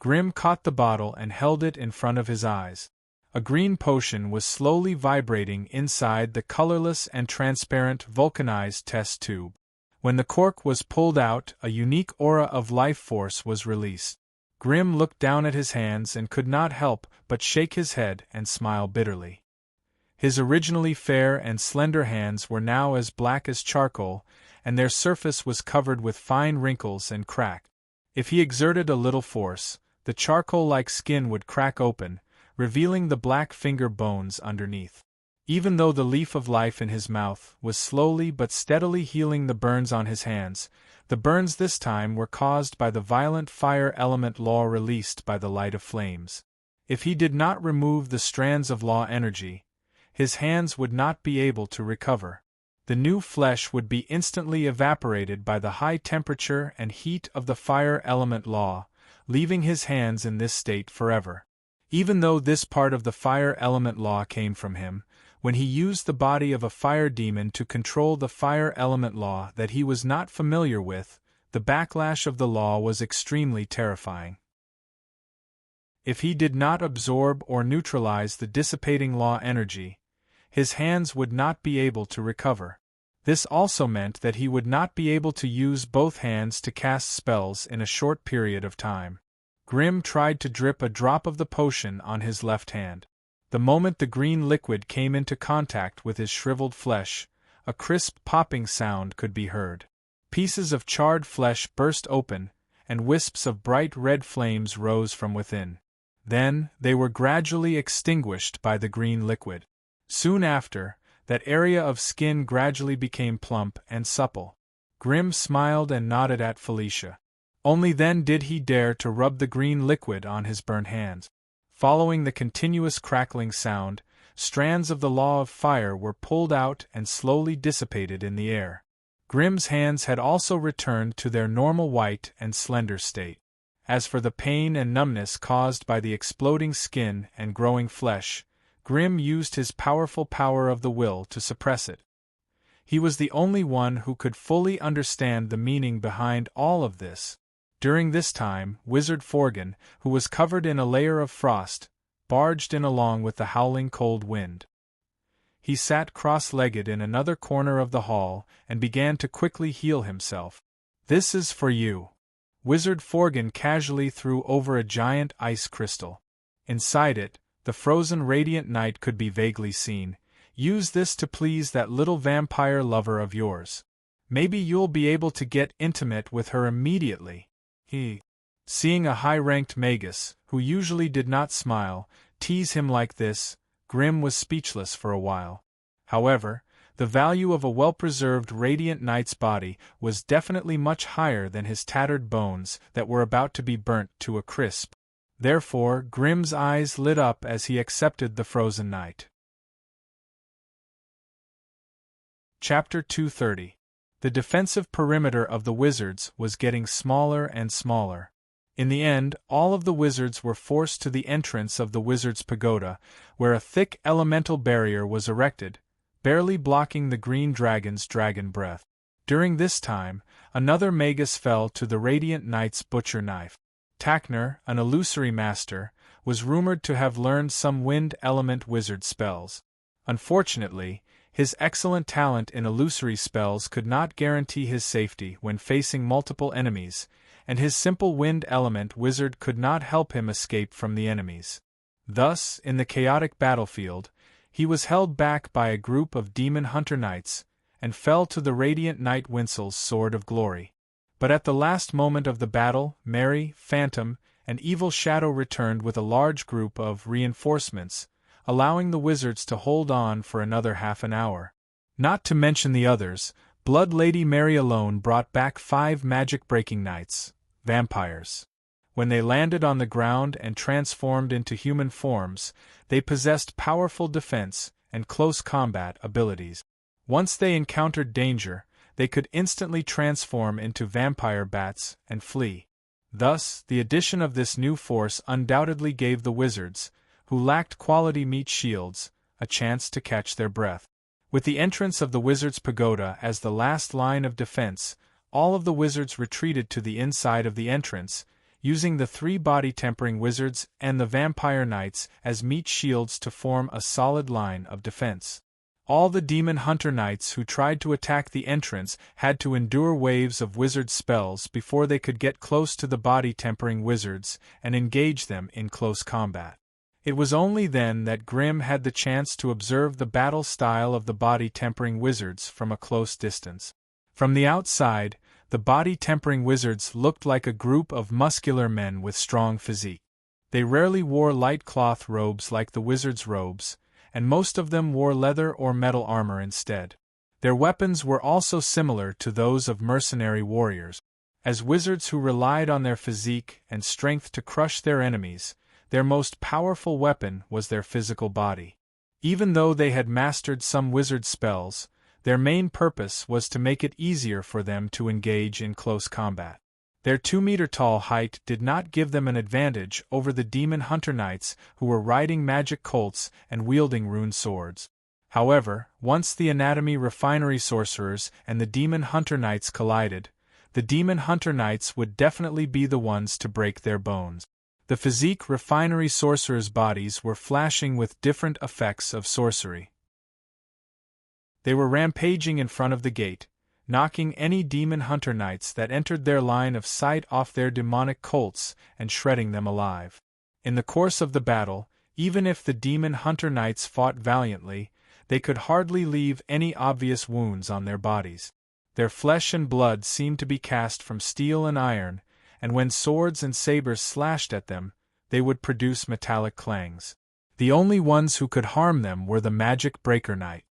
Grimm caught the bottle and held it in front of his eyes. A green potion was slowly vibrating inside the colorless and transparent vulcanized test tube. When the cork was pulled out, a unique aura of life force was released. Grimm looked down at his hands and could not help but shake his head and smile bitterly. His originally fair and slender hands were now as black as charcoal, and their surface was covered with fine wrinkles and cracks. If he exerted a little force, the charcoal-like skin would crack open, revealing the black finger bones underneath. Even though the leaf of life in his mouth was slowly but steadily healing the burns on his hands, the burns this time were caused by the violent fire element law released by the light of flames. If he did not remove the strands of law energy, his hands would not be able to recover. The new flesh would be instantly evaporated by the high temperature and heat of the fire element law, leaving his hands in this state forever. Even though this part of the fire element law came from him, when he used the body of a fire demon to control the fire element law that he was not familiar with, the backlash of the law was extremely terrifying. If he did not absorb or neutralize the dissipating law energy, his hands would not be able to recover. This also meant that he would not be able to use both hands to cast spells in a short period of time. Grimm tried to drip a drop of the potion on his left hand. The moment the green liquid came into contact with his shriveled flesh, a crisp popping sound could be heard. Pieces of charred flesh burst open, and wisps of bright red flames rose from within. Then, they were gradually extinguished by the green liquid. Soon after, that area of skin gradually became plump and supple. Grimm smiled and nodded at Felicia. Only then did he dare to rub the green liquid on his burnt hands. Following the continuous crackling sound, strands of the law of fire were pulled out and slowly dissipated in the air. Grimm's hands had also returned to their normal white and slender state. As for the pain and numbness caused by the exploding skin and growing flesh, Grimm used his powerful power of the will to suppress it. He was the only one who could fully understand the meaning behind all of this. During this time, Wizard Forgan, who was covered in a layer of frost, barged in along with the howling cold wind. He sat cross-legged in another corner of the hall and began to quickly heal himself. "This is for you." Wizard Forgan casually threw over a giant ice crystal. Inside it, the frozen radiant knight could be vaguely seen. "Use this to please that little vampire lover of yours. Maybe you'll be able to get intimate with her immediately." Seeing a high-ranked magus, who usually did not smile, tease him like this, Grimm was speechless for a while. However, the value of a well-preserved radiant knight's body was definitely much higher than his tattered bones that were about to be burnt to a crisp. Therefore, Grimm's eyes lit up as he accepted the frozen knight. Chapter 230. The defensive perimeter of the wizards was getting smaller and smaller. In the end, all of the wizards were forced to the entrance of the wizard's pagoda, where a thick elemental barrier was erected, barely blocking the green dragon's dragon breath. During this time, another magus fell to the radiant knight's butcher knife. Takner, an illusory master, was rumored to have learned some wind element wizard spells. Unfortunately, his excellent talent in illusory spells could not guarantee his safety when facing multiple enemies, and his simple wind element wizard could not help him escape from the enemies. Thus, in the chaotic battlefield, he was held back by a group of demon hunter knights, and fell to the radiant knight Winsel's sword of glory. But at the last moment of the battle, Mary, Phantom, and Evil Shadow returned with a large group of reinforcements, allowing the wizards to hold on for another half an hour. Not to mention the others, Blood Lady Mary alone brought back 5 magic-breaking knights, vampires. When they landed on the ground and transformed into human forms, they possessed powerful defense and close combat abilities. Once they encountered danger, they could instantly transform into vampire bats and flee. Thus, the addition of this new force undoubtedly gave the wizards, who lacked quality meat shields, a chance to catch their breath. With the entrance of the wizard's pagoda as the last line of defense, all of the wizards retreated to the inside of the entrance, using the 3 body-tempering wizards and the vampire knights as meat shields to form a solid line of defense. All the demon hunter knights who tried to attack the entrance had to endure waves of wizard spells before they could get close to the body-tempering wizards and engage them in close combat. It was only then that Grimm had the chance to observe the battle style of the body-tempering wizards from a close distance. From the outside, the body-tempering wizards looked like a group of muscular men with strong physique. They rarely wore light cloth robes like the wizards' robes, and most of them wore leather or metal armor instead. Their weapons were also similar to those of mercenary warriors. As wizards who relied on their physique and strength to crush their enemies, their most powerful weapon was their physical body. Even though they had mastered some wizard spells, their main purpose was to make it easier for them to engage in close combat. Their 2-meter-tall height did not give them an advantage over the demon hunter knights who were riding magic colts and wielding rune swords. However, once the anatomy refinery sorcerers and the demon hunter knights collided, the demon hunter knights would definitely be the ones to break their bones. The physique refinery sorcerers' bodies were flashing with different effects of sorcery. They were rampaging in front of the gate, knocking any demon hunter knights that entered their line of sight off their demonic colts and shredding them alive. In the course of the battle, even if the demon hunter knights fought valiantly, they could hardly leave any obvious wounds on their bodies. Their flesh and blood seemed to be cast from steel and iron, and when swords and sabers slashed at them, they would produce metallic clangs. The only ones who could harm them were the magic breaker knight.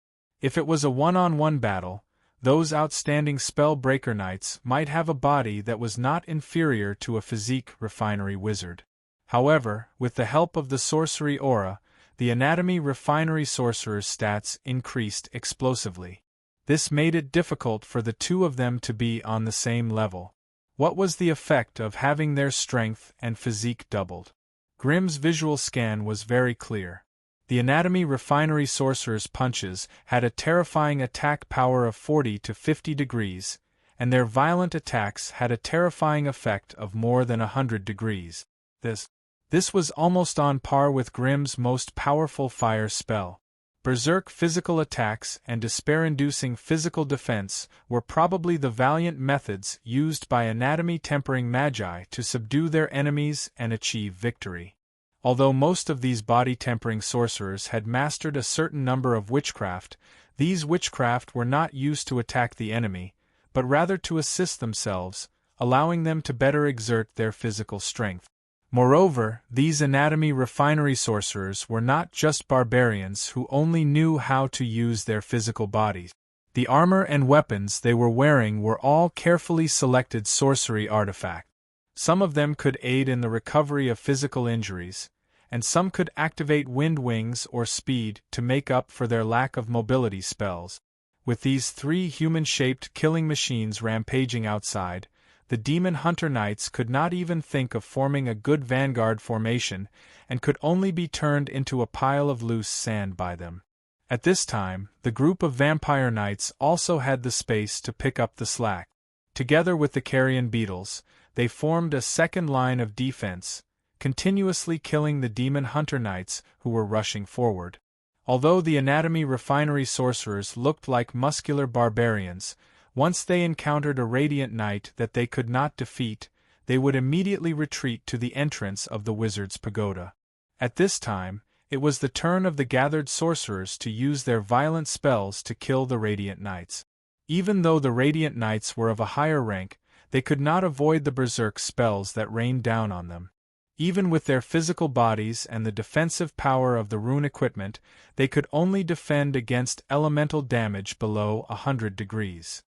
If it was a one-on-one battle, those outstanding spell breaker knights might have a body that was not inferior to a physique refinery wizard. However, with the help of the sorcery aura, the anatomy refinery sorcerer's stats increased explosively. This made it difficult for the two of them to be on the same level. What was the effect of having their strength and physique doubled? Grimm's visual scan was very clear. The anatomy refinery sorcerer's punches had a terrifying attack power of 40 to 50 degrees, and their violent attacks had a terrifying effect of more than 100 degrees. This was almost on par with Grimm's most powerful fire spell. Berserk physical attacks and despair-inducing physical defense were probably the valiant methods used by anatomy-tempering magi to subdue their enemies and achieve victory. Although most of these body-tempering sorcerers had mastered a certain number of witchcraft, these witchcraft were not used to attack the enemy, but rather to assist themselves, allowing them to better exert their physical strength. Moreover, these anatomy refinery sorcerers were not just barbarians who only knew how to use their physical bodies. The armor and weapons they were wearing were all carefully selected sorcery artifacts. Some of them could aid in the recovery of physical injuries, and some could activate wind wings or speed to make up for their lack of mobility spells. With these three human-shaped killing machines rampaging outside, the Demon Hunter Knights could not even think of forming a good vanguard formation and could only be turned into a pile of loose sand by them. At this time, the group of Vampire Knights also had the space to pick up the slack. Together with the Carrion Beetles, they formed a second line of defense, continuously killing the Demon Hunter Knights who were rushing forward. Although the anatomy refinery sorcerers looked like muscular barbarians, once they encountered a radiant knight that they could not defeat, they would immediately retreat to the entrance of the wizard's pagoda. At this time, it was the turn of the gathered sorcerers to use their violent spells to kill the radiant knights. Even though the radiant knights were of a higher rank, they could not avoid the berserk spells that rained down on them. Even with their physical bodies and the defensive power of the rune equipment, they could only defend against elemental damage below 100 degrees.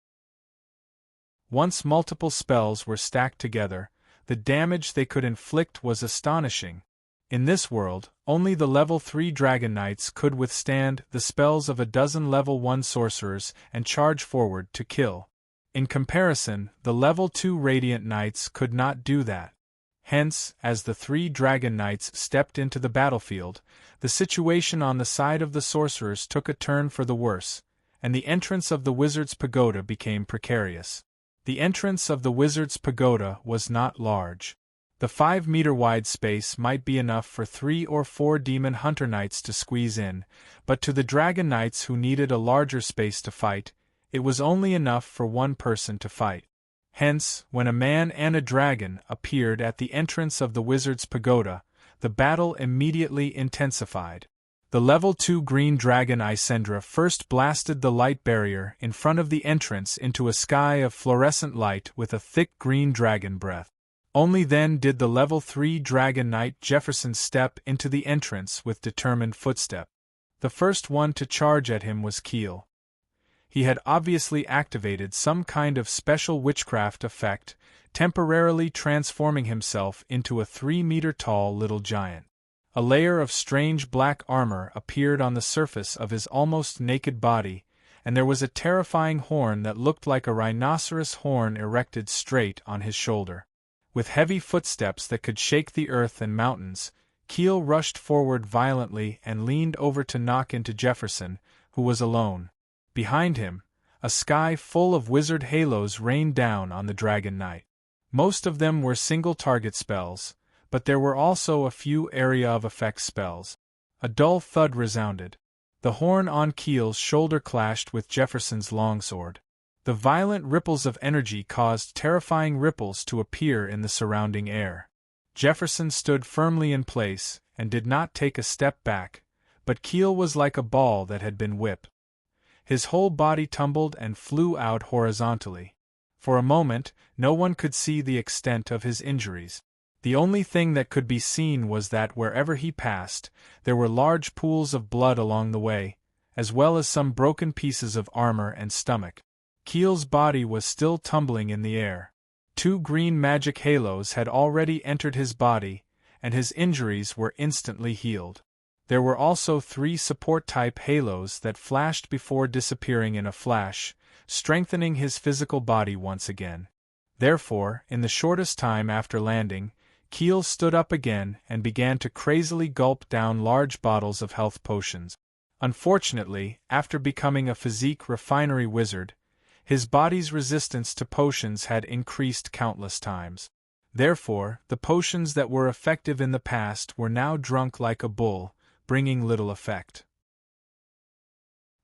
Once multiple spells were stacked together, the damage they could inflict was astonishing. In this world, only the level 3 Dragon Knights could withstand the spells of a dozen level 1 sorcerers and charge forward to kill. In comparison, the level 2 Radiant Knights could not do that. Hence, as the 3 Dragon Knights stepped into the battlefield, the situation on the side of the sorcerers took a turn for the worse, and the entrance of the wizard's pagoda became precarious. The entrance of the wizard's pagoda was not large. The 5-meter-wide space might be enough for 3 or 4 Demon Hunter Knights to squeeze in, but to the Dragon Knights who needed a larger space to fight, it was only enough for one person to fight. Hence, when a man and a dragon appeared at the entrance of the wizard's pagoda, the battle immediately intensified. The level 2 green dragon Isendra first blasted the light barrier in front of the entrance into a sky of fluorescent light with a thick green dragon breath. Only then did the level 3 dragon knight Jefferson step into the entrance with determined footstep. The first one to charge at him was Keel. He had obviously activated some kind of special witchcraft effect, temporarily transforming himself into a 3-meter-tall little giant. A layer of strange black armor appeared on the surface of his almost naked body, and there was a terrifying horn that looked like a rhinoceros horn erected straight on his shoulder. With heavy footsteps that could shake the earth and mountains, Keel rushed forward violently and leaned over to knock into Jefferson, who was alone. Behind him, a sky full of wizard halos rained down on the Dragon Knight. Most of them were single-target spells, but there were also a few area of effect spells. A dull thud resounded. The horn on Keel's shoulder clashed with Jefferson's longsword. The violent ripples of energy caused terrifying ripples to appear in the surrounding air. Jefferson stood firmly in place and did not take a step back, but Keel was like a ball that had been whipped. His whole body tumbled and flew out horizontally. For a moment, no one could see the extent of his injuries. The only thing that could be seen was that wherever he passed, there were large pools of blood along the way, as well as some broken pieces of armor and stomach. Keel's body was still tumbling in the air. 2 green magic halos had already entered his body, and his injuries were instantly healed. There were also 3 support-type halos that flashed before disappearing in a flash, strengthening his physical body once again. Therefore, in the shortest time after landing, Keel stood up again and began to crazily gulp down large bottles of health potions. Unfortunately, after becoming a physique refinery wizard, his body's resistance to potions had increased countless times. Therefore, the potions that were effective in the past were now drunk like a bull, bringing little effect.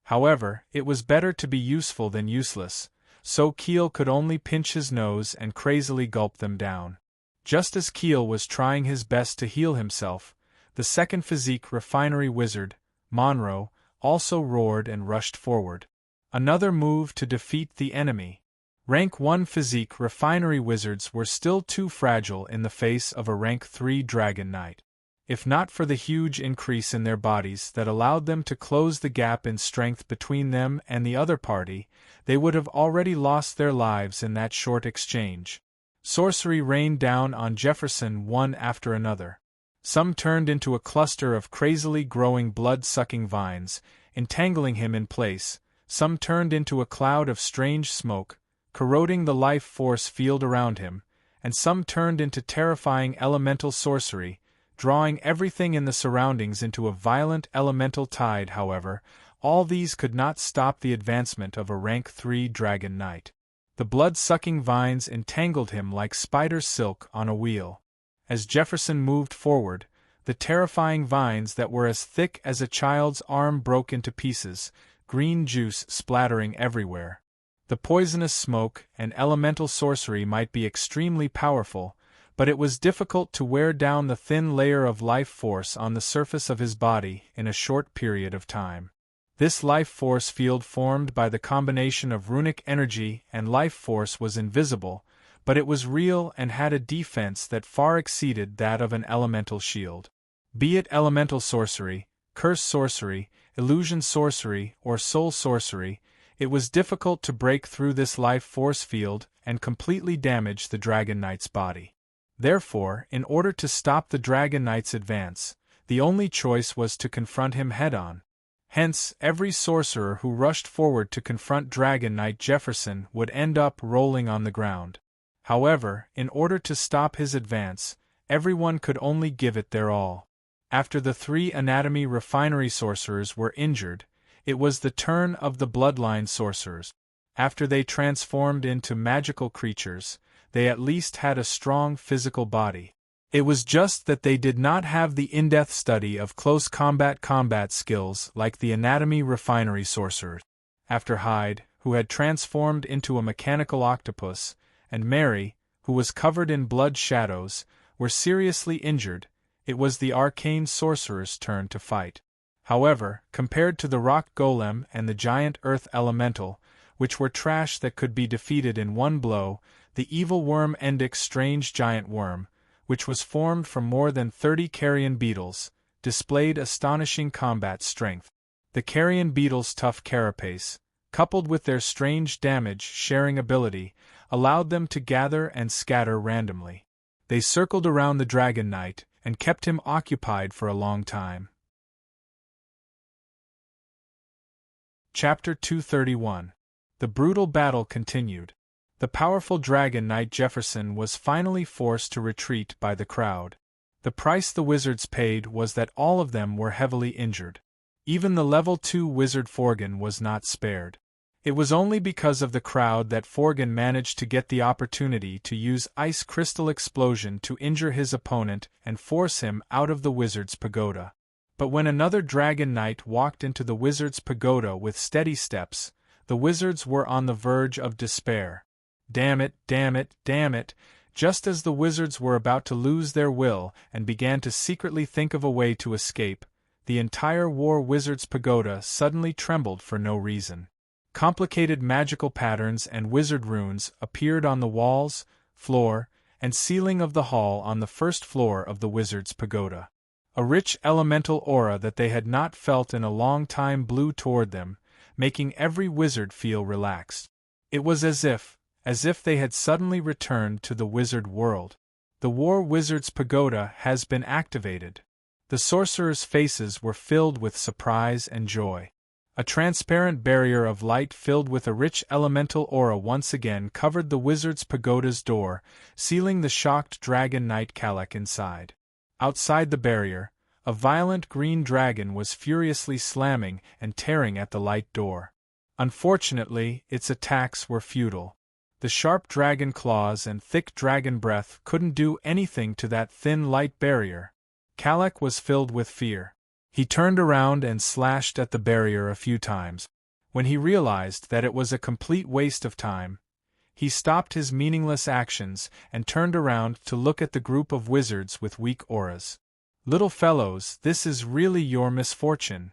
However, it was better to be useful than useless, so Keel could only pinch his nose and crazily gulp them down. Just as Keel was trying his best to heal himself, the second physique refinery wizard, Monroe, also roared and rushed forward. Another move to defeat the enemy. Rank 1 physique refinery wizards were still too fragile in the face of a rank 3 dragon knight. If not for the huge increase in their bodies that allowed them to close the gap in strength between them and the other party, they would have already lost their lives in that short exchange. Sorcery rained down on Jefferson one after another. Some turned into a cluster of crazily growing blood-sucking vines, entangling him in place. Some turned into a cloud of strange smoke, corroding the life force field around him, and some turned into terrifying elemental sorcery, drawing everything in the surroundings into a violent elemental tide. However, all these could not stop the advancement of a rank 3 dragon knight. The blood-sucking vines entangled him like spider silk on a wheel. As Jefferson moved forward, the terrifying vines that were as thick as a child's arm broke into pieces, green juice splattering everywhere. The poisonous smoke and elemental sorcery might be extremely powerful, but it was difficult to wear down the thin layer of life force on the surface of his body in a short period of time. This life force field formed by the combination of runic energy and life force was invisible, but it was real and had a defense that far exceeded that of an elemental shield. Be it elemental sorcery, curse sorcery, illusion sorcery, or soul sorcery, it was difficult to break through this life force field and completely damage the Dragon Knight's body. Therefore, in order to stop the Dragon Knight's advance, the only choice was to confront him head-on. Hence, every sorcerer who rushed forward to confront Dragon Knight Jefferson would end up rolling on the ground. However, in order to stop his advance, everyone could only give it their all. After the 3 anatomy refinery sorcerers were injured, it was the turn of the bloodline sorcerers. After they transformed into magical creatures, they at least had a strong physical body. It was just that they did not have the in-depth study of close combat skills like the anatomy refinery sorcerers. After Hyde, who had transformed into a mechanical octopus, and Mary, who was covered in blood shadows, were seriously injured, it was the arcane sorcerer's turn to fight. However, compared to the rock golem and the giant earth elemental, which were trash that could be defeated in one blow, the evil worm Endic's strange giant worm, which was formed from more than 30 carrion beetles, displayed astonishing combat strength. The carrion beetles' tough carapace, coupled with their strange damage-sharing ability, allowed them to gather and scatter randomly. They circled around the Dragon Knight and kept him occupied for a long time. Chapter 231. The brutal battle continued. The powerful Dragon Knight Jefferson was finally forced to retreat by the crowd. The price the wizards paid was that all of them were heavily injured. Even the level 2 wizard Forgan was not spared. It was only because of the crowd that Forgan managed to get the opportunity to use Ice Crystal Explosion to injure his opponent and force him out of the wizard's pagoda. But when another Dragon Knight walked into the wizard's pagoda with steady steps, the wizards were on the verge of despair. Damn it, damn it, damn it! Just as the wizards were about to lose their will and began to secretly think of a way to escape, the entire War Wizard's pagoda suddenly trembled for no reason. Complicated magical patterns and wizard runes appeared on the walls, floor, and ceiling of the hall on the first floor of the wizard's pagoda. A rich elemental aura that they had not felt in a long time blew toward them, making every wizard feel relaxed. It was as if they had suddenly returned to the wizard world. The War Wizard's pagoda has been activated. The sorcerers' faces were filled with surprise and joy. A transparent barrier of light filled with a rich elemental aura once again covered the wizard's pagoda's door, sealing the shocked dragon knight Kalek inside. Outside the barrier, a violent green dragon was furiously slamming and tearing at the light door. Unfortunately, its attacks were futile. The sharp dragon claws and thick dragon breath couldn't do anything to that thin light barrier. Kalek was filled with fear. He turned around and slashed at the barrier a few times. When he realized that it was a complete waste of time, he stopped his meaningless actions and turned around to look at the group of wizards with weak auras. "Little fellows, this is really your misfortune."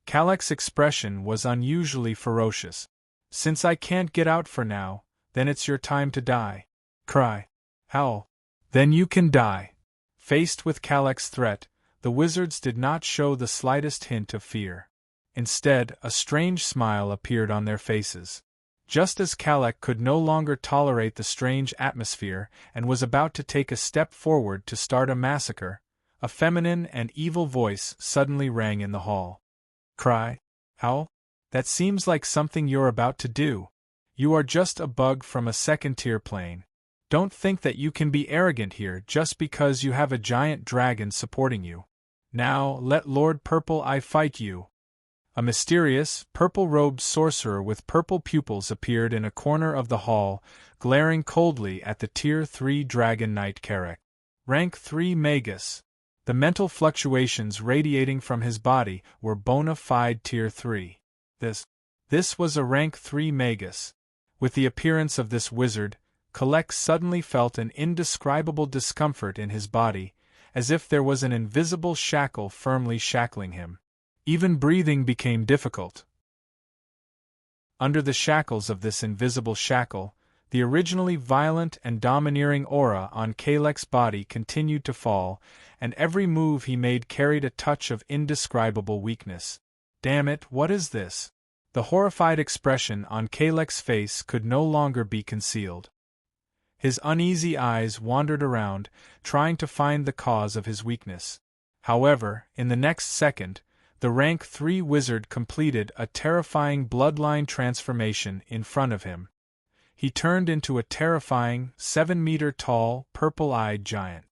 Kalek's expression was unusually ferocious. "Since I can't get out for now, then it's your time to die. Cry. Howl. Then you can die." Faced with Kalek's threat, the wizards did not show the slightest hint of fear. Instead, a strange smile appeared on their faces. Just as Kalek could no longer tolerate the strange atmosphere and was about to take a step forward to start a massacre, a feminine and evil voice suddenly rang in the hall. "Cry? Howl? That seems like something you're about to do. You are just a bug from a second-tier plane. Don't think that you can be arrogant here just because you have a giant dragon supporting you. Now, let Lord Purple Eye fight you." A mysterious, purple-robed sorcerer with purple pupils appeared in a corner of the hall, glaring coldly at the Tier 3 Dragon Knight Karek. Rank 3 Magus. The mental fluctuations radiating from his body were bona fide Tier 3. This was a Rank 3 Magus. With the appearance of this wizard, Kalek suddenly felt an indescribable discomfort in his body, as if there was an invisible shackle firmly shackling him. Even breathing became difficult. Under the shackles of this invisible shackle, the originally violent and domineering aura on Kalek's body continued to fall, and every move he made carried a touch of indescribable weakness. "Damn it, what is this?" The horrified expression on Kalek's face could no longer be concealed. His uneasy eyes wandered around, trying to find the cause of his weakness. However, in the next second, the Rank 3 wizard completed a terrifying bloodline transformation in front of him. He turned into a terrifying, 7-meter-tall, purple-eyed giant.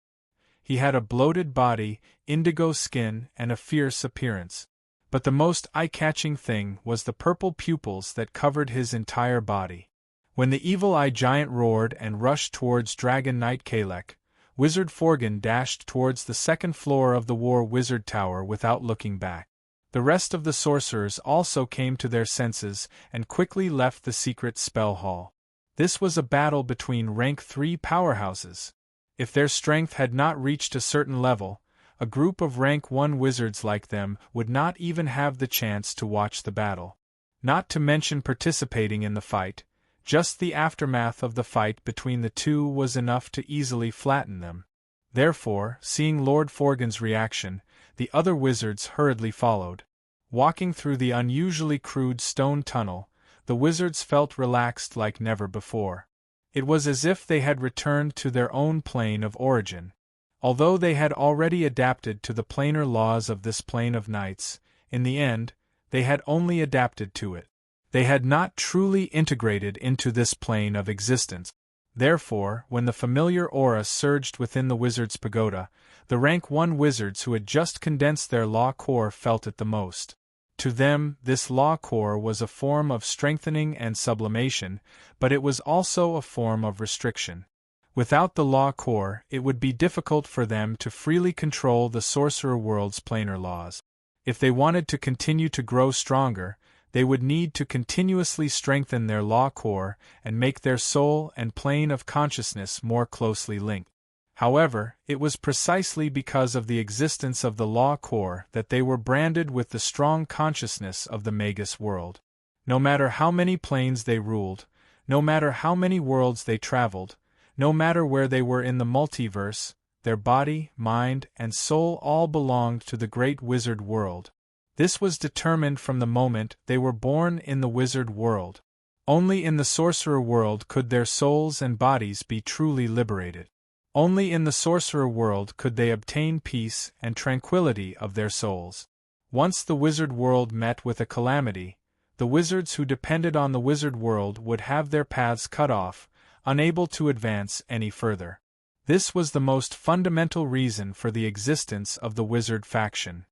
He had a bloated body, indigo skin, and a fierce appearance. But the most eye-catching thing was the purple pupils that covered his entire body. When the evil-eye giant roared and rushed towards Dragon Knight Kalek, Wizard Forgan dashed towards the second floor of the War Wizard Tower without looking back. The rest of the sorcerers also came to their senses and quickly left the secret spell hall. This was a battle between Rank 3 powerhouses. If their strength had not reached a certain level, a group of Rank 1 wizards like them would not even have the chance to watch the battle. Not to mention participating in the fight, just the aftermath of the fight between the two was enough to easily flatten them. Therefore, seeing Lord Forgan's reaction, the other wizards hurriedly followed. Walking through the unusually crude stone tunnel, the wizards felt relaxed like never before. It was as if they had returned to their own plane of origin. Although they had already adapted to the planar laws of this plane of nights, in the end, they had only adapted to it. They had not truly integrated into this plane of existence. Therefore, when the familiar aura surged within the wizard's pagoda, the Rank 1 wizards who had just condensed their law core felt it the most. To them, this law core was a form of strengthening and sublimation, but it was also a form of restriction. Without the law core, it would be difficult for them to freely control the sorcerer world's planar laws. If they wanted to continue to grow stronger, they would need to continuously strengthen their law core and make their soul and plane of consciousness more closely linked. However, it was precisely because of the existence of the law core that they were branded with the strong consciousness of the Magus world. No matter how many planes they ruled, no matter how many worlds they traveled, no matter where they were in the multiverse, their body, mind, and soul all belonged to the great wizard world. This was determined from the moment they were born in the wizard world. Only in the sorcerer world could their souls and bodies be truly liberated. Only in the sorcerer world could they obtain peace and tranquility of their souls. Once the wizard world met with a calamity, the wizards who depended on the wizard world would have their paths cut off, unable to advance any further. This was the most fundamental reason for the existence of the wizard faction.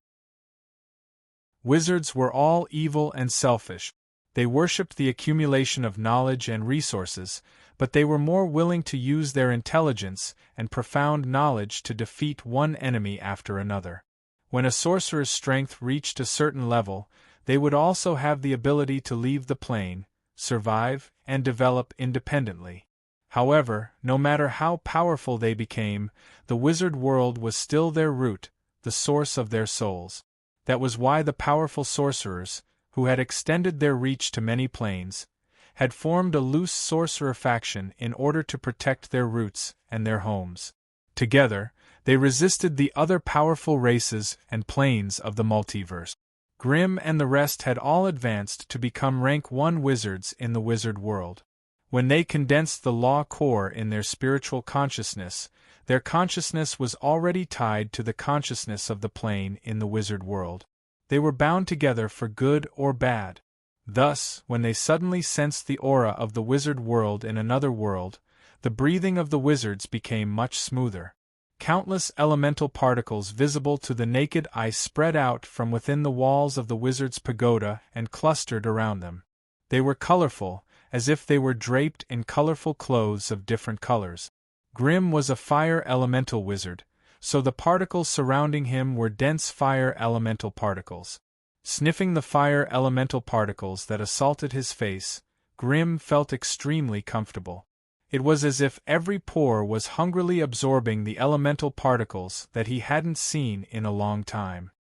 Wizards were all evil and selfish. They worshipped the accumulation of knowledge and resources, but they were more willing to use their intelligence and profound knowledge to defeat one enemy after another. When a sorcerer's strength reached a certain level, they would also have the ability to leave the plane, survive, and develop independently. However, no matter how powerful they became, the wizard world was still their root, the source of their souls. That was why the powerful sorcerers, who had extended their reach to many planes, had formed a loose sorcerer faction in order to protect their roots and their homes. Together, they resisted the other powerful races and planes of the multiverse. Grimm and the rest had all advanced to become rank 1 wizards in the wizard world. When they condensed the law core in their spiritual consciousness, their consciousness was already tied to the consciousness of the plane in the wizard world. They were bound together for good or bad. Thus, when they suddenly sensed the aura of the wizard world in another world, the breathing of the wizards became much smoother. Countless elemental particles visible to the naked eye spread out from within the walls of the wizard's pagoda and clustered around them. They were colorful, as if they were draped in colorful clothes of different colors. Grimm was a fire elemental wizard, so the particles surrounding him were dense fire elemental particles. Sniffing the fire elemental particles that assaulted his face, Grimm felt extremely comfortable. It was as if every pore was hungrily absorbing the elemental particles that he hadn't seen in a long time.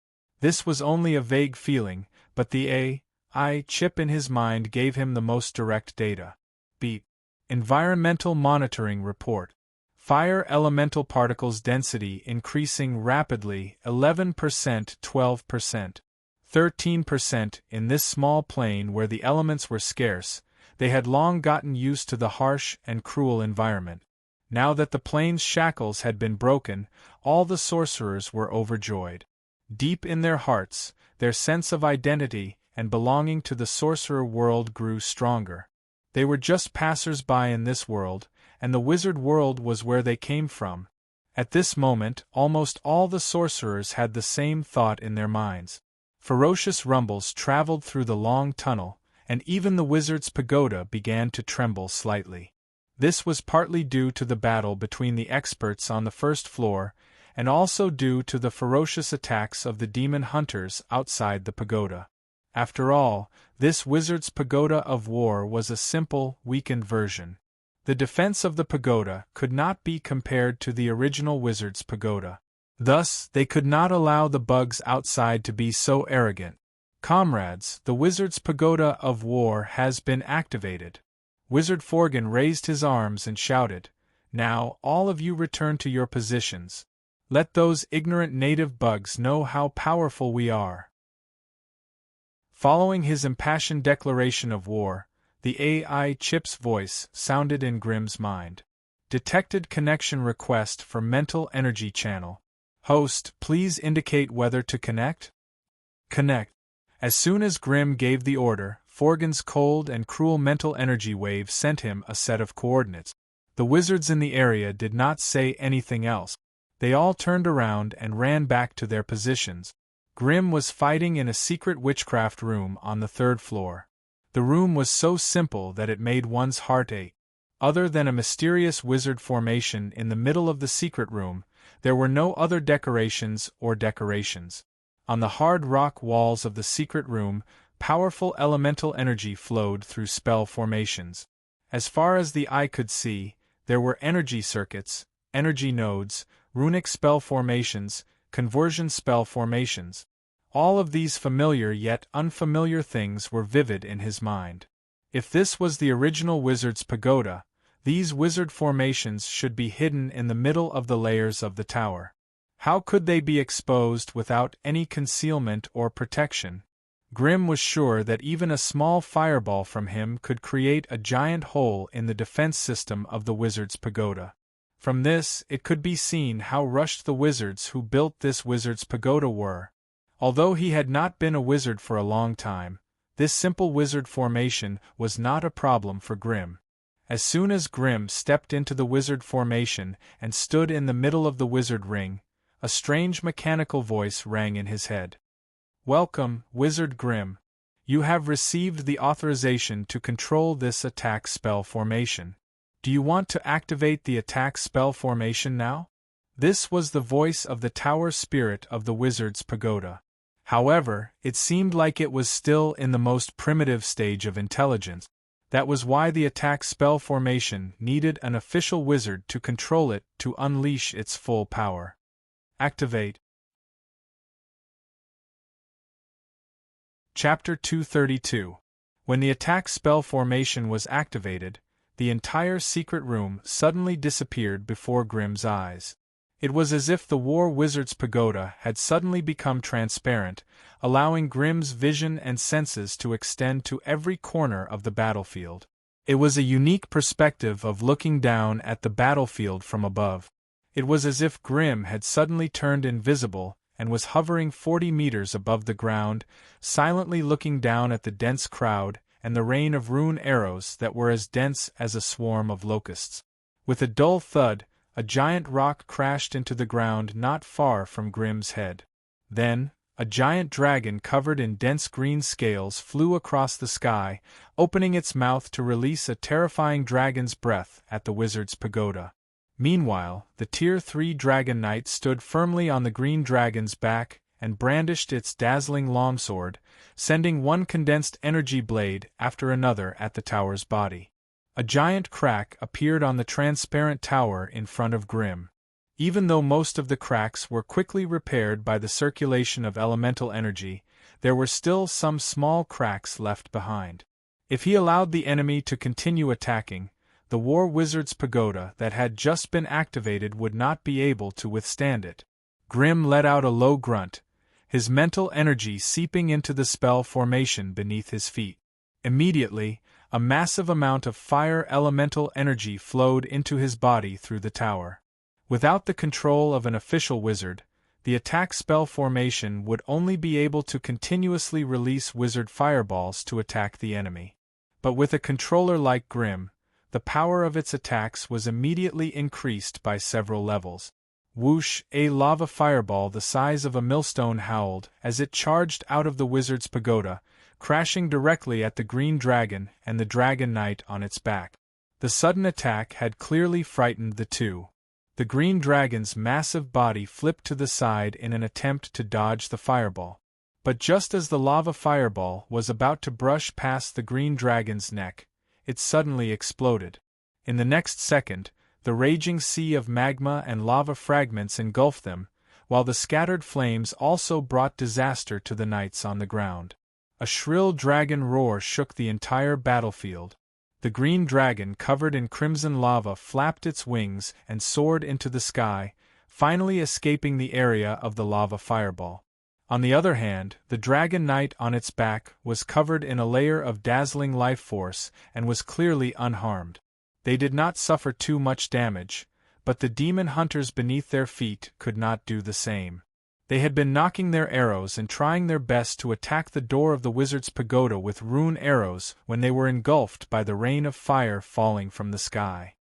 This was only a vague feeling, but the AI chip in his mind gave him the most direct data. Beat. Environmental Monitoring Report. Fire elemental particles density increasing rapidly 11%, 12%, 13% in this small plane where the elements were scarce. They had long gotten used to the harsh and cruel environment. Now that the plane's shackles had been broken, all the sorcerers were overjoyed. Deep in their hearts, their sense of identity and belonging to the sorcerer world grew stronger. They were just passers-by in this world, and the wizard world was where they came from. At this moment, almost all the sorcerers had the same thought in their minds. Ferocious rumbles traveled through the long tunnel, and even the wizard's pagoda began to tremble slightly. This was partly due to the battle between the experts on the first floor, and also due to the ferocious attacks of the demon hunters outside the pagoda. After all, this wizard's pagoda of war was a simple, weakened version. The defense of the pagoda could not be compared to the original wizard's pagoda. Thus, they could not allow the bugs outside to be so arrogant. Comrades, the wizard's pagoda of war has been activated. Wizard Forgan raised his arms and shouted, "Now, all of you return to your positions. Let those ignorant native bugs know how powerful we are." Following his impassioned declaration of war, the AI chip's voice sounded in Grimm's mind. Detected connection request for mental energy channel. Host, please indicate whether to connect? Connect. As soon as Grimm gave the order, Forgan's cold and cruel mental energy wave sent him a set of coordinates. The wizards in the area did not say anything else. They all turned around and ran back to their positions. Grimm was fighting in a secret witchcraft room on the 3rd floor. The room was so simple that it made one's heart ache. Other than a mysterious wizard formation in the middle of the secret room, there were no other decorations or decorations. On the hard rock walls of the secret room, powerful elemental energy flowed through spell formations. As far as the eye could see, there were energy circuits, energy nodes, runic spell formations, conversion spell formations. All of these familiar yet unfamiliar things were vivid in his mind. If this was the original wizard's pagoda, these wizard formations should be hidden in the middle of the layers of the tower. How could they be exposed without any concealment or protection? Grimm was sure that even a small fireball from him could create a giant hole in the defense system of the wizard's pagoda. From this, it could be seen how rushed the wizards who built this wizard's pagoda were. Although he had not been a wizard for a long time, this simple wizard formation was not a problem for Grimm. As soon as Grimm stepped into the wizard formation and stood in the middle of the wizard ring, a strange mechanical voice rang in his head. "Welcome, Wizard Grimm. You have received the authorization to control this attack spell formation. Do you want to activate the attack spell formation now?" This was the voice of the tower spirit of the wizard's pagoda. However, it seemed like it was still in the most primitive stage of intelligence. That was why the attack spell formation needed an official wizard to control it to unleash its full power. Activate. Chapter 232. When the attack spell formation was activated, the entire secret room suddenly disappeared before Grimm's eyes. It was as if the war wizard's pagoda had suddenly become transparent, allowing Grimm's vision and senses to extend to every corner of the battlefield. It was a unique perspective of looking down at the battlefield from above. It was as if Grimm had suddenly turned invisible and was hovering 40 meters above the ground, silently looking down at the dense crowd and the rain of rune arrows that were as dense as a swarm of locusts. With a dull thud, a giant rock crashed into the ground not far from Grimm's head. Then, a giant dragon covered in dense green scales flew across the sky, opening its mouth to release a terrifying dragon's breath at the wizard's pagoda. Meanwhile, the Tier 3 Dragon Knight stood firmly on the green dragon's back and brandished its dazzling longsword, sending one condensed energy blade after another at the tower's body. A giant crack appeared on the transparent tower in front of Grimm. Even though most of the cracks were quickly repaired by the circulation of elemental energy, there were still some small cracks left behind. If he allowed the enemy to continue attacking, the war wizard's pagoda that had just been activated would not be able to withstand it. Grimm let out a low grunt, his mental energy seeping into the spell formation beneath his feet. Immediately, a massive amount of fire elemental energy flowed into his body through the tower. Without the control of an official wizard, the attack spell formation would only be able to continuously release wizard fireballs to attack the enemy. But with a controller like Grimm, the power of its attacks was immediately increased by several levels. Whoosh! A lava fireball the size of a millstone howled as it charged out of the wizard's pagoda, crashing directly at the green dragon and the dragon knight on its back. The sudden attack had clearly frightened the two. The green dragon's massive body flipped to the side in an attempt to dodge the fireball. But just as the lava fireball was about to brush past the green dragon's neck, it suddenly exploded. In the next second, the raging sea of magma and lava fragments engulfed them, while the scattered flames also brought disaster to the knights on the ground. A shrill dragon roar shook the entire battlefield. The green dragon covered in crimson lava flapped its wings and soared into the sky, finally escaping the area of the lava fireball. On the other hand, the dragon knight on its back was covered in a layer of dazzling life force and was clearly unharmed. They did not suffer too much damage, but the demon hunters beneath their feet could not do the same. They had been knocking their arrows and trying their best to attack the door of the wizard's pagoda with rune arrows when they were engulfed by the rain of fire falling from the sky.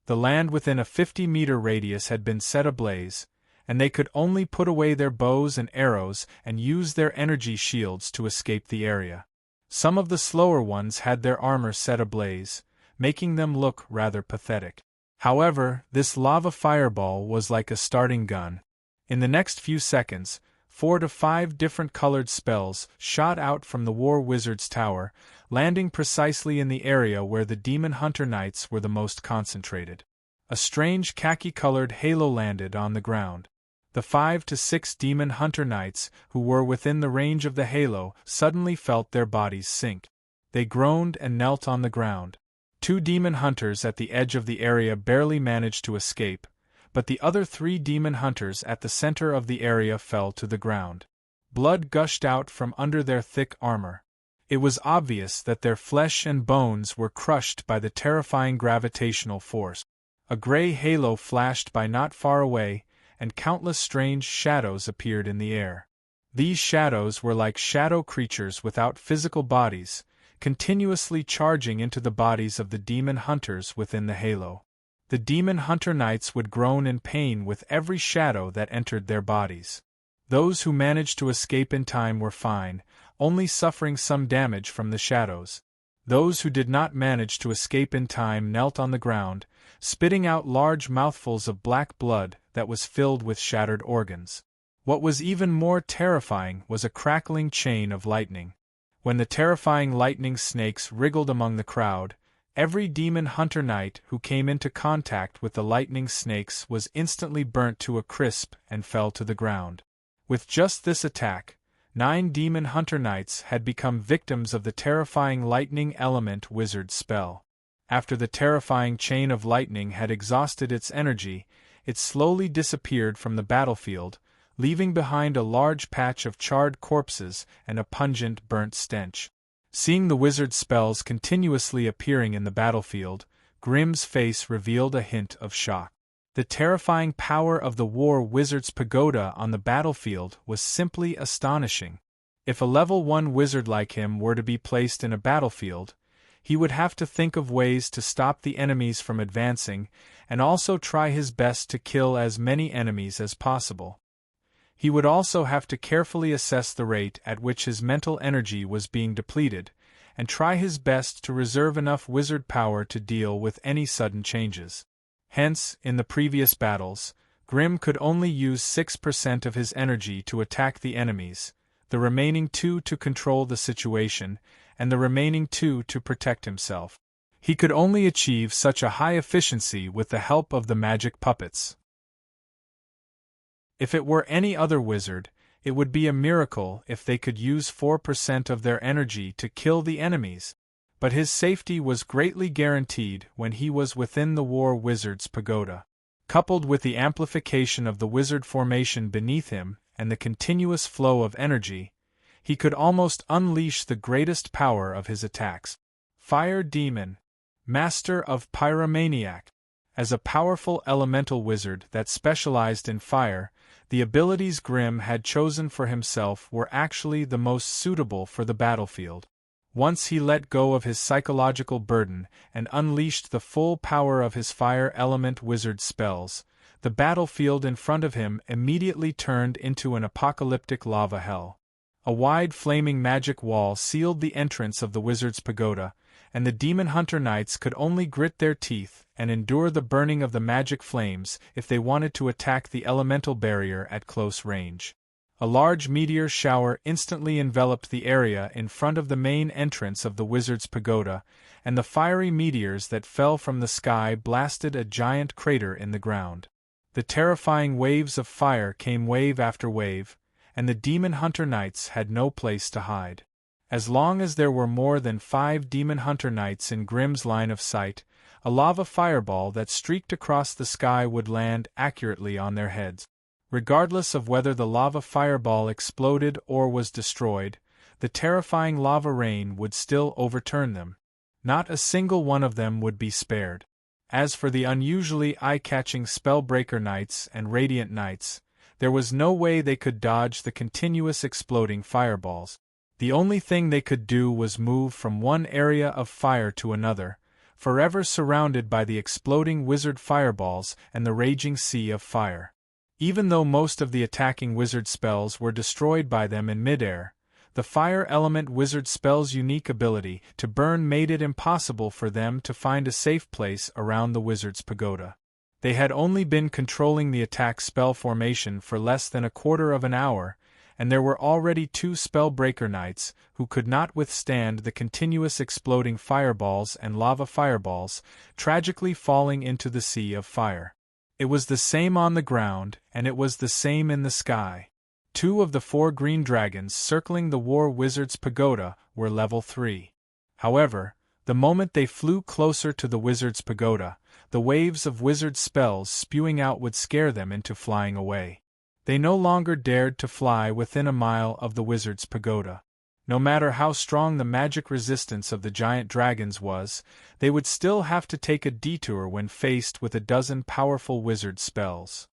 The land within a 50-meter radius had been set ablaze, and they could only put away their bows and arrows and use their energy shields to escape the area. Some of the slower ones had their armor set ablaze, making them look rather pathetic. However, this lava fireball was like a starting gun. In the next few seconds, 4 to 5 different colored spells shot out from the war wizard's tower, landing precisely in the area where the demon hunter knights were the most concentrated. A strange khaki-colored halo landed on the ground. The 5 to 6 demon hunter knights, who were within the range of the halo, suddenly felt their bodies sink. They groaned and knelt on the ground. 2 demon hunters at the edge of the area barely managed to escape, but the other 3 demon hunters at the center of the area fell to the ground. Blood gushed out from under their thick armor. It was obvious that their flesh and bones were crushed by the terrifying gravitational force. A gray halo flashed by not far away, and countless strange shadows appeared in the air. These shadows were like shadow creatures without physical bodies, continuously charging into the bodies of the demon hunters within the halo. The demon hunter knights would groan in pain with every shadow that entered their bodies. Those who managed to escape in time were fine, only suffering some damage from the shadows. Those who did not manage to escape in time knelt on the ground, spitting out large mouthfuls of black blood that was filled with shattered organs. What was even more terrifying was a crackling chain of lightning. When the terrifying lightning snakes wriggled among the crowd, every demon hunter knight who came into contact with the lightning snakes was instantly burnt to a crisp and fell to the ground. With just this attack, 9 demon hunter knights had become victims of the terrifying lightning element wizard spell. After the terrifying chain of lightning had exhausted its energy, it slowly disappeared from the battlefield, leaving behind a large patch of charred corpses and a pungent burnt stench. Seeing the wizard spells continuously appearing in the battlefield, Grimm's face revealed a hint of shock. The terrifying power of the War Wizard's pagoda on the battlefield was simply astonishing. If a level 1 wizard like him were to be placed in a battlefield, he would have to think of ways to stop the enemies from advancing, and also try his best to kill as many enemies as possible. He would also have to carefully assess the rate at which his mental energy was being depleted, and try his best to reserve enough wizard power to deal with any sudden changes. Hence, in the previous battles, Grimm could only use 6% of his energy to attack the enemies, the remaining 2 to control the situation, and the remaining 2 to protect himself. He could only achieve such a high efficiency with the help of the magic puppets. If it were any other wizard, it would be a miracle if they could use 4% of their energy to kill the enemies. But his safety was greatly guaranteed when he was within the War Wizard's pagoda. Coupled with the amplification of the wizard formation beneath him and the continuous flow of energy, he could almost unleash the greatest power of his attacks. Fire Demon, Master of Pyromaniac. As a powerful elemental wizard that specialized in fire, the abilities Grimm had chosen for himself were actually the most suitable for the battlefield. Once he let go of his psychological burden and unleashed the full power of his fire element wizard spells, the battlefield in front of him immediately turned into an apocalyptic lava hell. A wide flaming magic wall sealed the entrance of the wizard's pagoda, and the demon hunter knights could only grit their teeth and endure the burning of the magic flames if they wanted to attack the elemental barrier at close range. A large meteor shower instantly enveloped the area in front of the main entrance of the wizard's pagoda, and the fiery meteors that fell from the sky blasted a giant crater in the ground. The terrifying waves of fire came wave after wave, and the demon hunter knights had no place to hide. As long as there were more than 5 demon hunter knights in Grimm's line of sight, a lava fireball that streaked across the sky would land accurately on their heads. Regardless of whether the lava fireball exploded or was destroyed, the terrifying lava rain would still overturn them. Not a single one of them would be spared. As for the unusually eye-catching Spellbreaker Knights and Radiant Knights, there was no way they could dodge the continuous exploding fireballs. The only thing they could do was move from one area of fire to another, forever surrounded by the exploding wizard fireballs and the raging sea of fire. Even though most of the attacking wizard spells were destroyed by them in midair, the fire element wizard spell's unique ability to burn made it impossible for them to find a safe place around the wizard's pagoda. They had only been controlling the attack spell formation for less than a quarter of an hour, and there were already 2 Spellbreaker Knights who could not withstand the continuous exploding fireballs and lava fireballs, tragically falling into the sea of fire. It was the same on the ground, and it was the same in the sky. 2 of the 4 green dragons circling the War Wizard's pagoda were level 3. However, the moment they flew closer to the wizard's pagoda, the waves of wizard spells spewing out would scare them into flying away. They no longer dared to fly within a mile of the wizard's pagoda. No matter how strong the magic resistance of the giant dragons was, they would still have to take a detour when faced with a dozen powerful wizard spells.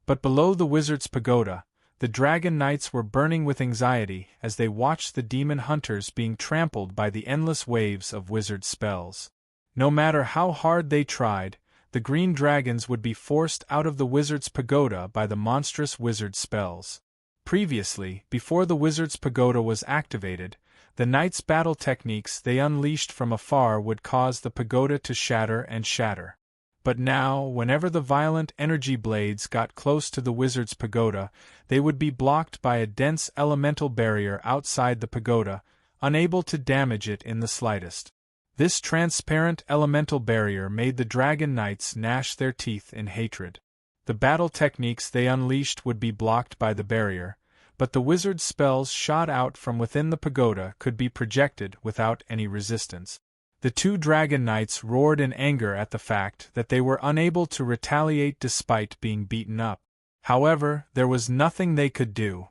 But below the wizard's pagoda, the dragon knights were burning with anxiety as they watched the demon hunters being trampled by the endless waves of wizard spells. No matter how hard they tried, the green dragons would be forced out of the wizard's pagoda by the monstrous wizard spells. Previously, before the wizard's pagoda was activated, the knights' battle techniques they unleashed from afar would cause the pagoda to shatter and shatter. But now, whenever the violent energy blades got close to the wizard's pagoda, they would be blocked by a dense elemental barrier outside the pagoda, unable to damage it in the slightest. This transparent elemental barrier made the dragon knights gnash their teeth in hatred. The battle techniques they unleashed would be blocked by the barrier, but the wizard's spells shot out from within the pagoda could be projected without any resistance. The 2 dragon knights roared in anger at the fact that they were unable to retaliate despite being beaten up. However, there was nothing they could do.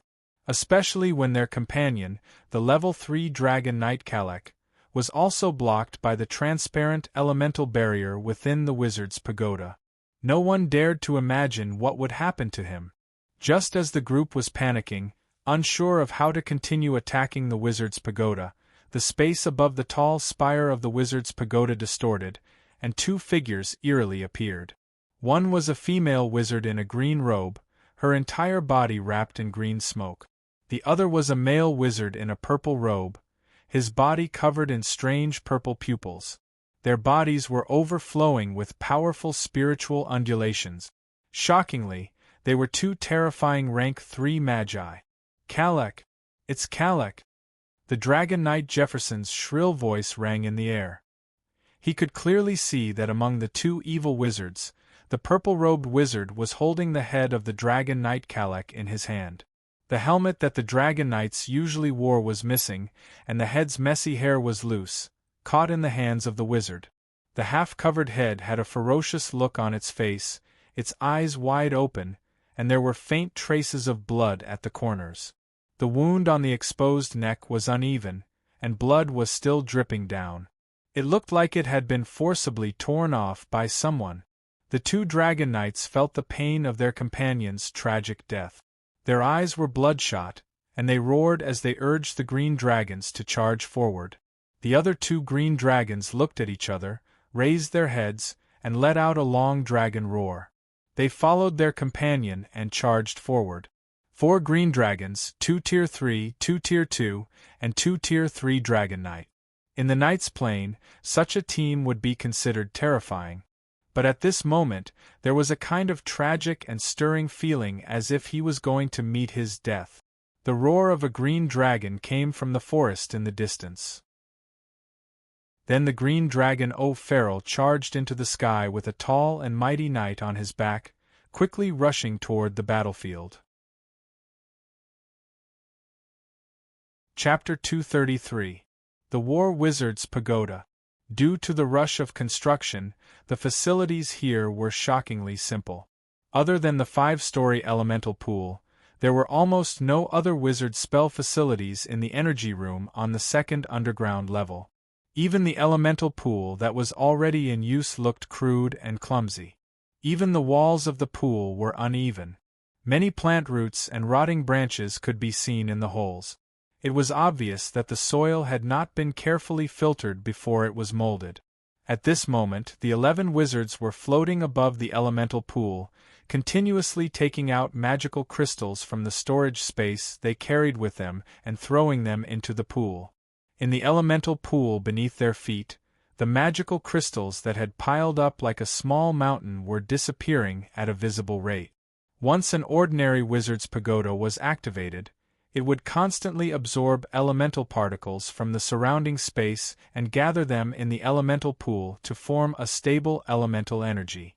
Especially when their companion, the level 3 dragon knight Kalek, was also blocked by the transparent elemental barrier within the wizard's pagoda. No one dared to imagine what would happen to him. Just as the group was panicking, unsure of how to continue attacking the wizard's pagoda, the space above the tall spire of the wizard's pagoda distorted, and 2 figures eerily appeared. One was a female wizard in a green robe, her entire body wrapped in green smoke. The other was a male wizard in a purple robe, his body covered in strange purple pupils. Their bodies were overflowing with powerful spiritual undulations. Shockingly, they were 2 terrifying rank 3 magi. Kalek! It's Kalek! The Dragon Knight Jefferson's shrill voice rang in the air. He could clearly see that among the 2 evil wizards, the purple-robed wizard was holding the head of the Dragon Knight Kalek in his hand. The helmet that the Dragon Knights usually wore was missing, and the head's messy hair was loose, caught in the hands of the wizard. The half-covered head had a ferocious look on its face, its eyes wide open, and there were faint traces of blood at the corners. The wound on the exposed neck was uneven, and blood was still dripping down. It looked like it had been forcibly torn off by someone. The 2 dragon knights felt the pain of their companion's tragic death. Their eyes were bloodshot, and they roared as they urged the green dragons to charge forward. The other 2 green dragons looked at each other, raised their heads, and let out a long dragon roar. They followed their companion and charged forward. 4 green dragons, 2 tier 3, 2 tier 2, and 2 tier 3 dragon knight. In the knight's plane, such a team would be considered terrifying. But at this moment, there was a kind of tragic and stirring feeling as if he was going to meet his death. The roar of a green dragon came from the forest in the distance. Then the green dragon O'Farrell charged into the sky with a tall and mighty knight on his back, quickly rushing toward the battlefield. Chapter 233. The War Wizard's Pagoda. Due to the rush of construction, the facilities here were shockingly simple. Other than the 5-story elemental pool, there were almost no other wizard spell facilities in the energy room on the 2nd underground level. Even the elemental pool that was already in use looked crude and clumsy. Even the walls of the pool were uneven. Many plant roots and rotting branches could be seen in the holes. It was obvious that the soil had not been carefully filtered before it was molded. At this moment, the 11 wizards were floating above the elemental pool, continuously taking out magical crystals from the storage space they carried with them and throwing them into the pool. In the elemental pool beneath their feet, the magical crystals that had piled up like a small mountain were disappearing at a visible rate. Once an ordinary wizard's pagoda was activated, it would constantly absorb elemental particles from the surrounding space and gather them in the elemental pool to form a stable elemental energy.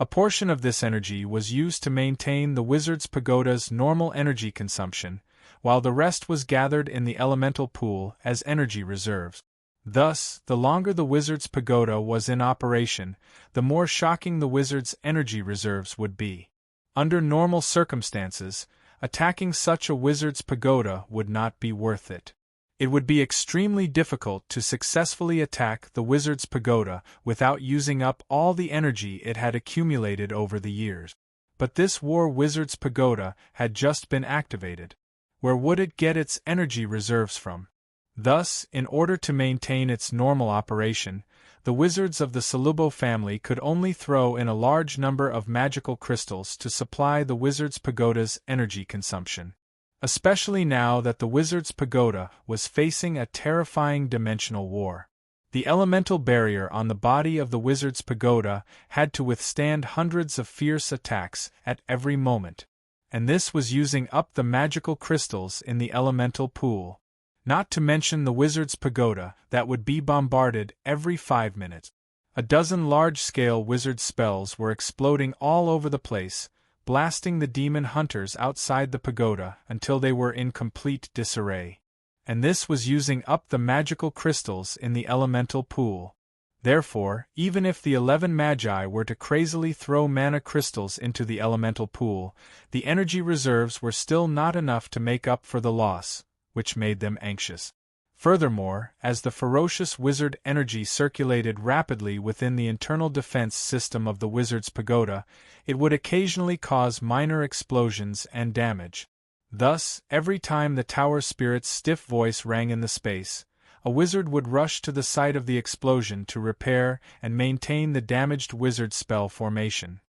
A portion of this energy was used to maintain the wizard's pagoda's normal energy consumption, while the rest was gathered in the elemental pool as energy reserves. Thus, the longer the wizard's pagoda was in operation, the more shocking the wizard's energy reserves would be. Under normal circumstances, attacking such a wizard's pagoda would not be worth it. It would be extremely difficult to successfully attack the wizard's pagoda without using up all the energy it had accumulated over the years. But this war wizard's pagoda had just been activated. Where would it get its energy reserves from? Thus, in order to maintain its normal operation, the wizards of the Solubo family could only throw in a large number of magical crystals to supply the wizard's pagoda's energy consumption. Especially now that the wizard's pagoda was facing a terrifying dimensional war. The elemental barrier on the body of the wizard's pagoda had to withstand hundreds of fierce attacks at every moment. And this was using up the magical crystals in the elemental pool. Not to mention the wizard's pagoda that would be bombarded every 5 minutes. A dozen large-scale wizard spells were exploding all over the place, blasting the demon hunters outside the pagoda until they were in complete disarray. And this was using up the magical crystals in the elemental pool. Therefore, even if the 11 magi were to crazily throw mana crystals into the elemental pool, the energy reserves were still not enough to make up for the loss, which made them anxious. Furthermore, as the ferocious wizard energy circulated rapidly within the internal defense system of the wizard's pagoda, it would occasionally cause minor explosions and damage. Thus, every time the tower spirit's stiff voice rang in the space, a wizard would rush to the site of the explosion to repair and maintain the damaged wizard spell formation.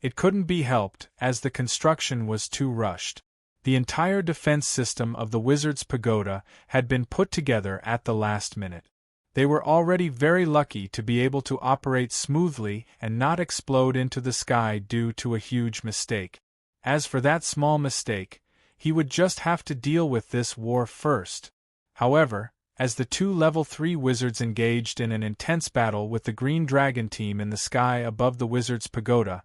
It couldn't be helped, as the construction was too rushed. The entire defense system of the wizard's pagoda had been put together at the last minute. They were already very lucky to be able to operate smoothly and not explode into the sky due to a huge mistake. As for that small mistake, he would just have to deal with this war first. However, as the 2 level 3 wizards engaged in an intense battle with the Green Dragon team in the sky above the wizard's pagoda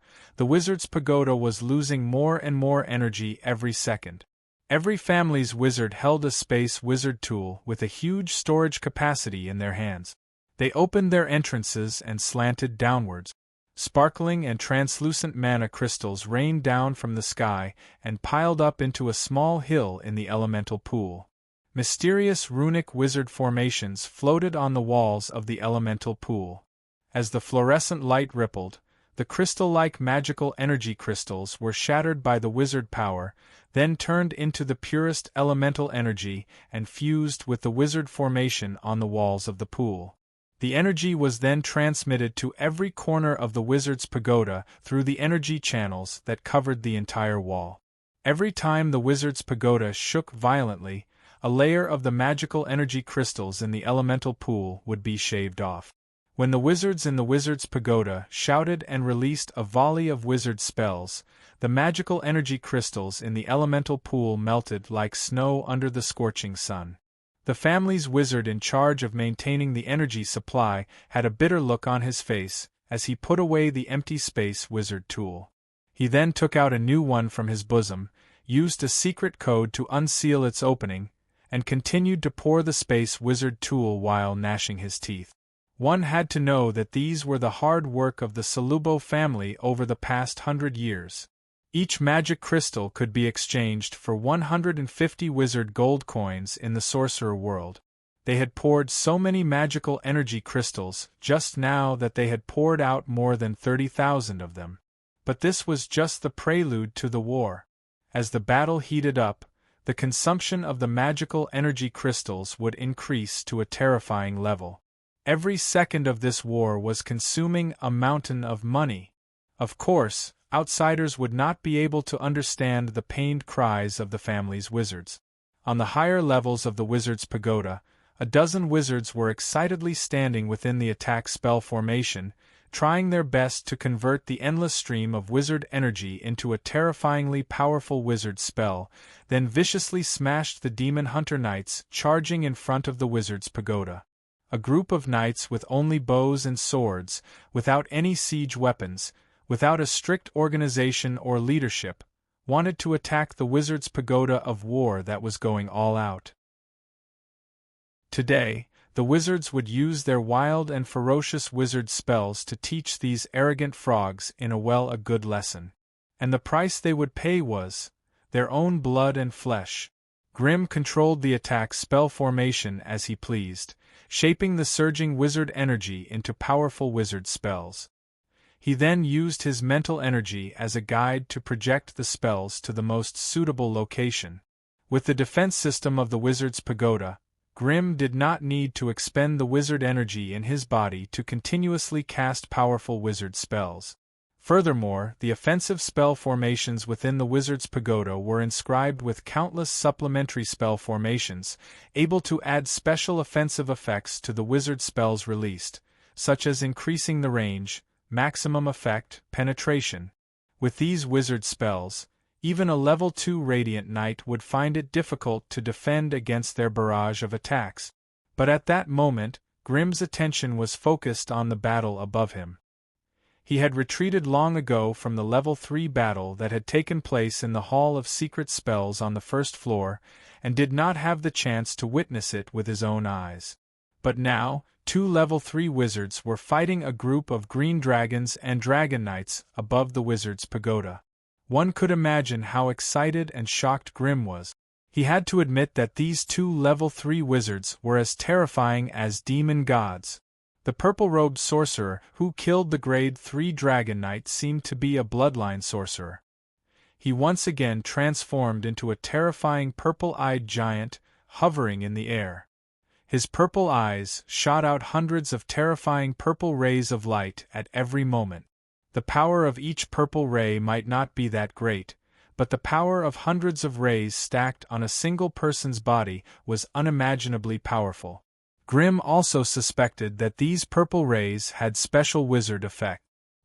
was losing more and more energy every second. Every family's wizard held a space wizard tool with a huge storage capacity in their hands. They opened their entrances and slanted downwards. Sparkling and translucent mana crystals rained down from the sky and piled up into a small hill in the elemental pool. Mysterious runic wizard formations floated on the walls of the elemental pool. As the fluorescent light rippled, the crystal-like magical energy crystals were shattered by the wizard power, then turned into the purest elemental energy and fused with the wizard formation on the walls of the pool. The energy was then transmitted to every corner of the wizard's pagoda through the energy channels that covered the entire wall. Every time the wizard's pagoda shook violently, a layer of the magical energy crystals in the elemental pool would be shaved off. When the wizards in the wizard's pagoda shouted and released a volley of wizard spells, the magical energy crystals in the elemental pool melted like snow under the scorching sun. The family's wizard in charge of maintaining the energy supply had a bitter look on his face as he put away the empty space wizard tool. He then took out a new one from his bosom, used a secret code to unseal its opening, and continued to pour the space wizard tool while gnashing his teeth. One had to know that these were the hard work of the Solubo family over the past 100 years. Each magic crystal could be exchanged for 150 wizard gold coins in the sorcerer world. They had poured so many magical energy crystals just now that they had poured out more than 30,000 of them. But this was just the prelude to the war. As the battle heated up, the consumption of the magical energy crystals would increase to a terrifying level. Every second of this war was consuming a mountain of money. Of course, outsiders would not be able to understand the pained cries of the family's wizards. On the higher levels of the wizard's pagoda, a dozen wizards were excitedly standing within the attack spell formation, trying their best to convert the endless stream of wizard energy into a terrifyingly powerful wizard spell, then viciously smashed the demon hunter knights charging in front of the wizard's pagoda. A group of knights with only bows and swords, without any siege weapons, without a strict organization or leadership, wanted to attack the wizard's pagoda of war that was going all out. Today, the wizards would use their wild and ferocious wizard spells to teach these arrogant frogs in a good lesson. And the price they would pay was their own blood and flesh. Grimm controlled the attack spell formation as he pleased, shaping the surging wizard energy into powerful wizard spells. He then used his mental energy as a guide to project the spells to the most suitable location. With the defense system of the wizard's pagoda, Grimm did not need to expend the wizard energy in his body to continuously cast powerful wizard spells. Furthermore, the offensive spell formations within the wizard's pagoda were inscribed with countless supplementary spell formations, able to add special offensive effects to the wizard spells released, such as increasing the range, maximum effect, penetration. With these wizard spells, even a level 2 Radiant Knight would find it difficult to defend against their barrage of attacks. But at that moment, Grimm's attention was focused on the battle above him. He had retreated long ago from the level 3 battle that had taken place in the Hall of Secret Spells on the first floor, and did not have the chance to witness it with his own eyes. But now, 2 level 3 wizards were fighting a group of green dragons and dragon knights above the wizard's pagoda. One could imagine how excited and shocked Grimm was. He had to admit that these 2 level 3 wizards were as terrifying as demon gods. The purple-robed sorcerer who killed the grade 3 dragon knight seemed to be a bloodline sorcerer. He once again transformed into a terrifying purple-eyed giant, hovering in the air. His purple eyes shot out hundreds of terrifying purple rays of light at every moment. The power of each purple ray might not be that great, but the power of hundreds of rays stacked on a single person's body was unimaginably powerful. Grimm also suspected that these purple rays had special wizard effect.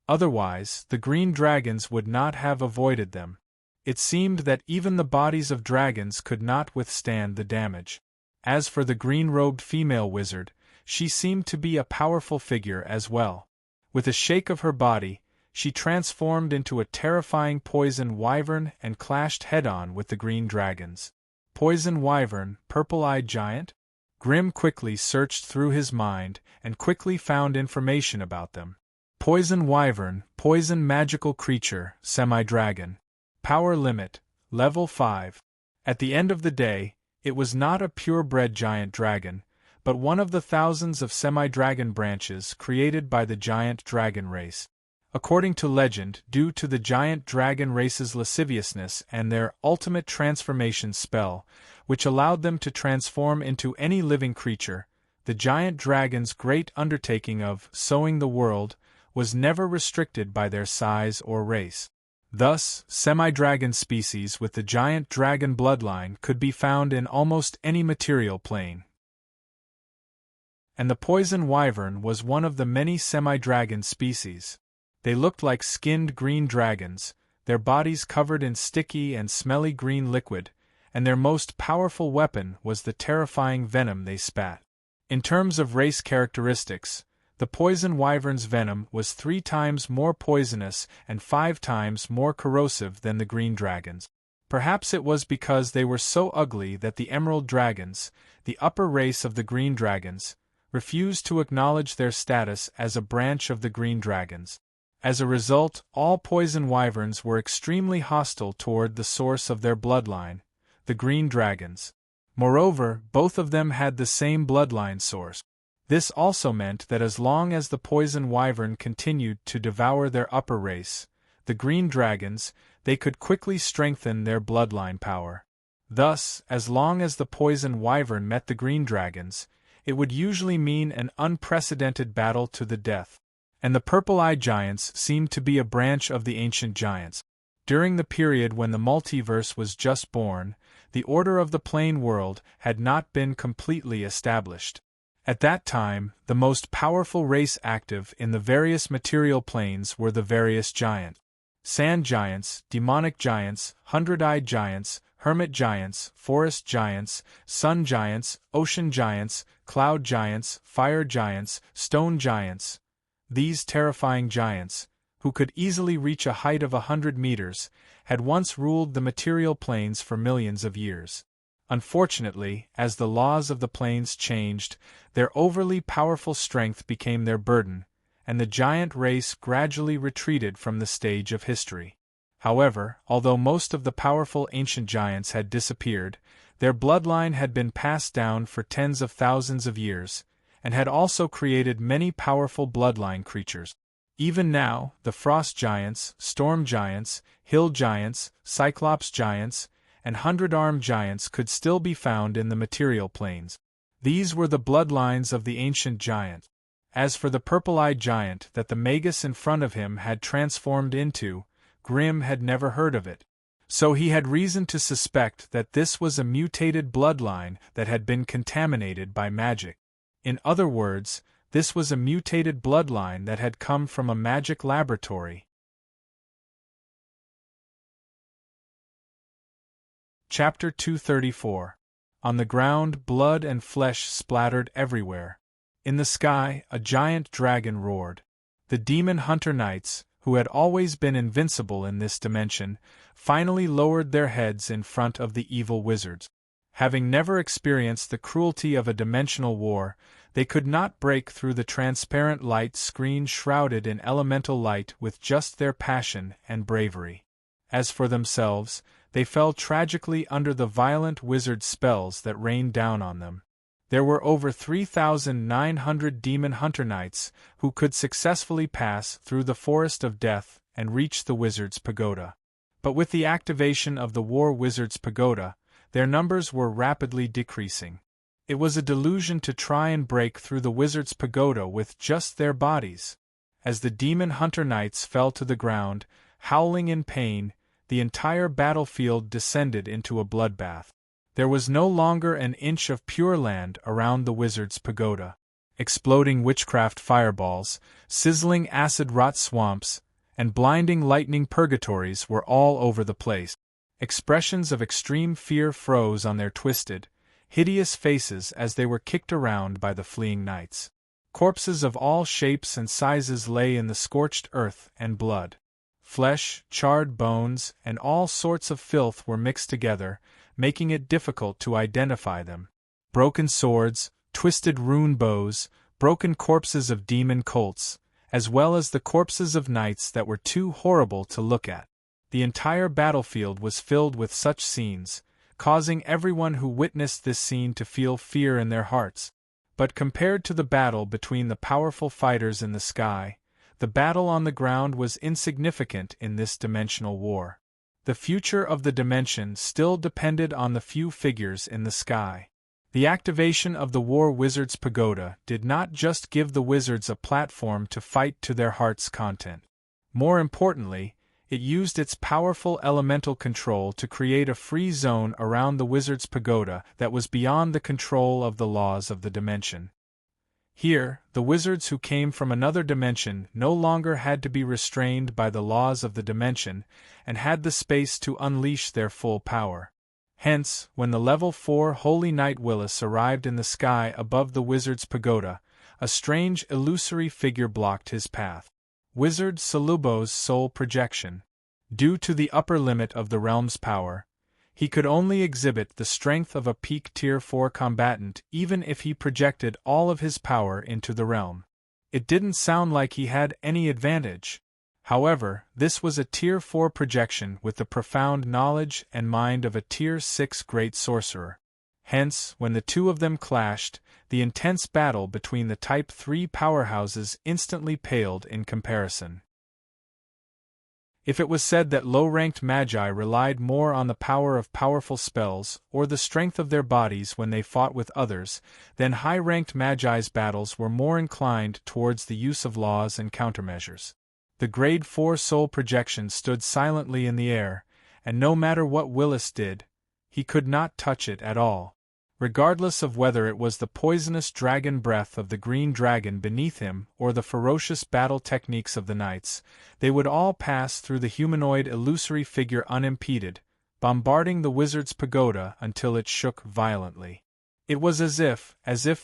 Otherwise, the green dragons would not have avoided them. It seemed that even the bodies of dragons could not withstand the damage. As for the green-robed female wizard, she seemed to be a powerful figure as well. With a shake of her body, she transformed into a terrifying poison wyvern and clashed head-on with the green dragons. Poison wyvern, purple-eyed giant? Grimm quickly searched through his mind and quickly found information about them. Poison wyvern, poison magical creature, semi-dragon. Power limit, level 5. At the end of the day, it was not a purebred giant dragon, but one of the thousands of semi-dragon branches created by the giant dragon race. According to legend, due to the giant dragon race's lasciviousness and their ultimate transformation spell, which allowed them to transform into any living creature, the giant dragon's great undertaking of sowing the world was never restricted by their size or race. Thus, semi-dragon species with the giant dragon bloodline could be found in almost any material plane. And the poison wyvern was one of the many semi-dragon species. They looked like skinned green dragons, their bodies covered in sticky and smelly green liquid, and their most powerful weapon was the terrifying venom they spat. In terms of race characteristics, the poison wyvern's venom was 3 times more poisonous and 5 times more corrosive than the green dragon's. Perhaps it was because they were so ugly that the emerald dragons, the upper race of the green dragons, refused to acknowledge their status as a branch of the green dragons. As a result, all poison wyverns were extremely hostile toward the source of their bloodline, the green dragons. Moreover, both of them had the same bloodline source. This also meant that as long as the poison wyvern continued to devour their upper race, the green dragons, they could quickly strengthen their bloodline power. Thus, as long as the poison wyvern met the green dragons, it would usually mean an unprecedented battle to the death. And the purple-eyed giants seemed to be a branch of the ancient giants. During the period when the multiverse was just born, the order of the plane world had not been completely established. At that time, the most powerful race active in the various material planes were the various giants. Sand giants, demonic giants, hundred-eyed giants, hermit giants, forest giants, sun giants, ocean giants, cloud giants, fire giants, stone giants. These terrifying giants, who could easily reach a height of 100 meters, had once ruled the material planes for millions of years. Unfortunately, as the laws of the planes changed, their overly powerful strength became their burden, and the giant race gradually retreated from the stage of history. However, although most of the powerful ancient giants had disappeared, their bloodline had been passed down for tens of thousands of years, and had also created many powerful bloodline creatures. Even now, the frost giants, storm giants, hill giants, cyclops giants, and hundred-armed giants could still be found in the material planes. These were the bloodlines of the ancient giant. As for the purple-eyed giant that the magus in front of him had transformed into, Grimm had never heard of it. So he had reason to suspect that this was a mutated bloodline that had been contaminated by magic. In other words, this was a mutated bloodline that had come from a magic laboratory. Chapter 234. On the ground, blood and flesh splattered everywhere. In the sky, a giant dragon roared. The demon hunter knights, who had always been invincible in this dimension, finally lowered their heads in front of the evil wizards. Having never experienced the cruelty of a dimensional war, they could not break through the transparent light screen shrouded in elemental light with just their passion and bravery. As for themselves, they fell tragically under the violent wizard spells that rained down on them. There were over 3,900 demon hunter knights who could successfully pass through the forest of death and reach the wizard's pagoda. But with the activation of the war wizard's pagoda, their numbers were rapidly decreasing. It was a delusion to try and break through the wizard's pagoda with just their bodies. As the demon hunter knights fell to the ground, howling in pain, the entire battlefield descended into a bloodbath. There was no longer an inch of pure land around the wizard's pagoda. Exploding witchcraft fireballs, sizzling acid-rot swamps, and blinding lightning purgatories were all over the place. Expressions of extreme fear froze on their twisted, hideous faces as they were kicked around by the fleeing knights. Corpses of all shapes and sizes lay in the scorched earth and blood. Flesh, charred bones, and all sorts of filth were mixed together, making it difficult to identify them. Broken swords, twisted rune bows, broken corpses of demon colts, as well as the corpses of knights that were too horrible to look at. The entire battlefield was filled with such scenes, causing everyone who witnessed this scene to feel fear in their hearts. But compared to the battle between the powerful fighters in the sky, the battle on the ground was insignificant in this dimensional war. The future of the dimension still depended on the few figures in the sky. The activation of the War Wizard's Pagoda did not just give the wizards a platform to fight to their heart's content. More importantly, it used its powerful elemental control to create a free zone around the wizard's pagoda that was beyond the control of the laws of the dimension. Here, the wizards who came from another dimension no longer had to be restrained by the laws of the dimension and had the space to unleash their full power. Hence, when the level 4 Holy Knight Willis arrived in the sky above the wizard's pagoda, a strange illusory figure blocked his path. Wizard Salubo's soul projection. Due to the upper limit of the realm's power, he could only exhibit the strength of a peak Tier 4 combatant even if he projected all of his power into the realm. It didn't sound like he had any advantage. However, this was a Tier 4 projection with the profound knowledge and mind of a Tier 6 great sorcerer. Hence, when the two of them clashed, the intense battle between the Type 3 powerhouses instantly paled in comparison. If it was said that low-ranked magi relied more on the power of powerful spells or the strength of their bodies when they fought with others, then high-ranked magi's battles were more inclined towards the use of laws and countermeasures. The Grade 4 soul projection stood silently in the air, and no matter what Willis did, he could not touch it at all. Regardless of whether it was the poisonous dragon breath of the green dragon beneath him or the ferocious battle techniques of the knights, they would all pass through the humanoid illusory figure unimpeded, bombarding the wizard's pagoda until it shook violently. It was as if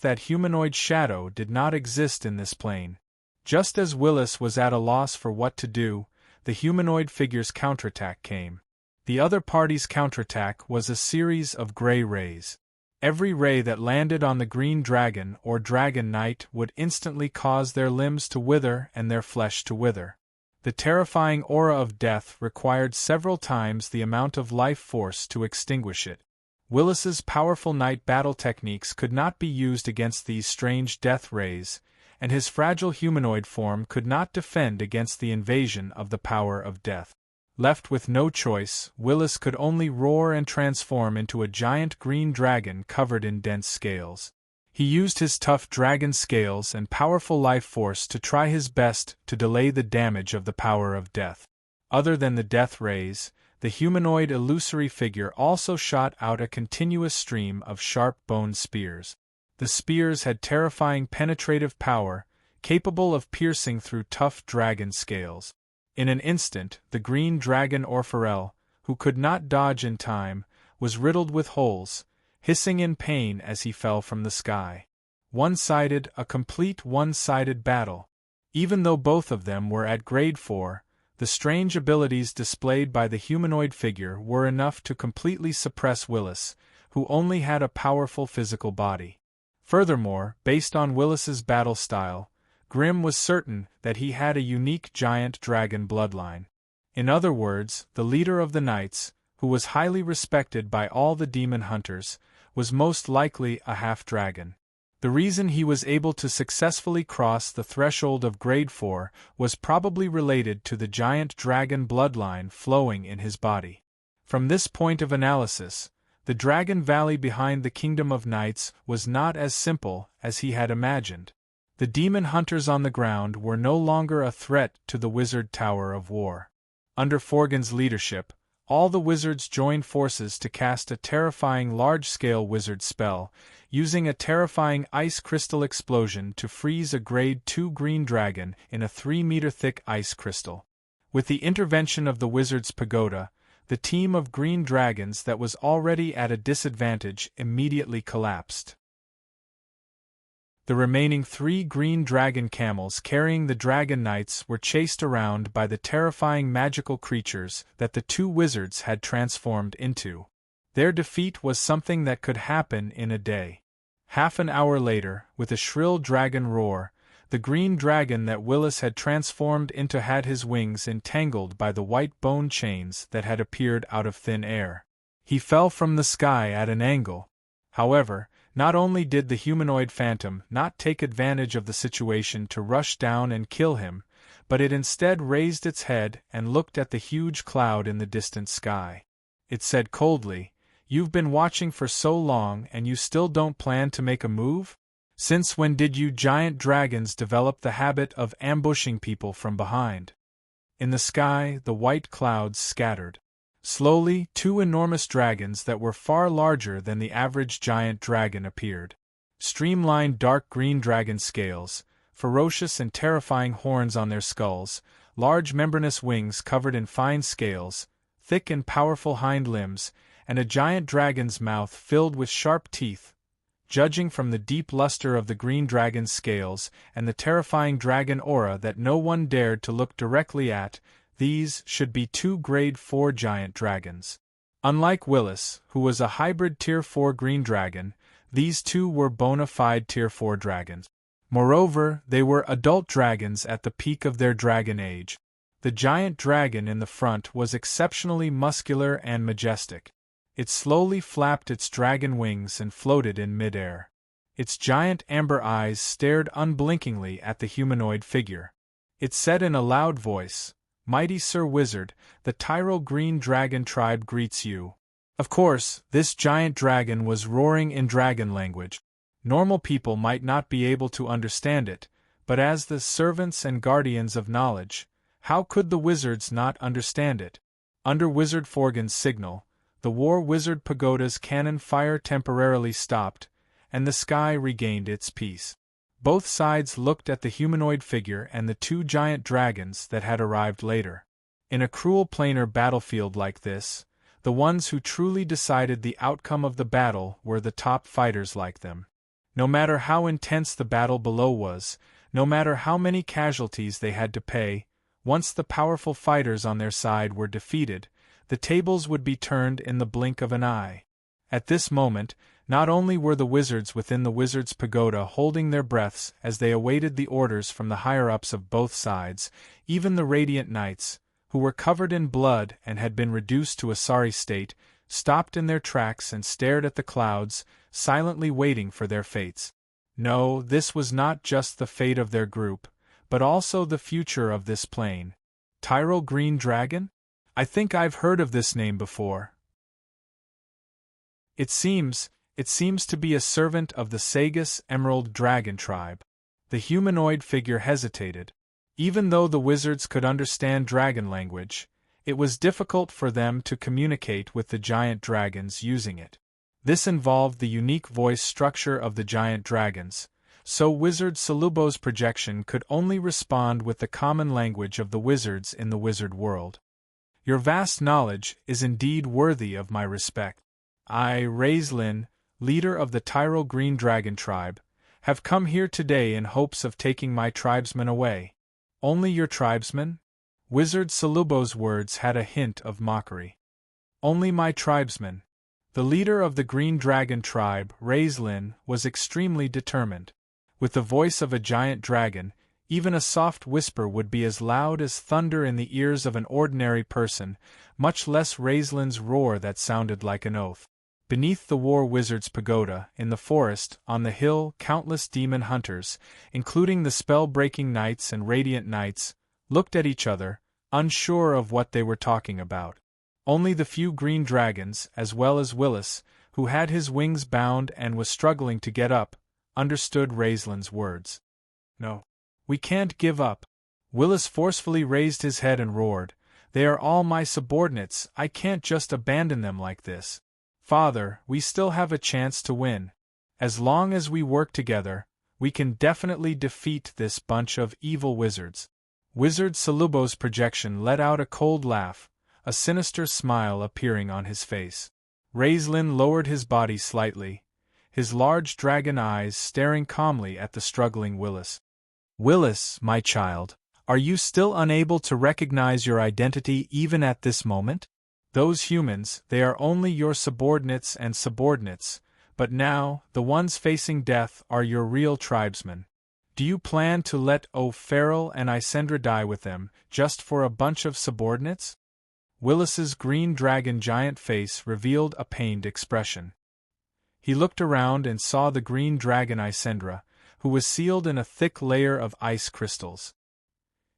that humanoid shadow did not exist in this plane. Just as Willis was at a loss for what to do, the humanoid figure's counterattack came. The other party's counterattack was a series of gray rays. Every ray that landed on the green dragon or dragon knight would instantly cause their limbs to wither and their flesh to wither. The terrifying aura of death required several times the amount of life force to extinguish it. Willis's powerful knight battle techniques could not be used against these strange death rays, and his fragile humanoid form could not defend against the invasion of the power of death. Left with no choice, Willis could only roar and transform into a giant green dragon covered in dense scales. He used his tough dragon scales and powerful life force to try his best to delay the damage of the power of death. Other than the death rays, the humanoid illusory figure also shot out a continuous stream of sharp boned spears. The spears had terrifying penetrative power, capable of piercing through tough dragon scales. In an instant, the green dragon Orpharel, who could not dodge in time, was riddled with holes, hissing in pain as he fell from the sky. One-sided, a complete one-sided battle. Even though both of them were at grade 4, the strange abilities displayed by the humanoid figure were enough to completely suppress Willis, who only had a powerful physical body. Furthermore, based on Willis's battle style, Grimm was certain that he had a unique giant dragon bloodline. In other words, the leader of the knights, who was highly respected by all the demon hunters, was most likely a half-dragon. The reason he was able to successfully cross the threshold of grade 4 was probably related to the giant dragon bloodline flowing in his body. From this point of analysis, the Dragon Valley behind the Kingdom of Knights was not as simple as he had imagined. The demon hunters on the ground were no longer a threat to the Wizard Tower of War. Under Forgan's leadership, all the wizards joined forces to cast a terrifying large-scale wizard spell, using a terrifying ice crystal explosion to freeze a grade 2 green dragon in a 3-meter-thick ice crystal. With the intervention of the wizard's pagoda, the team of green dragons that was already at a disadvantage immediately collapsed. The remaining 3 green dragon camels carrying the dragon knights were chased around by the terrifying magical creatures that the 2 wizards had transformed into. Their defeat was something that could happen in a day. Half an hour later, with a shrill dragon roar, the green dragon that Willis had transformed into had his wings entangled by the white bone chains that had appeared out of thin air. He fell from the sky at an angle. However, not only did the humanoid phantom not take advantage of the situation to rush down and kill him, but it instead raised its head and looked at the huge cloud in the distant sky. It said coldly, "You've been watching for so long and you still don't plan to make a move? Since when did you giant dragons develop the habit of ambushing people from behind?" In the sky, the white clouds scattered. Slowly, 2 enormous dragons that were far larger than the average giant dragon appeared. Streamlined dark green dragon scales, ferocious and terrifying horns on their skulls, large membranous wings covered in fine scales, thick and powerful hind limbs, and a giant dragon's mouth filled with sharp teeth. Judging from the deep luster of the green dragon's scales and the terrifying dragon aura that no one dared to look directly at, these should be 2 grade 4 giant dragons. Unlike Willis, who was a hybrid Tier 4 green dragon, these 2 were bona fide Tier 4 dragons. Moreover, they were adult dragons at the peak of their dragon age. The giant dragon in the front was exceptionally muscular and majestic. It slowly flapped its dragon wings and floated in midair. Its giant amber eyes stared unblinkingly at the humanoid figure. It said in a loud voice, "Mighty Sir Wizard, the Tyrol Green Dragon Tribe greets you." Of course, this giant dragon was roaring in dragon language. Normal people might not be able to understand it, but as the servants and guardians of knowledge, how could the wizards not understand it? Under Wizard Forgan's signal, the War Wizard Pagoda's cannon fire temporarily stopped, and the sky regained its peace. Both sides looked at the humanoid figure and the 2 giant dragons that had arrived later. In a cruel planar battlefield like this, The ones who truly decided the outcome of the battle were the top fighters like them. No matter how intense the battle below was, no matter how many casualties they had to pay, once the powerful fighters on their side were defeated, the tables would be turned in the blink of an eye. At this moment, not only were the wizards within the wizard's pagoda holding their breaths as they awaited the orders from the higher-ups of both sides, even the radiant knights, who were covered in blood and had been reduced to a sorry state, stopped in their tracks and stared at the clouds, silently waiting for their fates. No, this was not just the fate of their group, but also the future of this plane. Tyrell Green Dragon? I think I've heard of this name before. It seems to be a servant of the Sagus Emerald Dragon tribe. The humanoid figure hesitated. Even though the wizards could understand dragon language, it was difficult for them to communicate with the giant dragons using it. This involved the unique voice structure of the giant dragons, so Wizard Salubo's projection could only respond with the common language of the wizards in the wizard world. Your vast knowledge is indeed worthy of my respect. I, Raislin, leader of the Tyrell Green Dragon tribe, have come here today in hopes of taking my tribesmen away. Only your tribesmen? Wizard Salubo's words had a hint of mockery. Only my tribesmen. The leader of the Green Dragon tribe, Raislin, was extremely determined. With the voice of a giant dragon, even a soft whisper would be as loud as thunder in the ears of an ordinary person, much less Raislin's roar that sounded like an oath. Beneath the war wizard's pagoda, in the forest, on the hill, countless demon hunters, including the spell-breaking knights and radiant knights, looked at each other, unsure of what they were talking about. Only the few green dragons, as well as Willis, who had his wings bound and was struggling to get up, understood Raislin's words. No. We can't give up. Willis forcefully raised his head and roared, "They are all my subordinates, I can't just abandon them like this. Father, we still have a chance to win. As long as we work together, we can definitely defeat this bunch of evil wizards." Wizard Salubo's projection let out a cold laugh, a sinister smile appearing on his face. Raislin lowered his body slightly, his large dragon eyes staring calmly at the struggling Willis. "Willis, my child, are you still unable to recognize your identity even at this moment? Those humans, they are only your subordinates and subordinates, but now, the ones facing death are your real tribesmen. Do you plan to let O'Farrell and Isendra die with them, just for a bunch of subordinates?" Willis's green dragon giant face revealed a pained expression. He looked around and saw the green dragon Isendra, who was sealed in a thick layer of ice crystals.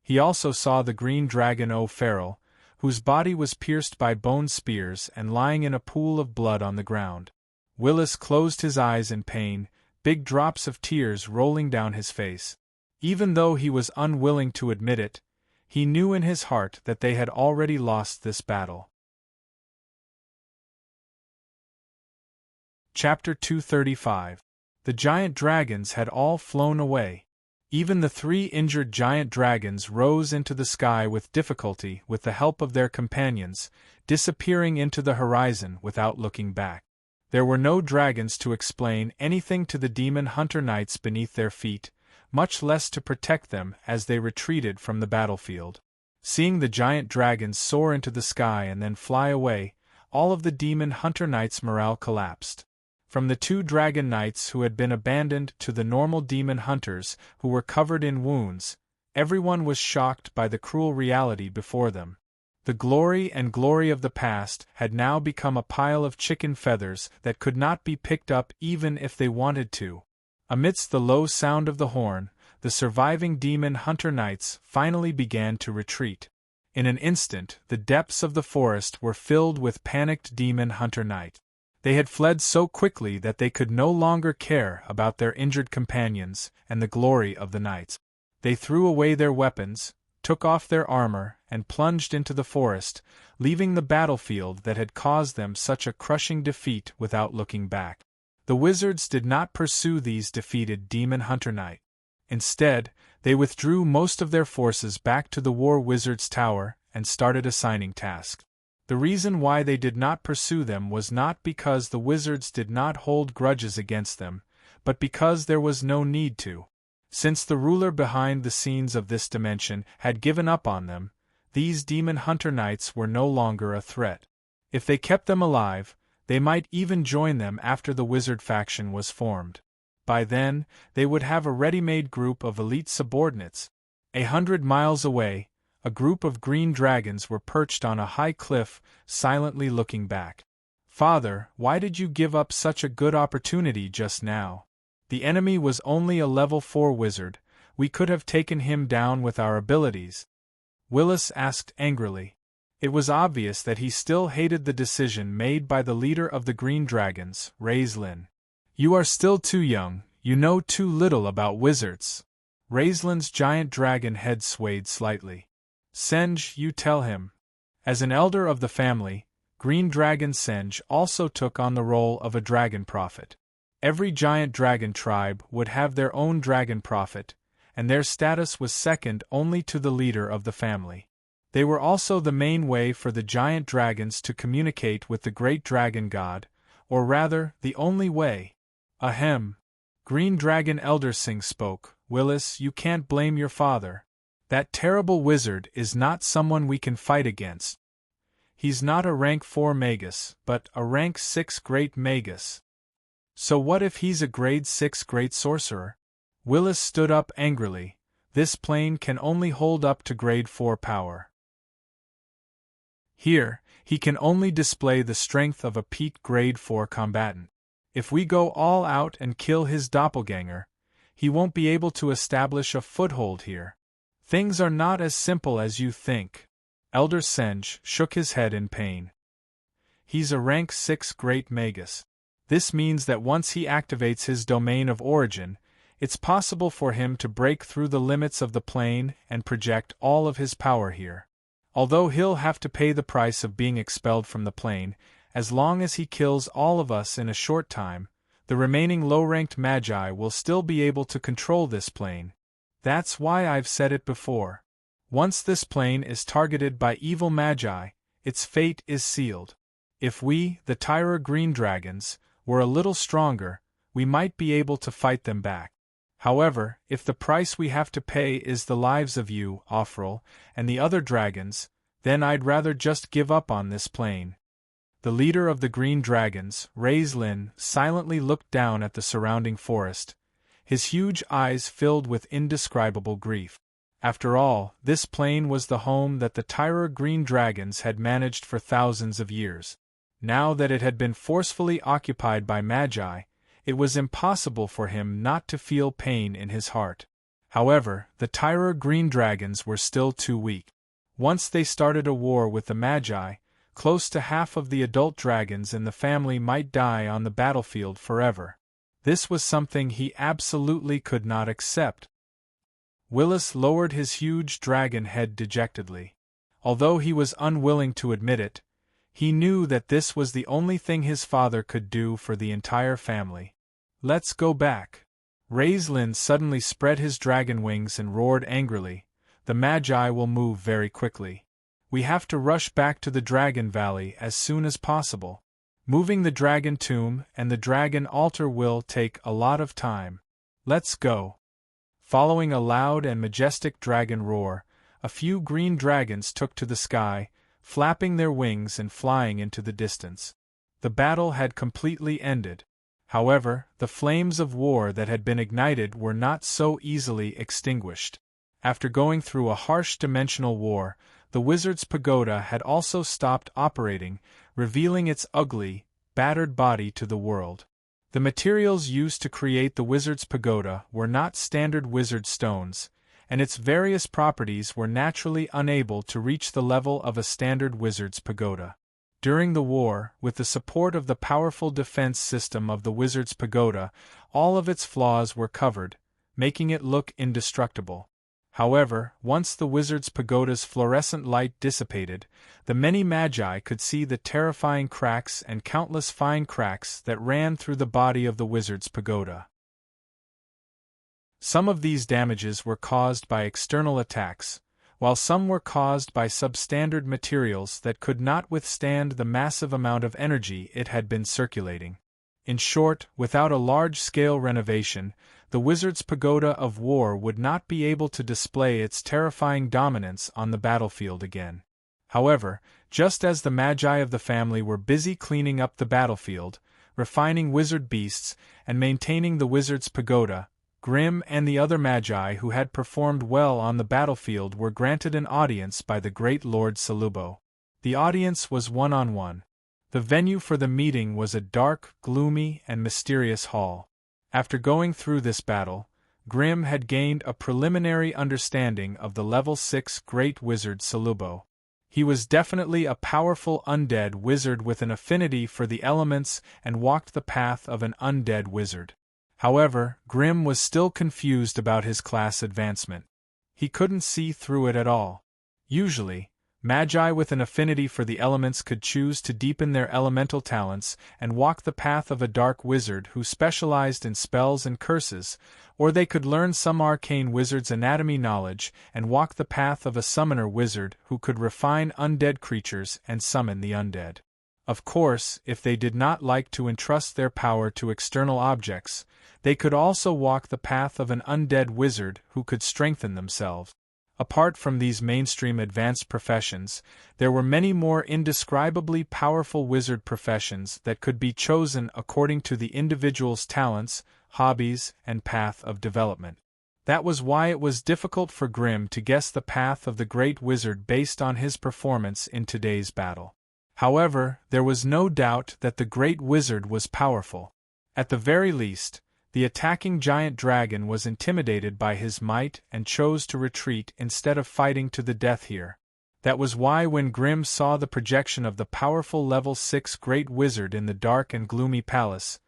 He also saw the green dragon O'Farrell, whose body was pierced by bone spears and lying in a pool of blood on the ground. Willis closed his eyes in pain, big drops of tears rolling down his face. Even though he was unwilling to admit it, he knew in his heart that they had already lost this battle. Chapter 235. The giant dragons had all flown away. Even the 3 injured giant dragons rose into the sky with difficulty with the help of their companions, disappearing into the horizon without looking back. There were no dragons to explain anything to the demon hunter knights beneath their feet, much less to protect them as they retreated from the battlefield. Seeing the giant dragons soar into the sky and then fly away, all of the demon hunter knights' morale collapsed. From the 2 dragon knights who had been abandoned to the normal demon hunters who were covered in wounds, everyone was shocked by the cruel reality before them. The glory of the past had now become a pile of chicken feathers that could not be picked up even if they wanted to. Amidst the low sound of the horn, the surviving demon hunter knights finally began to retreat. In an instant, the depths of the forest were filled with panicked demon hunter knights. They had fled so quickly that they could no longer care about their injured companions and the glory of the knights. They threw away their weapons, took off their armor, and plunged into the forest, leaving the battlefield that had caused them such a crushing defeat without looking back. The wizards did not pursue these defeated demon hunter knights. Instead, they withdrew most of their forces back to the war wizard's tower and started assigning tasks. The reason why they did not pursue them was not because the wizards did not hold grudges against them, but because there was no need to. Since the ruler behind the scenes of this dimension had given up on them, these demon hunter knights were no longer a threat. If they kept them alive, they might even join them after the wizard faction was formed. By then, they would have a ready-made group of elite subordinates. 100 miles away, a group of green dragons were perched on a high cliff, silently looking back. "Father, why did you give up such a good opportunity just now? The enemy was only a level 4 wizard, we could have taken him down with our abilities," Willis asked angrily. It was obvious that he still hated the decision made by the leader of the Green Dragons, Raislin. "You are still too young, you know too little about wizards." Raislin's giant dragon head swayed slightly. "Senj, you tell him." As an elder of the family, Green Dragon Senj also took on the role of a dragon prophet. Every giant dragon tribe would have their own dragon prophet, and their status was second only to the leader of the family. They were also the main way for the giant dragons to communicate with the great dragon god, or rather, the only way. "Ahem." Green Dragon Elder Singh spoke. "Willis, you can't blame your father. That terrible wizard is not someone we can fight against. He's not a rank 4 magus, but a rank 6 great magus. So what if he's a grade 6 great sorcerer?" Willis stood up angrily. "This plane can only hold up to grade 4 power. Here, he can only display the strength of a peak grade 4 combatant. If we go all out and kill his doppelganger, he won't be able to establish a foothold here. Things are not as simple as you think." Elder Senj shook his head in pain. "He's a rank 6 great magus. This means that once he activates his domain of origin, it's possible for him to break through the limits of the plane and project all of his power here. Although he'll have to pay the price of being expelled from the plane, as long as he kills all of us in a short time, the remaining low-ranked magi will still be able to control this plane. That's why I've said it before. Once this plane is targeted by evil magi, its fate is sealed. If we, the Tyra Green Dragons, were a little stronger, we might be able to fight them back. However, if the price we have to pay is the lives of you, Offrel, and the other dragons, then I'd rather just give up on this plane." The leader of the Green Dragons, Raislin, silently looked down at the surrounding forest, his huge eyes filled with indescribable grief. After all, this plane was the home that the Tyra Green Dragons had managed for thousands of years. Now that it had been forcefully occupied by magi, it was impossible for him not to feel pain in his heart. However, the Tyra Green Dragons were still too weak. Once they started a war with the magi, close to half of the adult dragons in the family might die on the battlefield forever. This was something he absolutely could not accept. Willis lowered his huge dragon head dejectedly. Although he was unwilling to admit it, he knew that this was the only thing his father could do for the entire family. "Let's go back." Raislin suddenly spread his dragon wings and roared angrily. "The magi will move very quickly. We have to rush back to the Dragon Valley as soon as possible. Moving the dragon tomb and the dragon altar will take a lot of time. Let's go." Following a loud and majestic dragon roar, a few green dragons took to the sky, flapping their wings and flying into the distance. The battle had completely ended. However, the flames of war that had been ignited were not so easily extinguished. After going through a harsh dimensional war, the Wizard's Pagoda had also stopped operating, revealing its ugly, battered body to the world. The materials used to create the Wizard's Pagoda were not standard wizard stones, and its various properties were naturally unable to reach the level of a standard wizard's pagoda. During the war, with the support of the powerful defense system of the Wizard's Pagoda, all of its flaws were covered, making it look indestructible. However, once the Wizard's Pagoda's fluorescent light dissipated, the many magi could see the terrifying cracks and countless fine cracks that ran through the body of the Wizard's Pagoda. Some of these damages were caused by external attacks, while some were caused by substandard materials that could not withstand the massive amount of energy it had been circulating. In short, without a large-scale renovation, the Wizard's Pagoda of War would not be able to display its terrifying dominance on the battlefield again. However, just as the Magi of the family were busy cleaning up the battlefield, refining wizard beasts, and maintaining the Wizard's Pagoda, Grimm and the other Magi who had performed well on the battlefield were granted an audience by the great Lord Salubo. The audience was one-on-one. The venue for the meeting was a dark, gloomy, and mysterious hall. After going through this battle, Grimm had gained a preliminary understanding of the level 6 Great Wizard Salubo. He was definitely a powerful undead wizard with an affinity for the elements and walked the path of an undead wizard. However, Grimm was still confused about his class advancement. He couldn't see through it at all. Usually, Magi with an affinity for the elements could choose to deepen their elemental talents and walk the path of a dark wizard who specialized in spells and curses, or they could learn some arcane wizard's anatomy knowledge and walk the path of a summoner wizard who could refine undead creatures and summon the undead. Of course, if they did not like to entrust their power to external objects, they could also walk the path of an undead wizard who could strengthen themselves. Apart from these mainstream advanced professions, there were many more indescribably powerful wizard professions that could be chosen according to the individual's talents, hobbies, and path of development. That was why it was difficult for Grimm to guess the path of the great wizard based on his performance in today's battle. However, there was no doubt that the great wizard was powerful. At the very least, the attacking giant dragon was intimidated by his might and chose to retreat instead of fighting to the death here. That was why when Grimm saw the projection of the powerful level 6 great wizard in the dark and gloomy palace,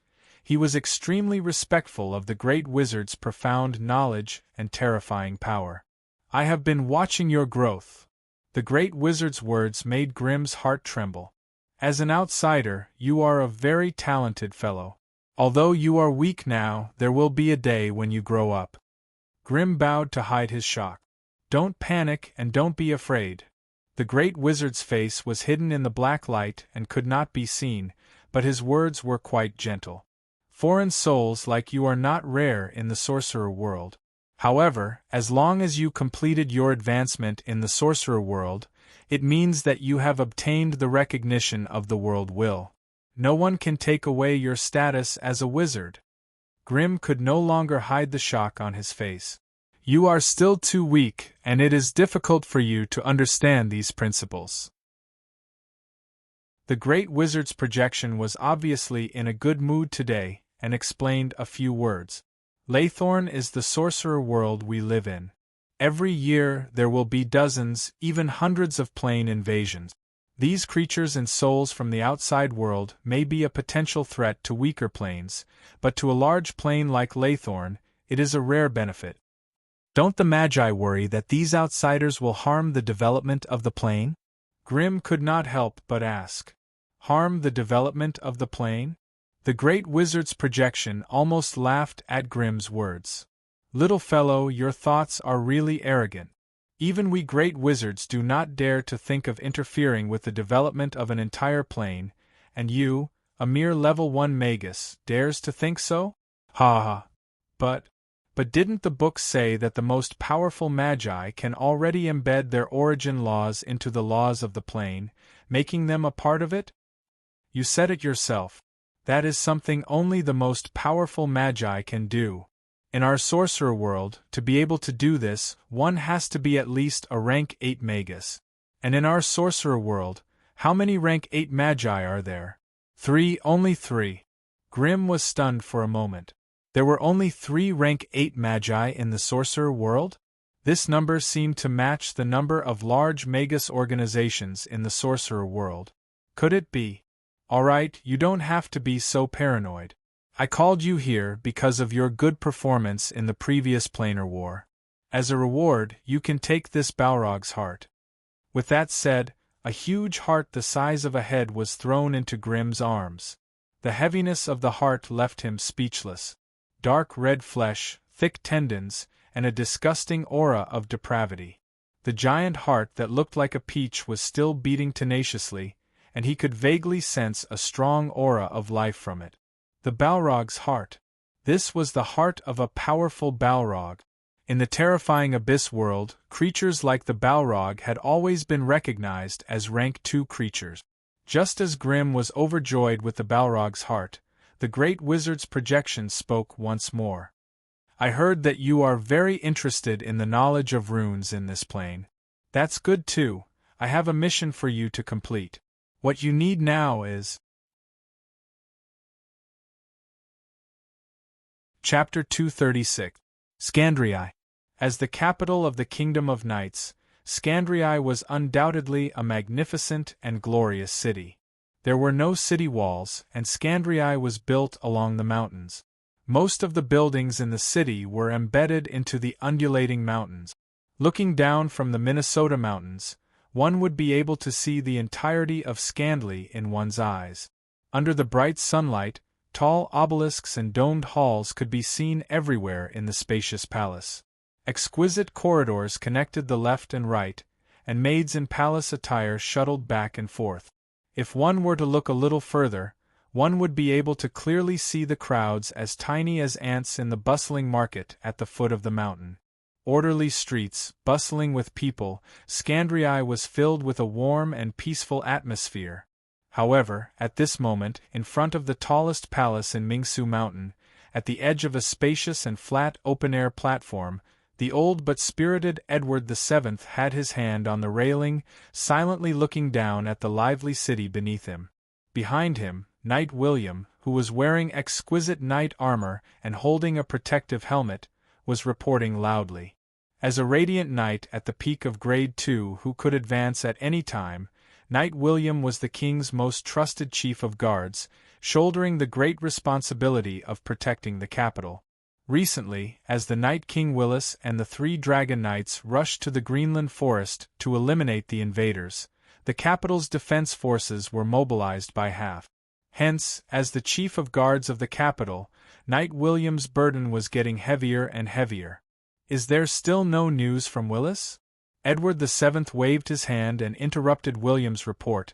he was extremely respectful of the great wizard's profound knowledge and terrifying power. "I have been watching your growth." The great wizard's words made Grimm's heart tremble. "As an outsider, you are a very talented fellow. Although you are weak now, there will be a day when you grow up." Grimm bowed to hide his shock. "Don't panic and don't be afraid." The great wizard's face was hidden in the black light and could not be seen, but his words were quite gentle. "Foreign souls like you are not rare in the sorcerer world. However, as long as you completed your advancement in the sorcerer world, it means that you have obtained the recognition of the world will. No one can take away your status as a wizard." Grimm could no longer hide the shock on his face. "You are still too weak, and it is difficult for you to understand these principles." The great wizard's projection was obviously in a good mood today, and explained a few words. "Laythorn is the sorcerer world we live in. Every year there will be dozens, even hundreds of plane invasions. These creatures and souls from the outside world may be a potential threat to weaker planes, but to a large plane like Laythorn, it is a rare benefit. Don't the Magi worry that these outsiders will harm the development of the plane?" Grimm could not help but ask. Harm the development of the plane? The great wizard's projection almost laughed at Grimm's words. "Little fellow, your thoughts are really arrogant. Even we great wizards do not dare to think of interfering with the development of an entire plane, and you, a mere level 1 magus, dares to think so? Ha ha! But didn't the book say that the most powerful Magi can already embed their origin laws into the laws of the plane, making them a part of it? You said it yourself. That is something only the most powerful Magi can do. In our sorcerer world, to be able to do this, one has to be at least a rank 8 magus. And in our sorcerer world, how many rank 8 Magi are there? 3, only 3. Grimm was stunned for a moment. There were only 3 rank 8 Magi in the sorcerer world? This number seemed to match the number of large magus organizations in the sorcerer world. Could it be? Alright, you don't have to be so paranoid. I called you here because of your good performance in the previous planar war. As a reward, you can take this Balrog's heart." With that said, a huge heart the size of a head was thrown into Grimm's arms. The heaviness of the heart left him speechless. Dark red flesh, thick tendons, and a disgusting aura of depravity. The giant heart that looked like a peach was still beating tenaciously, and he could vaguely sense a strong aura of life from it. The Balrog's heart. This was the heart of a powerful Balrog. In the terrifying Abyss world, creatures like the Balrog had always been recognized as rank 2 creatures. Just as Grimm was overjoyed with the Balrog's heart, the great wizard's projection spoke once more. I heard that you are very interested in the knowledge of runes in this plane. That's good too. I have a mission for you to complete. What you need now is... Chapter 236. Scandrii. As the capital of the Kingdom of Knights, Scandrii was undoubtedly a magnificent and glorious city. There were no city walls, and Scandrii was built along the mountains. Most of the buildings in the city were embedded into the undulating mountains. Looking down from the Minnesota mountains, one would be able to see the entirety of Scandli in one's eyes. Under the bright sunlight, tall obelisks and domed halls could be seen everywhere in the spacious palace. Exquisite corridors connected the left and right, and maids in palace attire shuttled back and forth. If one were to look a little further, one would be able to clearly see the crowds as tiny as ants in the bustling market at the foot of the mountain. Orderly streets, bustling with people, Scandrii was filled with a warm and peaceful atmosphere. However, at this moment, in front of the tallest palace in Mingsu Mountain, at the edge of a spacious and flat open-air platform, the old but spirited Edward VII had his hand on the railing, silently looking down at the lively city beneath him. Behind him, Knight William, who was wearing exquisite knight armor and holding a protective helmet, was reporting loudly. As a radiant knight at the peak of Grade 2 who could advance at any time, Knight William was the king's most trusted chief of guards, shouldering the great responsibility of protecting the capital. Recently, as the Night King Willis and the 3 Dragon Knights rushed to the Greenland forest to eliminate the invaders, the capital's defense forces were mobilized by half. Hence, as the chief of guards of the capital, Knight William's burden was getting heavier and heavier. Is there still no news from Willis? Edward VII waved his hand and interrupted William's report,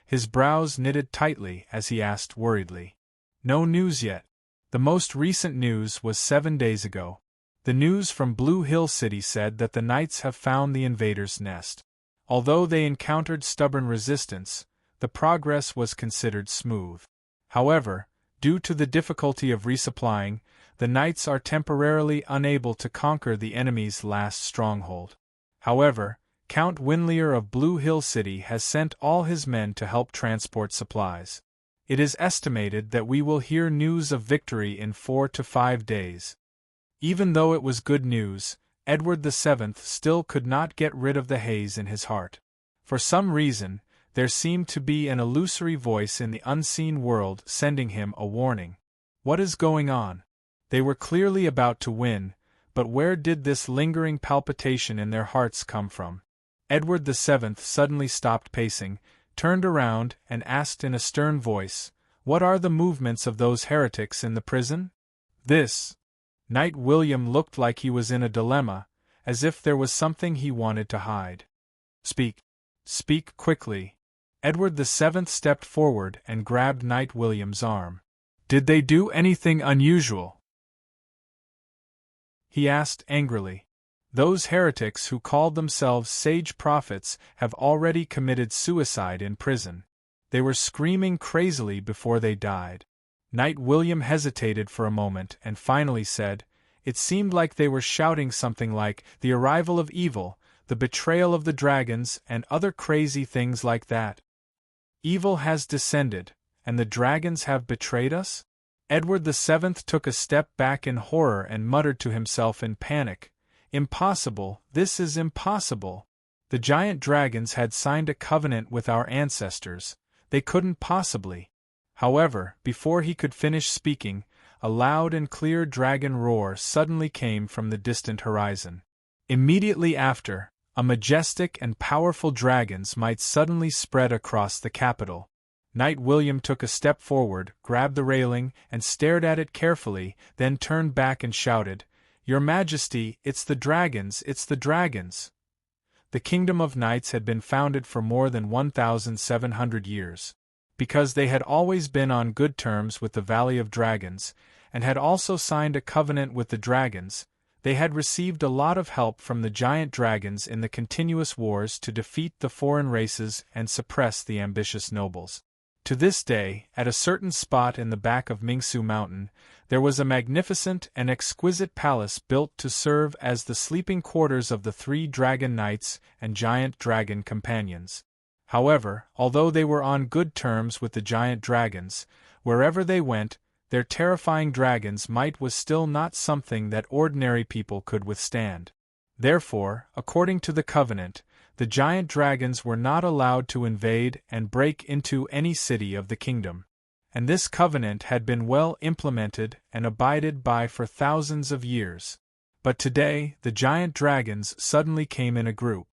his brows knitted tightly as he asked worriedly. No news yet. The most recent news was 7 days ago. The news from Blue Hill City said that the knights have found the invaders' nest. Although they encountered stubborn resistance, the progress was considered smooth. However, due to the difficulty of resupplying, the knights are temporarily unable to conquer the enemy's last stronghold. However, Count Winlier of Blue Hill City has sent all his men to help transport supplies. It is estimated that we will hear news of victory in 4 to 5 days. Even though it was good news, Edward VII still could not get rid of the haze in his heart. For some reason, there seemed to be an illusory voice in the unseen world sending him a warning. What is going on? They were clearly about to win, but where did this lingering palpitation in their hearts come from? Edward VII suddenly stopped pacing, turned around, and asked in a stern voice, "What are the movements of those heretics in the prison?" This. Knight William looked like he was in a dilemma, as if there was something he wanted to hide. Speak. Speak quickly. Edward VII stepped forward and grabbed Knight William's arm. Did they do anything unusual? He asked angrily. Those heretics who called themselves sage prophets have already committed suicide in prison. They were screaming crazily before they died. Knight William hesitated for a moment and finally said, "It seemed like they were shouting something like, 'The arrival of evil, the betrayal of the dragons,' and other crazy things like that. Evil has descended, and the dragons have betrayed us?" Edward VII took a step back in horror and muttered to himself in panic, "Impossible, this is impossible. The giant dragons had signed a covenant with our ancestors. They couldn't possibly." However, before he could finish speaking, a loud and clear dragon roar suddenly came from the distant horizon. Immediately after, a majestic and powerful dragon's might suddenly spread across the capital. Knight William took a step forward, grabbed the railing, and stared at it carefully, then turned back and shouted, "Your Majesty, it's the dragons, it's the dragons!" the kingdom of knights had been founded for more than 1,700 years. Because they had always been on good terms with the Valley of Dragons, and had also signed a covenant with the dragons, they had received a lot of help from the giant dragons in the continuous wars to defeat the foreign races and suppress the ambitious nobles. To this day, at a certain spot in the back of Mingsu Mountain, there was a magnificent and exquisite palace built to serve as the sleeping quarters of the 3 dragon knights and giant dragon companions. However, although they were on good terms with the giant dragons, wherever they went, their terrifying dragon's might was still not something that ordinary people could withstand. Therefore, according to the covenant, the giant dragons were not allowed to invade and break into any city of the kingdom. And this covenant had been well implemented and abided by for thousands of years. But today, the giant dragons suddenly came in a group.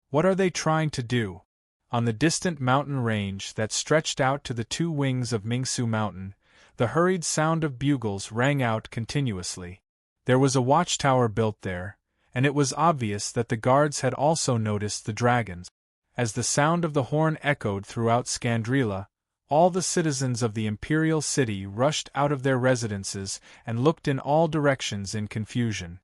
What are they trying to do? On the distant mountain range that stretched out to the 2 wings of Mingsu Mountain, the hurried sound of bugles rang out continuously. There was a watchtower built there, and it was obvious that the guards had also noticed the dragons. As the sound of the horn echoed throughout Scandrila, all the citizens of the imperial city rushed out of their residences and looked in all directions in confusion.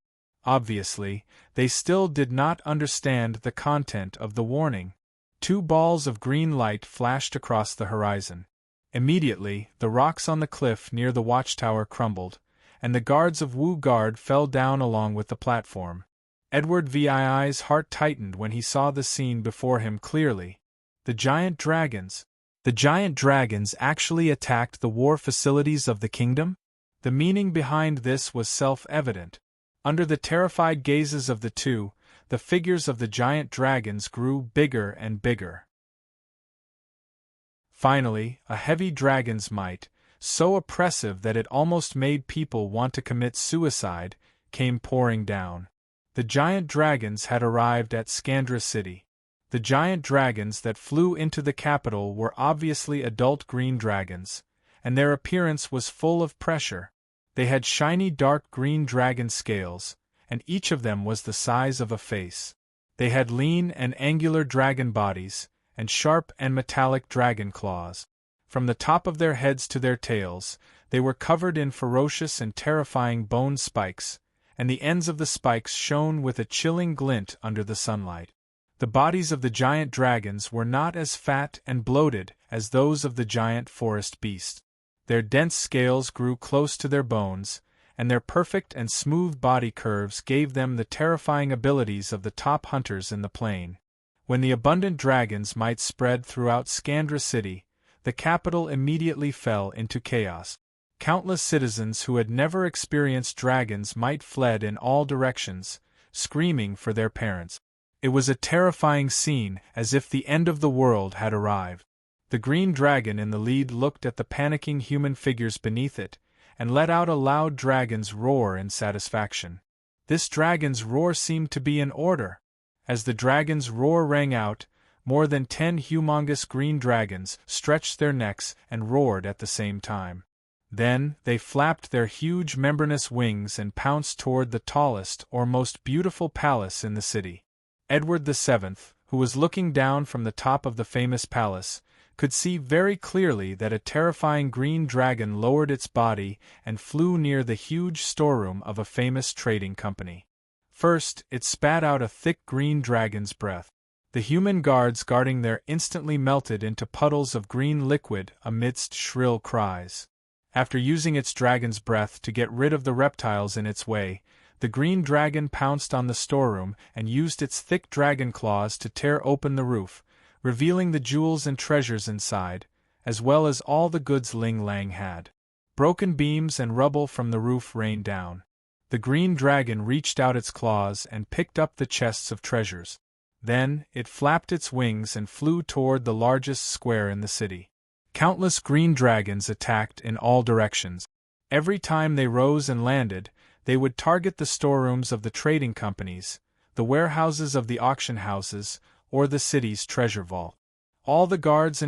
Obviously, they still did not understand the content of the warning. 2 balls of green light flashed across the horizon. Immediately, the rocks on the cliff near the watchtower crumbled, and the guards of Wu Guard fell down along with the platform. Edward VII's heart tightened when he saw the scene before him clearly. The giant dragons actually attacked the war facilities of the kingdom? The meaning behind this was self-evident. Under the terrified gazes of the 2, the figures of the giant dragons grew bigger and bigger. Finally, a heavy dragon's might, so oppressive that it almost made people want to commit suicide, came pouring down. The giant dragons had arrived at Scandra City. The giant dragons that flew into the capital were obviously adult green dragons, and their appearance was full of pressure. They had shiny dark green dragon scales, and each of them was the size of a face. They had lean and angular dragon bodies, and sharp and metallic dragon claws. From the top of their heads to their tails, they were covered in ferocious and terrifying bone spikes, and the ends of the spikes shone with a chilling glint under the sunlight. The bodies of the giant dragons were not as fat and bloated as those of the giant forest beasts. Their dense scales grew close to their bones, and their perfect and smooth body curves gave them the terrifying abilities of the top hunters in the plain. When the abundant dragons might spread throughout Scandra City, the capital immediately fell into chaos. Countless citizens who had never experienced dragons might fled in all directions, screaming for their parents. It was a terrifying scene, as if the end of the world had arrived. The green dragon in the lead looked at the panicking human figures beneath it, and let out a loud dragon's roar in satisfaction. This dragon's roar seemed to be in order. As the dragon's roar rang out, more than 10 humongous green dragons stretched their necks and roared at the same time. Then, they flapped their huge membranous wings and pounced toward the tallest or most beautiful palace in the city. Edward VII, who was looking down from the top of the famous palace, could see very clearly that a terrifying green dragon lowered its body and flew near the huge storeroom of a famous trading company. First, it spat out a thick green dragon's breath. The human guards guarding there instantly melted into puddles of green liquid amidst shrill cries. After using its dragon's breath to get rid of the reptiles in its way, the green dragon pounced on the storeroom and used its thick dragon claws to tear open the roof, revealing the jewels and treasures inside, as well as all the goods Ling Lang had. Broken beams and rubble from the roof rained down. The green dragon reached out its claws and picked up the chests of treasures. Then, it flapped its wings and flew toward the largest square in the city. Countless green dragons attacked in all directions. Every time they rose and landed, they would target the storerooms of the trading companies, the warehouses of the auction houses, or the city's treasure vault. All the guards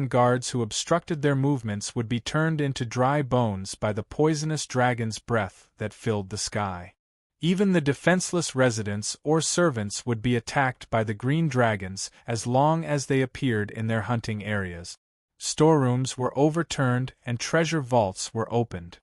who obstructed their movements would be turned into dry bones by the poisonous dragon's breath that filled the sky. Even the defenseless residents or servants would be attacked by the green dragons as long as they appeared in their hunting areas. Storerooms were overturned and treasure vaults were opened.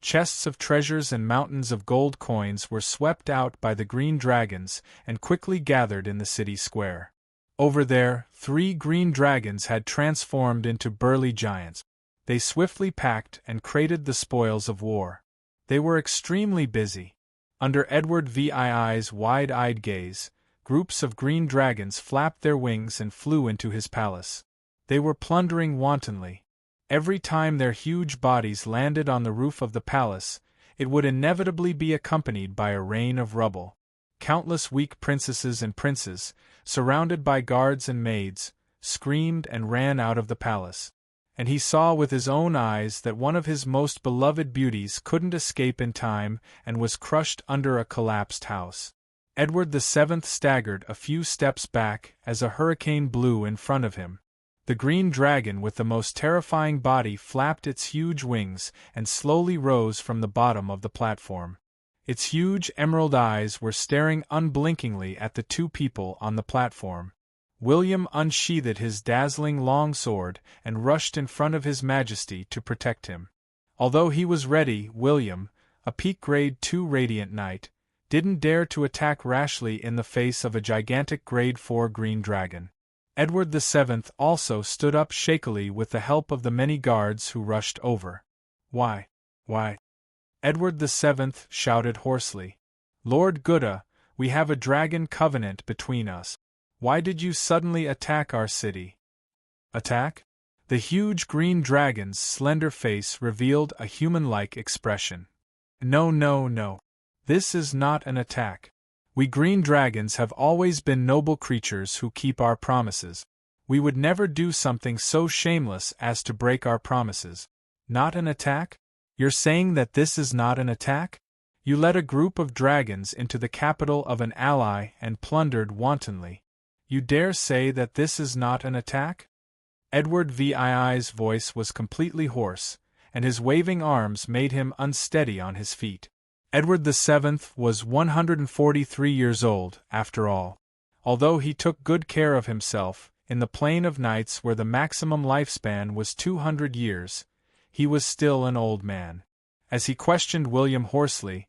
Chests of treasures and mountains of gold coins were swept out by the green dragons and quickly gathered in the city square. Over there, 3 green dragons had transformed into burly giants. They swiftly packed and crated the spoils of war. They were extremely busy. Under Edward VII's wide-eyed gaze, groups of green dragons flapped their wings and flew into his palace. They were plundering wantonly. Every time their huge bodies landed on the roof of the palace, it would inevitably be accompanied by a rain of rubble. Countless weak princesses and princes, surrounded by guards and maids, screamed and ran out of the palace. And he saw with his own eyes that one of his most beloved beauties couldn't escape in time and was crushed under a collapsed house. Edward VII staggered a few steps back as a hurricane blew in front of him. The green dragon with the most terrifying body flapped its huge wings and slowly rose from the bottom of the platform. Its huge emerald eyes were staring unblinkingly at the 2 people on the platform. William unsheathed his dazzling long sword and rushed in front of His Majesty to protect him. Although he was ready, William, a peak grade 2 radiant knight, didn't dare to attack rashly in the face of a gigantic grade 4 green dragon. Edward VII also stood up shakily with the help of the many guards who rushed over. Why? Edward VII shouted hoarsely. Lord Gutta, we have a dragon covenant between us. Why did you suddenly attack our city? Attack? The huge green dragon's slender face revealed a human-like expression. No. This is not an attack. We green dragons have always been noble creatures who keep our promises. We would never do something so shameless as to break our promises. Not an attack? You're saying that this is not an attack? You led a group of dragons into the capital of an ally and plundered wantonly. You dare say that this is not an attack? Edward VII's voice was completely hoarse, and his waving arms made him unsteady on his feet. Edward VII was 143 years old, after all. Although he took good care of himself, in the plane of knights where the maximum lifespan was 200 years, he was still an old man. As he questioned William hoarsely,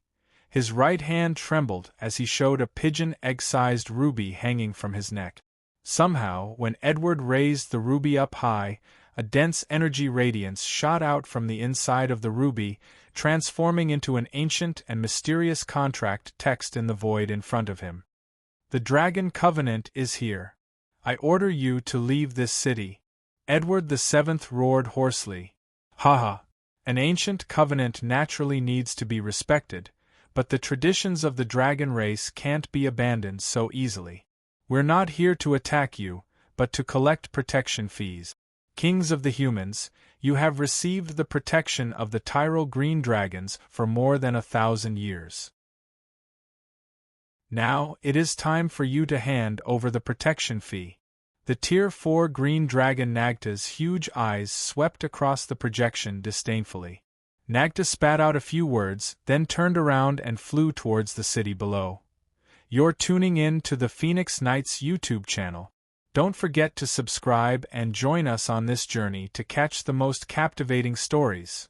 his right hand trembled as he showed a pigeon egg-sized ruby hanging from his neck. Somehow, when Edward raised the ruby up high, a dense energy radiance shot out from the inside of the ruby, transforming into an ancient and mysterious contract text in the void in front of him. The Dragon Covenant is here. I order you to leave this city. Edward VII roared hoarsely. Ha! An ancient covenant naturally needs to be respected, but the traditions of the dragon race can't be abandoned so easily. We're not here to attack you, but to collect protection fees. Kings of the humans, you have received the protection of the Tyrol green dragons for more than 1,000 years. Now it is time for you to hand over the protection fee. The Tier 4 green dragon Nagta's huge eyes swept across the projection disdainfully. Nagta spat out a few words, then turned around and flew towards the city below. You're tuning in to the Phoenix Knights YouTube channel. Don't forget to subscribe and join us on this journey to catch the most captivating stories.